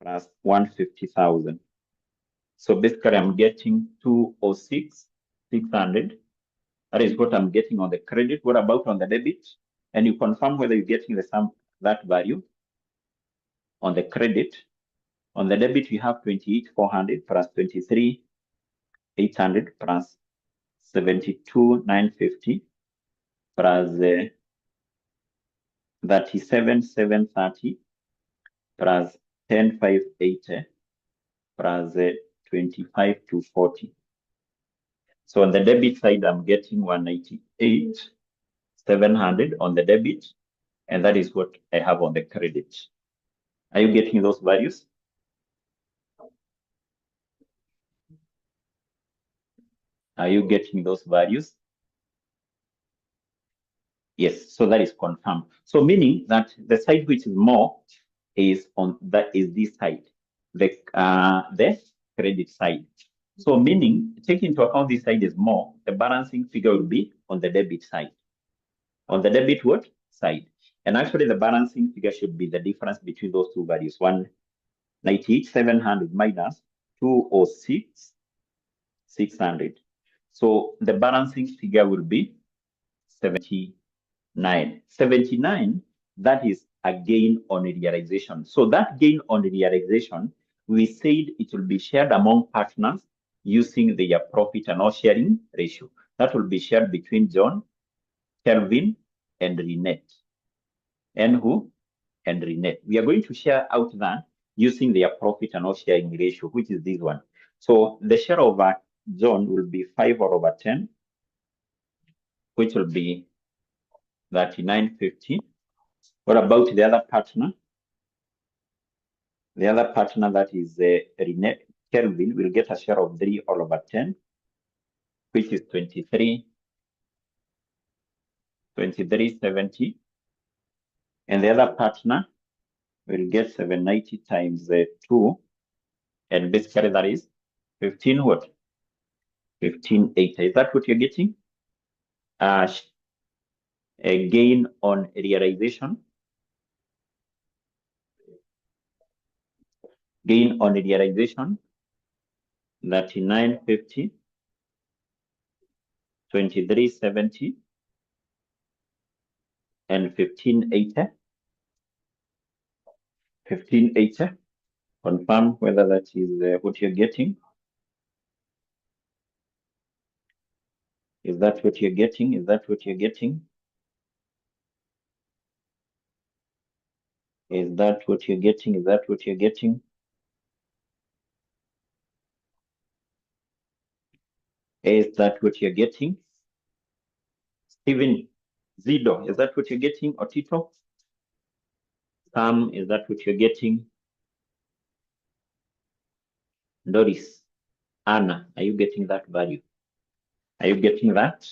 plus 150,000. So basically I'm getting 206,600. That is what I'm getting on the credit. What about on the debit? And you confirm whether you're getting the sum, that value on the credit. On the debit, we have 28,400 plus 23,800 plus 72,950 plus 37,730 plus 10,580 plus 25,240. So on the debit side, I'm getting 198,700 on the debit, and that is what I have on the credit. Are you getting those values? Are you getting those values? Yes, so that is confirmed. So meaning that the side which is more is on that is this side, the credit side. So meaning, taking into account this side is more, the balancing figure will be on the debit side. On the debit what? Side. And actually the balancing figure should be the difference between those two values. 198,700 minus 206,600. So the balancing figure will be 79. 79, that is a gain on realization. So that gain on realization, we said it will be shared among partners using their profit and loss sharing ratio. That will be shared between John, Kelvin, and Renette. And who? And Renette. We are going to share out that using their profit and loss sharing ratio, which is this one. So the share of John will be 5/10, which will be 39.50. What about the other partner? The other partner, that is Renette, Kelvin, will get a share of 3/10, which is 23.70. And the other partner will get 790 times 2. And basically that is 15 what? 15.80. Is that what you're getting? A gain on realization. Gain on realization, 39.50, 23.70, and 15.80. 15.80. Confirm whether that is what you're getting. Is that what you're getting? Is that what you're getting? Is that what you're getting? Is that what you're getting? Is that what you're getting? Steven Zido, is that what you're getting? Or Tito? Sam, is that what you're getting? Doris, Anna, are you getting that value? Are you getting that?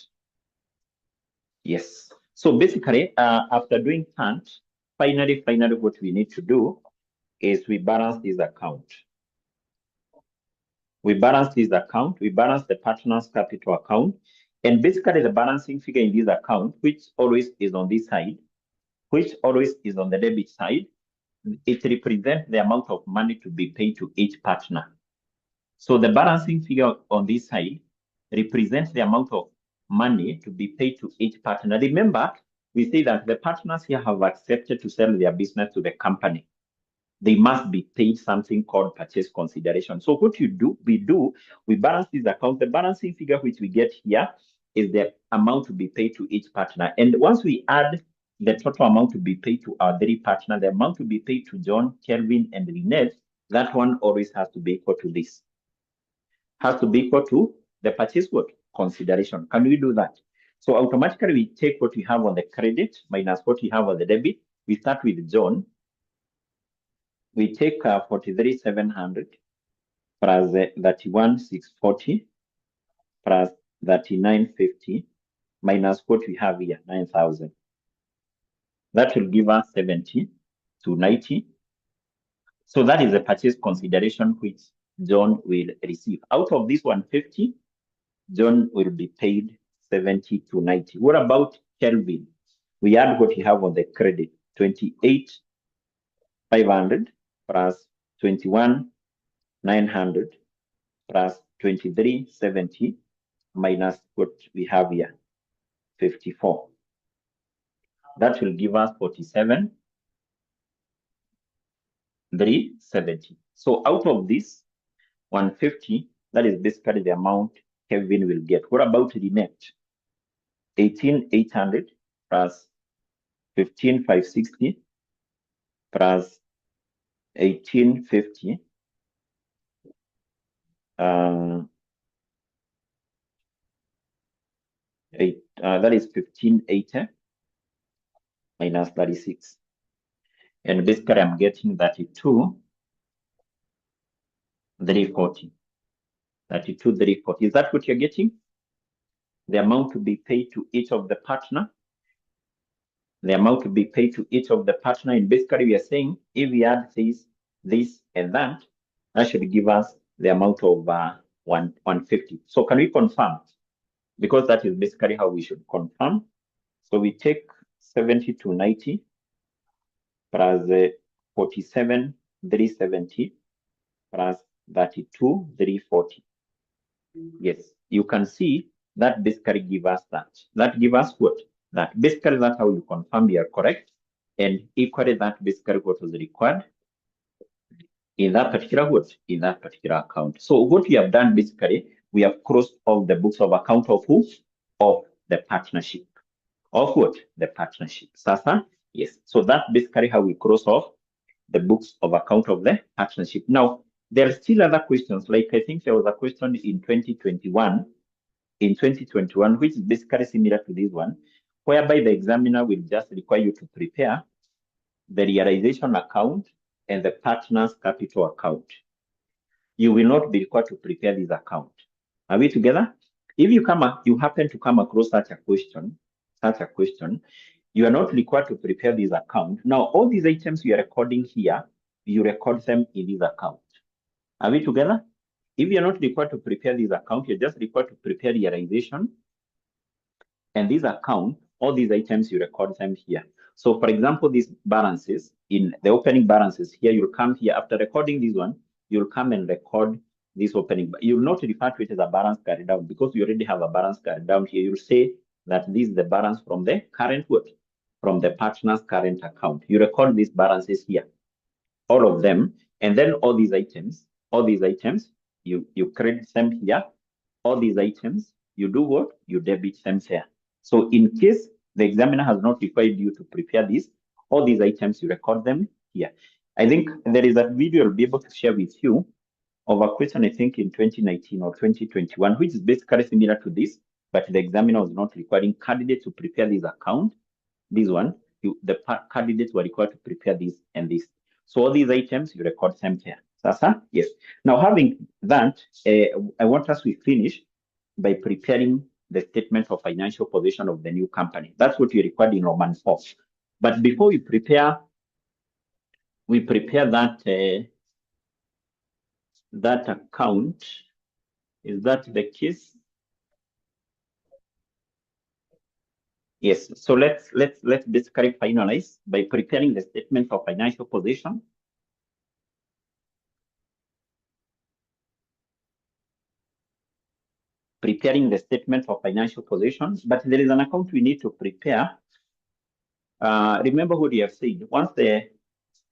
Yes. So basically, after doing that, finally, what we need to do is we balance this account. We balance this account, we balance the partner's capital account, and basically the balancing figure in this account, which always is on this side, which always is on the debit side, it represents the amount of money to be paid to each partner. So the balancing figure on this side represents the amount of money to be paid to each partner. Remember, we say that the partners here have accepted to sell their business to the company. they must be paid something called purchase consideration. So what we balance these accounts. The balancing figure which we get here is the amount to be paid to each partner. And once we add the total amount to be paid to our three partners, the amount to be paid to John, Kelvin, and Lynette, that one always has to be equal to this. Has to be equal to the purchase what? Consideration. Can we do that? So automatically we take what we have on the credit minus what we have on the debit. We start with John. We take 43,700 plus 31,640 plus 39,50 minus what we have here, 9,000. That will give us 70,290. So that is the purchase consideration which John will receive. Out of this 150, John will be paid 70,290. What about Kelvin? We add what we have on the credit, 28,500 plus 21,900 plus 23,70 minus what we have here, 54. That will give us 47,370. So out of this 150, that is basically the amount Kevin will get. What about the net? 18,800 plus 15,560 plus 18,50. That is 15,80 minus 36. And basically I'm getting 32,340. 32,340. Is that what you're getting? The amount to be paid to each of the partner. The amount to be paid to each of the partner. And basically we are saying if we add this, and that should give us the amount of 150. So can we confirm? Because that is basically how we should confirm. So we take 70,290 plus 47,370 plus 32,340. Yes, you can see that basically give us that. That give us what? That basically that's how you confirm you are correct. And equally that basically what was required in that particular what? In that particular account. So what we have done basically, we have crossed off the books of account of who? Of the partnership. Of what? The partnership. Sasa? Yes. So that's basically how we cross off the books of account of the partnership. Now, there are still other questions. Like I think there was a question in 2021, which is basically similar to this one, whereby the examiner will just require you to prepare the realization account and the partner's capital account. You will not be required to prepare this account. Are we together? If you happen to come across such a question, you are not required to prepare this account. Now, all these items you are recording here, you record them in this account. Are we together? If you are not required to prepare this account, you're just required to prepare realization. And this account, all these items, you record them here. So for example, these balances, in the opening balances here, you'll come here after recording this one, you'll come and record this opening. You'll not refer to it as a balance carried down because you already have a balance carried down here. You'll say that this is the balance from the current what? From the partner's current account. You record these balances here, all of them, and then all these items, you credit them here. All these items, you do what? You debit them here. So in case the examiner has not required you to prepare this, all these items, you record them here. I think there is a video I'll be able to share with you of a question, I think in 2019 or 2021, which is basically similar to this, but the examiner was not requiring candidates to prepare this account. This one, the candidates were required to prepare this and this. So all these items, you record them here. Sasa? Yes. Now, having that, I want us to finish by preparing the statement of financial position of the new company. That's what you required in Roman 4. But before we prepare that account. Is that the case? Yes. So let's basically finalize by preparing the statement of financial position. Preparing the statement of financial position, but there is an account we need to prepare. Remember what we have said. Once the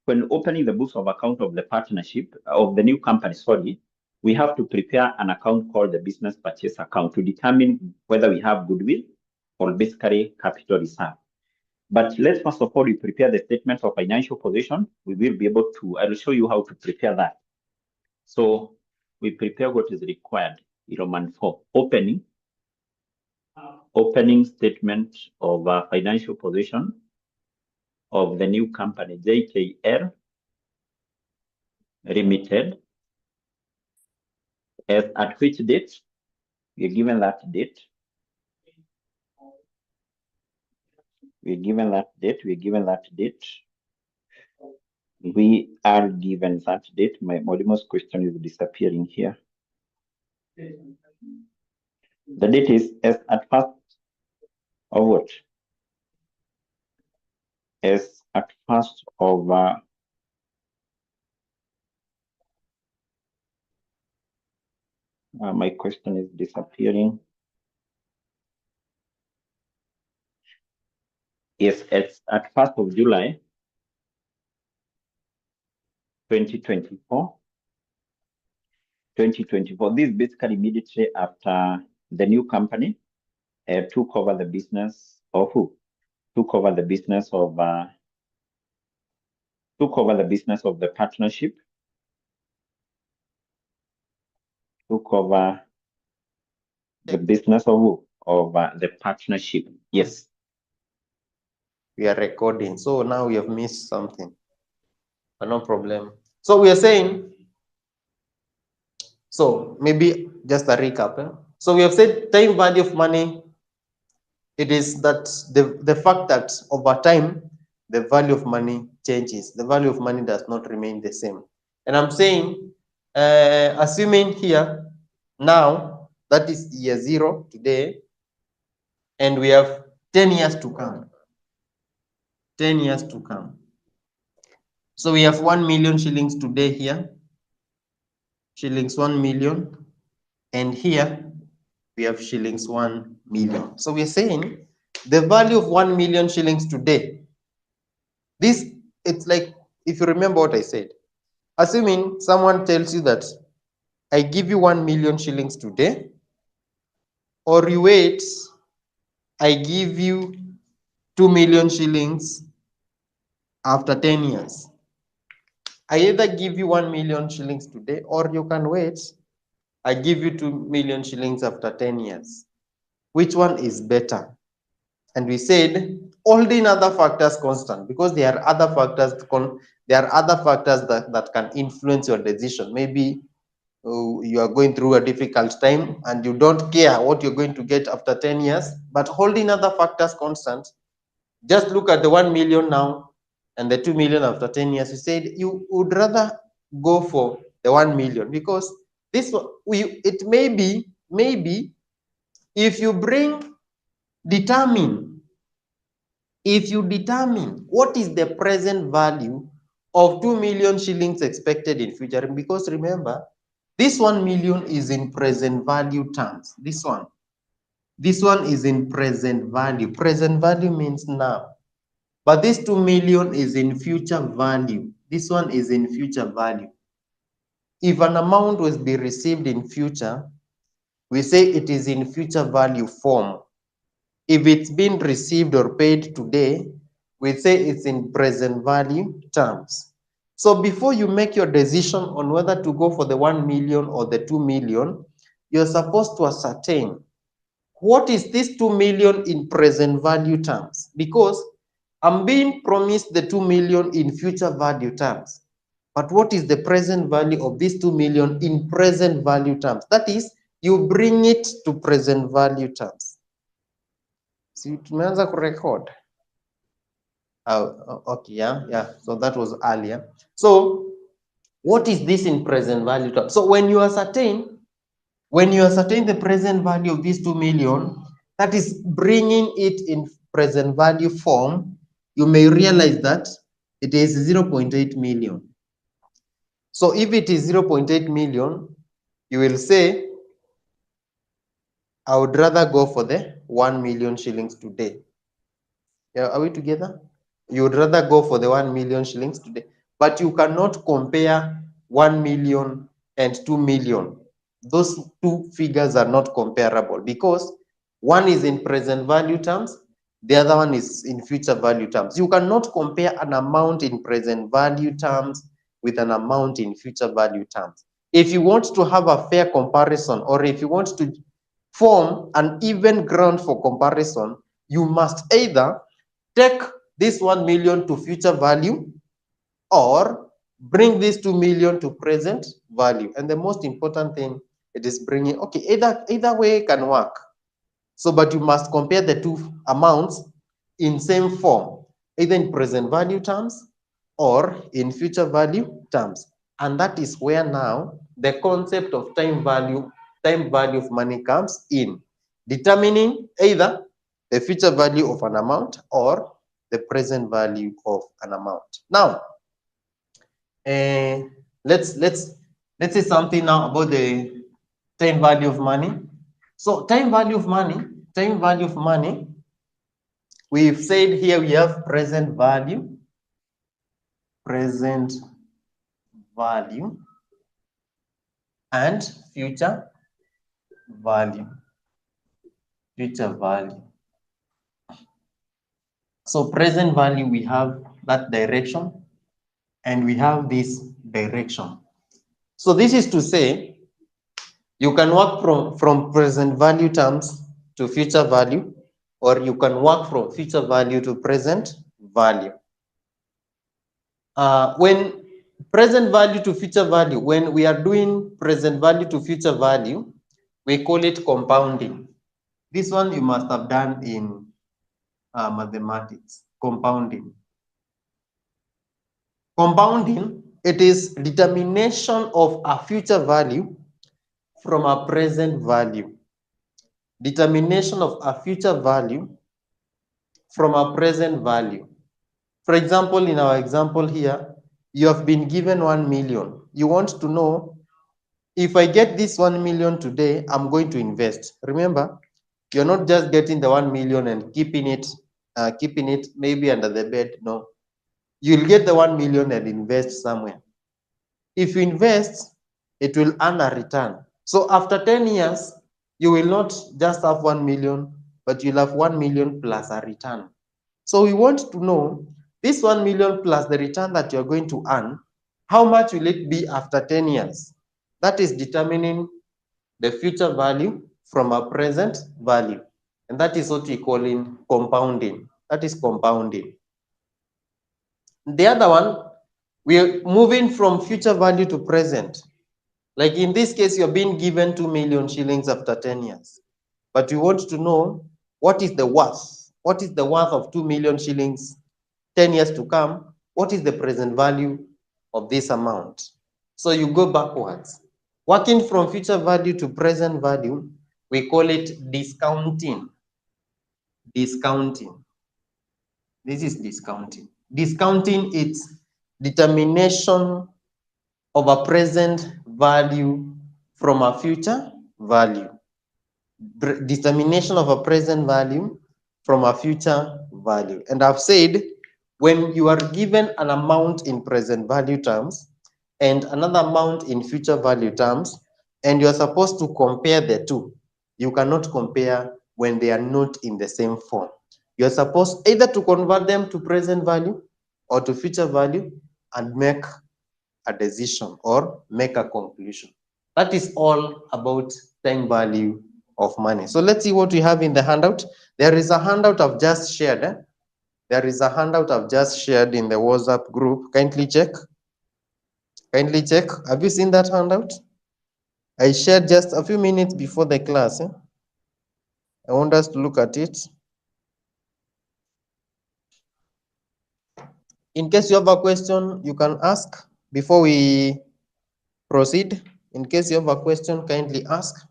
when opening the books of account of the partnership, of the new company, sorry, we have to prepare an account called the business purchase account to determine whether we have goodwill or basically capital reserve. But let's first of all, we prepare the statement of financial position. We will be able to, I will show you how to prepare that. So we prepare what is required, Roman 4, opening statement of financial position of the new company, JKL Limited, as at which date? We're given that date. We're given that date. We're given that date. We are given that date. My Modimus question is disappearing here. The date is as at first of what? As at first of my question is disappearing. Yes, it's at 1st of July 2024. This is basically immediately after the new company took over the business of who? Took over the business of the partnership. Took over the business of who? Of the partnership. Yes. We are recording, so now we have missed something, but no problem. So we are saying, so maybe just a recap. So we have said time value of money, it is that the fact that over time, the value of money changes. The value of money does not remain the same. And I'm saying, assuming here, now, that is year 0 today, and we have 10 years to come. 10 years to come. So we have 1 million shillings today here. Shillings 1 million. And here we have shillings 1 million. So we're saying the value of 1 million shillings today. This, it's like, if you remember what I said, assuming someone tells you that I give you 1 million shillings today, or you wait, I give you 2 million shillings after 10 years. I either give you 1 million shillings today, or you can wait, I give you 2 million shillings after 10 years. Which one is better? And we said, holding other factors constant, because there are other factors, that can influence your decision. Maybe you are going through a difficult time and you don't care what you're going to get after 10 years, but holding other factors constant, just look at the 1 million now and the 2 million after 10 years. You said you would rather go for the 1 million because this, it may be, if you determine what is the present value of 2 million shillings expected in future, because remember, this 1 million is in present value terms. This one is in present value. Present value means now. But this 2 million is in future value. This one is in future value. If an amount will be received in future, we say it is in future value form. If it's been received or paid today, we say it's in present value terms. So before you make your decision on whether to go for the 1 million or the 2 million, you're supposed to ascertain what is this 2 million in present value terms, because I'm being promised the 2 million in future value terms. But what is the present value of this 2 million in present value terms? That is, you bring it to present value terms. See, tumeanza kurecord. Oh, okay, yeah. So that was earlier. So what is this in present value terms? So when you ascertain the present value of this 2 million, that is bringing it in present value form, you may realize that it is 0.8 million. So if it is 0.8 million, you will say, I would rather go for the 1 million shillings today. Yeah, are we together? You would rather go for the 1 million shillings today. but you cannot compare 1 million and 2 million. Those two figures are not comparable because one is in present value terms, the other one is in future value terms. You cannot compare an amount in present value terms with an amount in future value terms. If you want to have a fair comparison, or if you want to form an even ground for comparison, you must either take this 1 million to future value or bring this 2 million to present value. And the most important thing, it is bringing, okay, either way can work. So, but you must compare the two amounts in same form, either in present value terms or in future value terms. And that is where now the concept of time value of money comes in, determining either the future value of an amount or the present value of an amount. Now, let's say something now about the time value of money. So time value of money, we've said here we have present value, and future value. So present value, we have that direction, and we have this direction. So this is to say, you can work from present value terms to future value, or you can work from future value to present value. When present value to future value, when we are doing present value to future value, we call it compounding. This one you must have done in mathematics, compounding. Compounding, it is determination of a future value from a present value. Determination of a future value from a present value. For example, in our example here, you have been given 1 million. You want to know, if I get this 1 million today, I'm going to invest. Remember, you're not just getting the 1 million and keeping it maybe under the bed. No, you'll get the 1 million and invest somewhere. If you invest, it will earn a return. So after 10 years, you will not just have 1 million, but you'll have 1 million plus a return. So we want to know this 1 million plus the return that you're going to earn, how much will it be after 10 years? That is determining the future value from a present value. And that is what we call in compounding. That is compounding. The other one, we are moving from future value to present. Like in this case, you're being given 2 million shillings after 10 years. But we want to know what is the worth. What is the worth of 2 million shillings 10 years to come? What is the present value of this amount? So you go backwards. Working from future value to present value, we call it discounting. Discounting. This is discounting. Discounting, it's determination of a present value from a future value. Determination of a present value from a future value. And I've said, when you are given an amount in present value terms and another amount in future value terms, and you're supposed to compare the two, you cannot compare when they are not in the same form. You're supposed either to convert them to present value or to future value and make a decision or make a conclusion. That is all about time value of money. So let's see what we have in the handout. There is a handout I've just shared. There is a handout I've just shared in the WhatsApp group. Kindly check. Kindly check. Have you seen that handout? I shared just a few minutes before the class. I want us to look at it. In case you have a question, you can ask before we proceed. In case you have a question, kindly ask.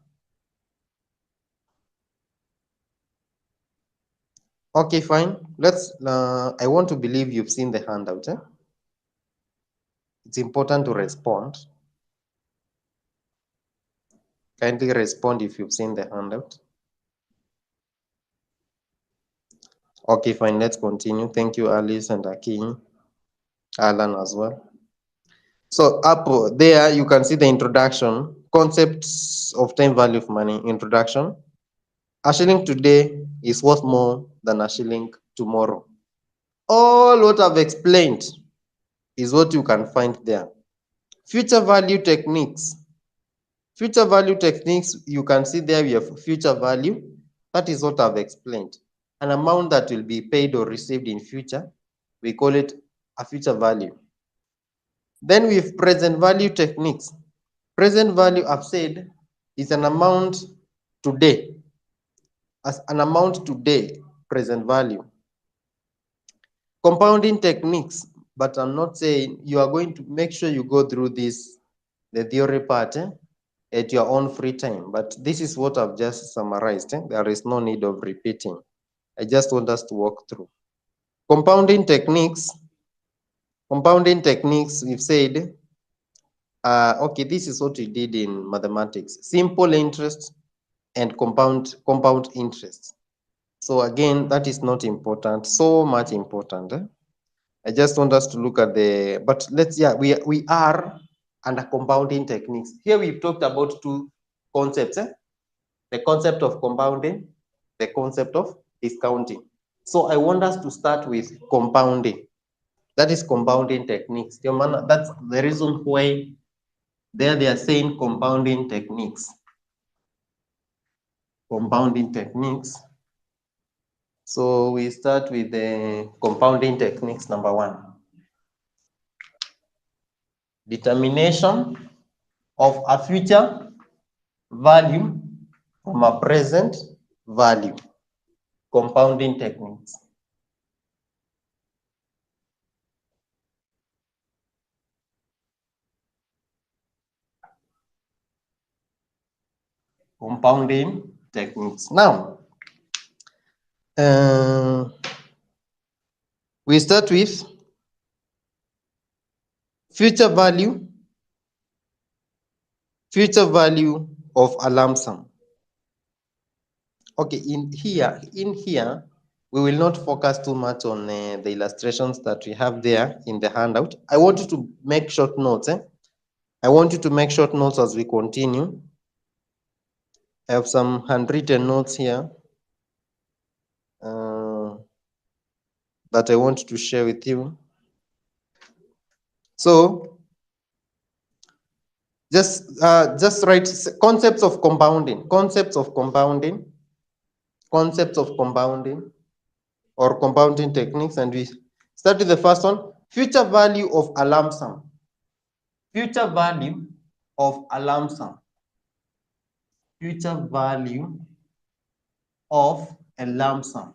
Okay, fine. I want to believe you've seen the handout. It's important to respond. Kindly respond if you've seen the handout. Okay, fine. Let's continue. Thank you, Alice and Akin, Alan as well. So up there, you can see the introduction, concepts of time value of money, introduction. A shilling today is worth more than a shilling tomorrow. All what I've explained is what you can find there. Future value techniques. Future value techniques, you can see there we have future value. That is what I've explained. An amount that will be paid or received in future, we call it a future value. Then we have present value techniques. Present value, I've said, is an amount today. As an amount today, present value. Compounding techniques, but I'm not saying you are going to make sure you go through this, the theory part, at your own free time. But this is what I've just summarized. There is no need of repeating. I just want us to walk through. Compounding techniques, we've said, okay, this is what we did in mathematics. Simple interest and compound interest. So again, that is not important, so much important. I just want us to look at the, but let's, yeah, we are under compounding techniques. Here we've talked about two concepts, the concept of compounding, the concept of discounting. So I want us to start with compounding. That is compounding techniques. That's the reason why there they are saying compounding techniques. Compounding techniques. So we start with the compounding techniques, number one. Determination of a future value from a present value. Compounding techniques. Compounding techniques. Now, we start with future value of a lump sum. Okay, in here, we will not focus too much on the illustrations that we have there in the handout. I want you to make short notes. I want you to make short notes as we continue. I have some handwritten notes here that I want to share with you. So just write concepts of compounding, or compounding techniques, and we start with the first one. Future value of a lump sum. Future value of a lump sum. Future value of a lump sum.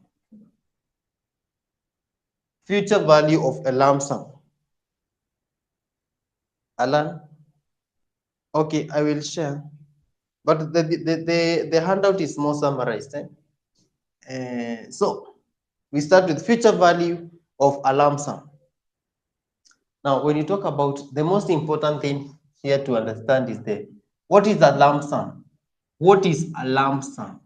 Future value of a lump sum. Alan? Okay, I will share. But the handout is more summarized. So we start with future value of a lump sum. Now, when you talk about, the most important thing here to understand is what is a lump sum? What is a lump sum?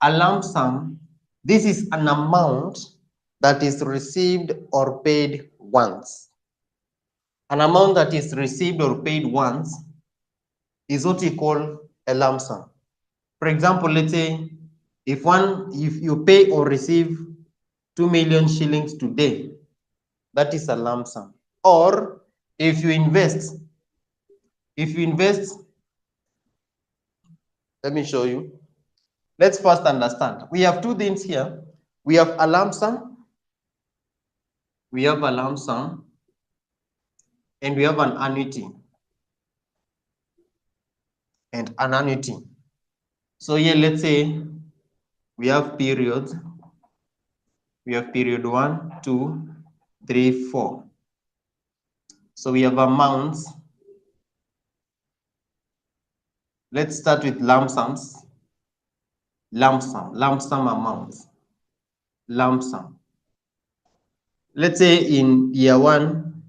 A lump sum, this is an amount that is received or paid once. An amount that is received or paid once is what we call a lump sum. For example, let's say if you pay or receive 2 million shillings today, that is a lump sum. Or if you invest, let me show you. Let's first understand. We have two things here. We have a lump sum. We have a lump sum. And we have an annuity. And an annuity. So here, let's say we have periods. We have period 1, 2, 3, 4. So we have amounts. Let's start with lump sums. Lump sum amounts. Lump sum. Let's say in year 1,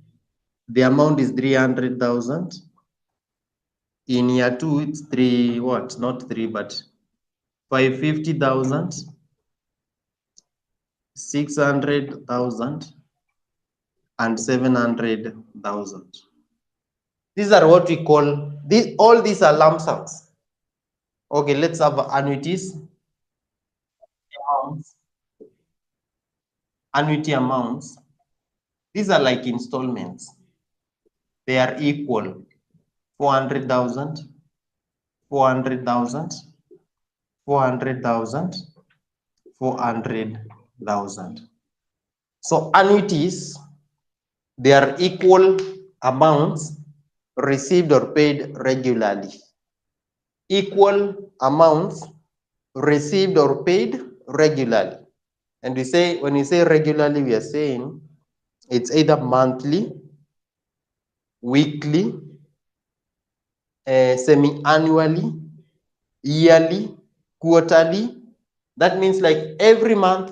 the amount is 300,000. In year 2, it's 550,000, 600,000, and 700,000. These are what we call, all these are lump sums. Okay, let's have annuities. Annuity amounts. These are like installments. They are equal 400,000, 400,000, 400,000, 400,000. So annuities, they are equal amounts received or paid regularly. Equal amounts received or paid regularly. And we say, when we say regularly, we are saying it's either monthly, weekly, semi-annually, yearly, quarterly. That means like every month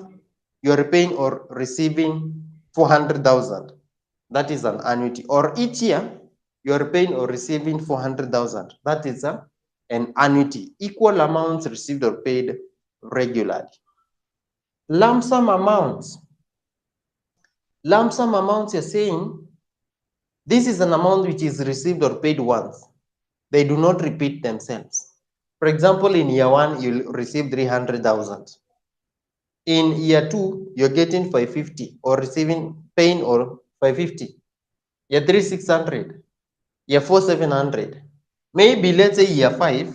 you're paying or receiving 400,000. That is an annuity. Or each year you're paying or receiving 400,000. That is an annuity. Equal amounts received or paid regularly. Lump sum amounts. Lump sum amounts, you're saying this is an amount which is received or paid once. They do not repeat themselves. For example, in year one, you'll receive 300,000. In year two, you're getting 550 or paying or 550. Year three, 600. Year four, 700. Maybe let's say year five,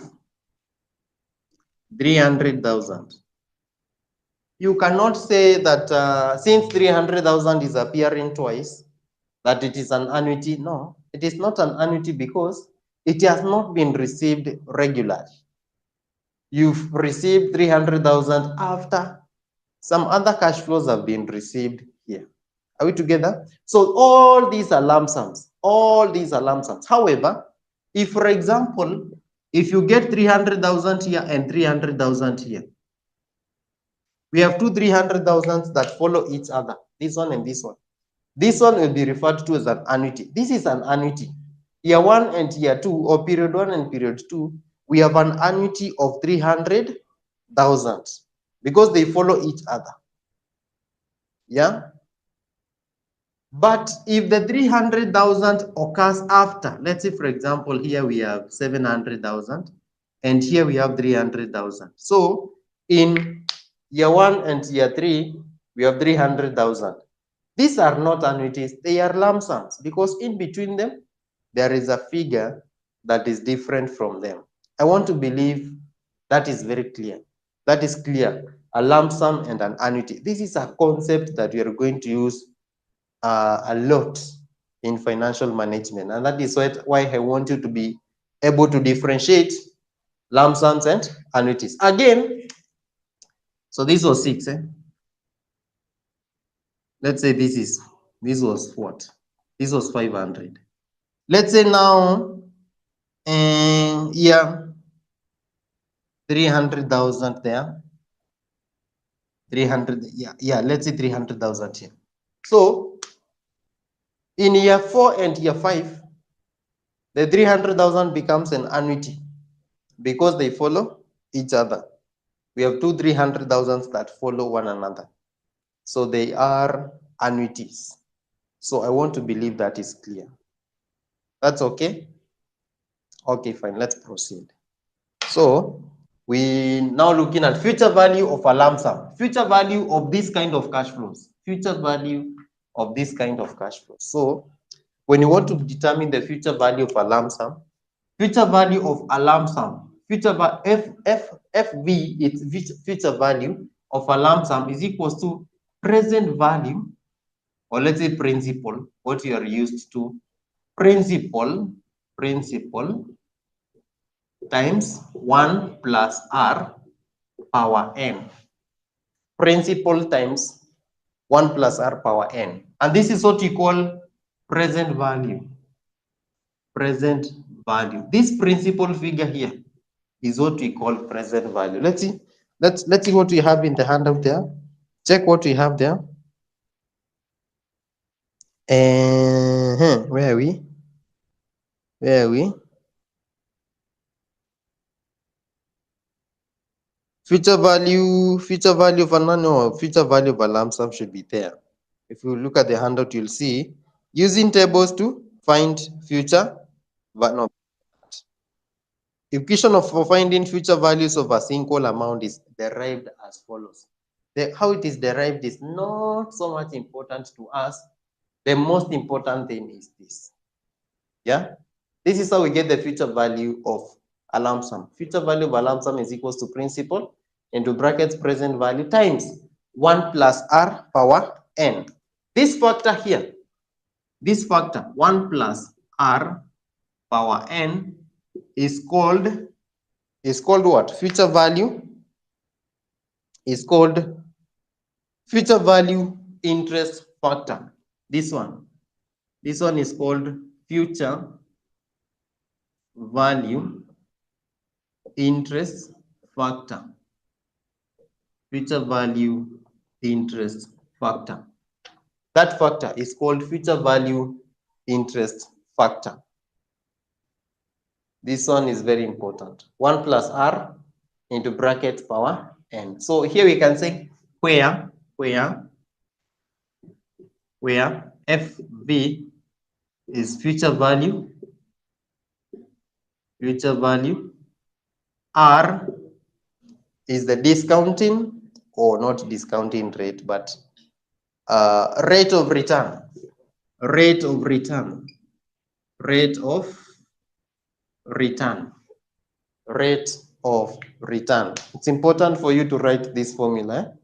300,000. You cannot say that since 300,000 is appearing twice, that it is an annuity. No, it is not an annuity because it has not been received regularly. You've received 300,000 after some other cash flows have been received here. Are we together? So all these are lump sums. All these are lump sums. However, if, for example, if you get 300,000 here and 300,000 here, we have two 300,000 that follow each other, this one and this one. This one will be referred to as an annuity. This is an annuity. Year one and year two, or period one and period two, we have an annuity of 300,000 because they follow each other. Yeah. But if the 300,000 occurs after, let's say, for example, here we have 700,000 and here we have 300,000. So in year one and year three, we have 300,000. These are not annuities, they are lump sums because in between them, there is a figure that is different from them. I want to believe that is very clear. That is clear, a lump sum and an annuity. This is a concept that we are going to use a lot in financial management. And that is why I want you to be able to differentiate lump sums and annuities. Again, so this was 6. Let's say this was what? This was 500. Let's say now, yeah, 300,000 there. 300, yeah, let's say 300,000 here. So in year 4 and year 5, the 300,000 becomes an annuity because they follow each other. We have two 300,000s that follow one another. So they are annuities. So I want to believe that is clear. That's okay? Okay, fine, let's proceed. So we now looking at future value of a lump sum, future value of this kind of cash flows, future value of this kind of cash flows. So when you want to determine the future value of a lump sum, future value of a lump sum, future FV, its future value of a lump sum is equals to present value, or let's say principal, what you are used to, principal times 1 plus r power n. Principal times 1 plus r power n. And this is what you call present value. Present value. This principal figure here is what we call present value. Let's see what we have in the handout there. Check what we have there. Where are we? Where are we? Future value of a future value of a lump sum should be there. If you look at the handout, you'll see Using tables to find future, no. Equation for finding future values of a single amount is derived as follows. How it is derived is not so much important to us. The most important thing is this. Yeah, this is how we get the future value of a lump sum. Future value of a lump sum is equals to principal into brackets present value times 1 plus r power n. This factor here, this factor 1 plus r power n is called what? Future value is called future value interest factor. This one is called future value interest factor. Future value interest factor. That factor is called future value interest factor. This one is very important. 1 plus r into bracket power n. So here we can say where FV is future value, R is the discounting, or not discounting rate, but rate of return. It's important for you to write this formula.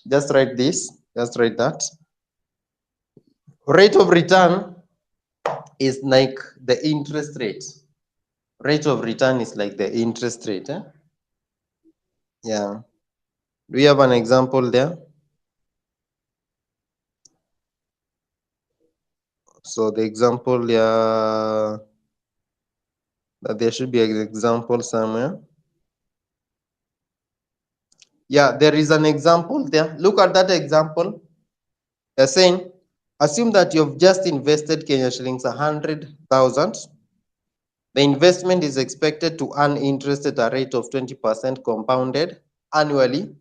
Just write this, just write that. Rate of return is like the interest rate. Rate of return is like the interest rate. Yeah. Do we have an example there? So the example, yeah, there should be an example somewhere. Yeah, there is an example there. Look at that example. They're saying, assume that you've just invested Kenya shillings 100,000. The investment is expected to earn interest at a rate of 20% compounded annually.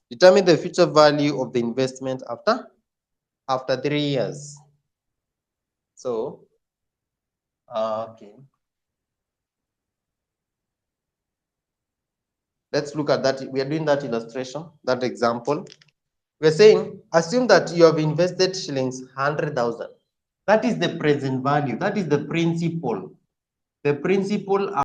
Determine the future value of the investment after 3 years. So, okay. Let's look at that. We are doing that illustration, that example. We're saying, assume that you have invested shillings 100,000. That is the present value. That is the principal. The principal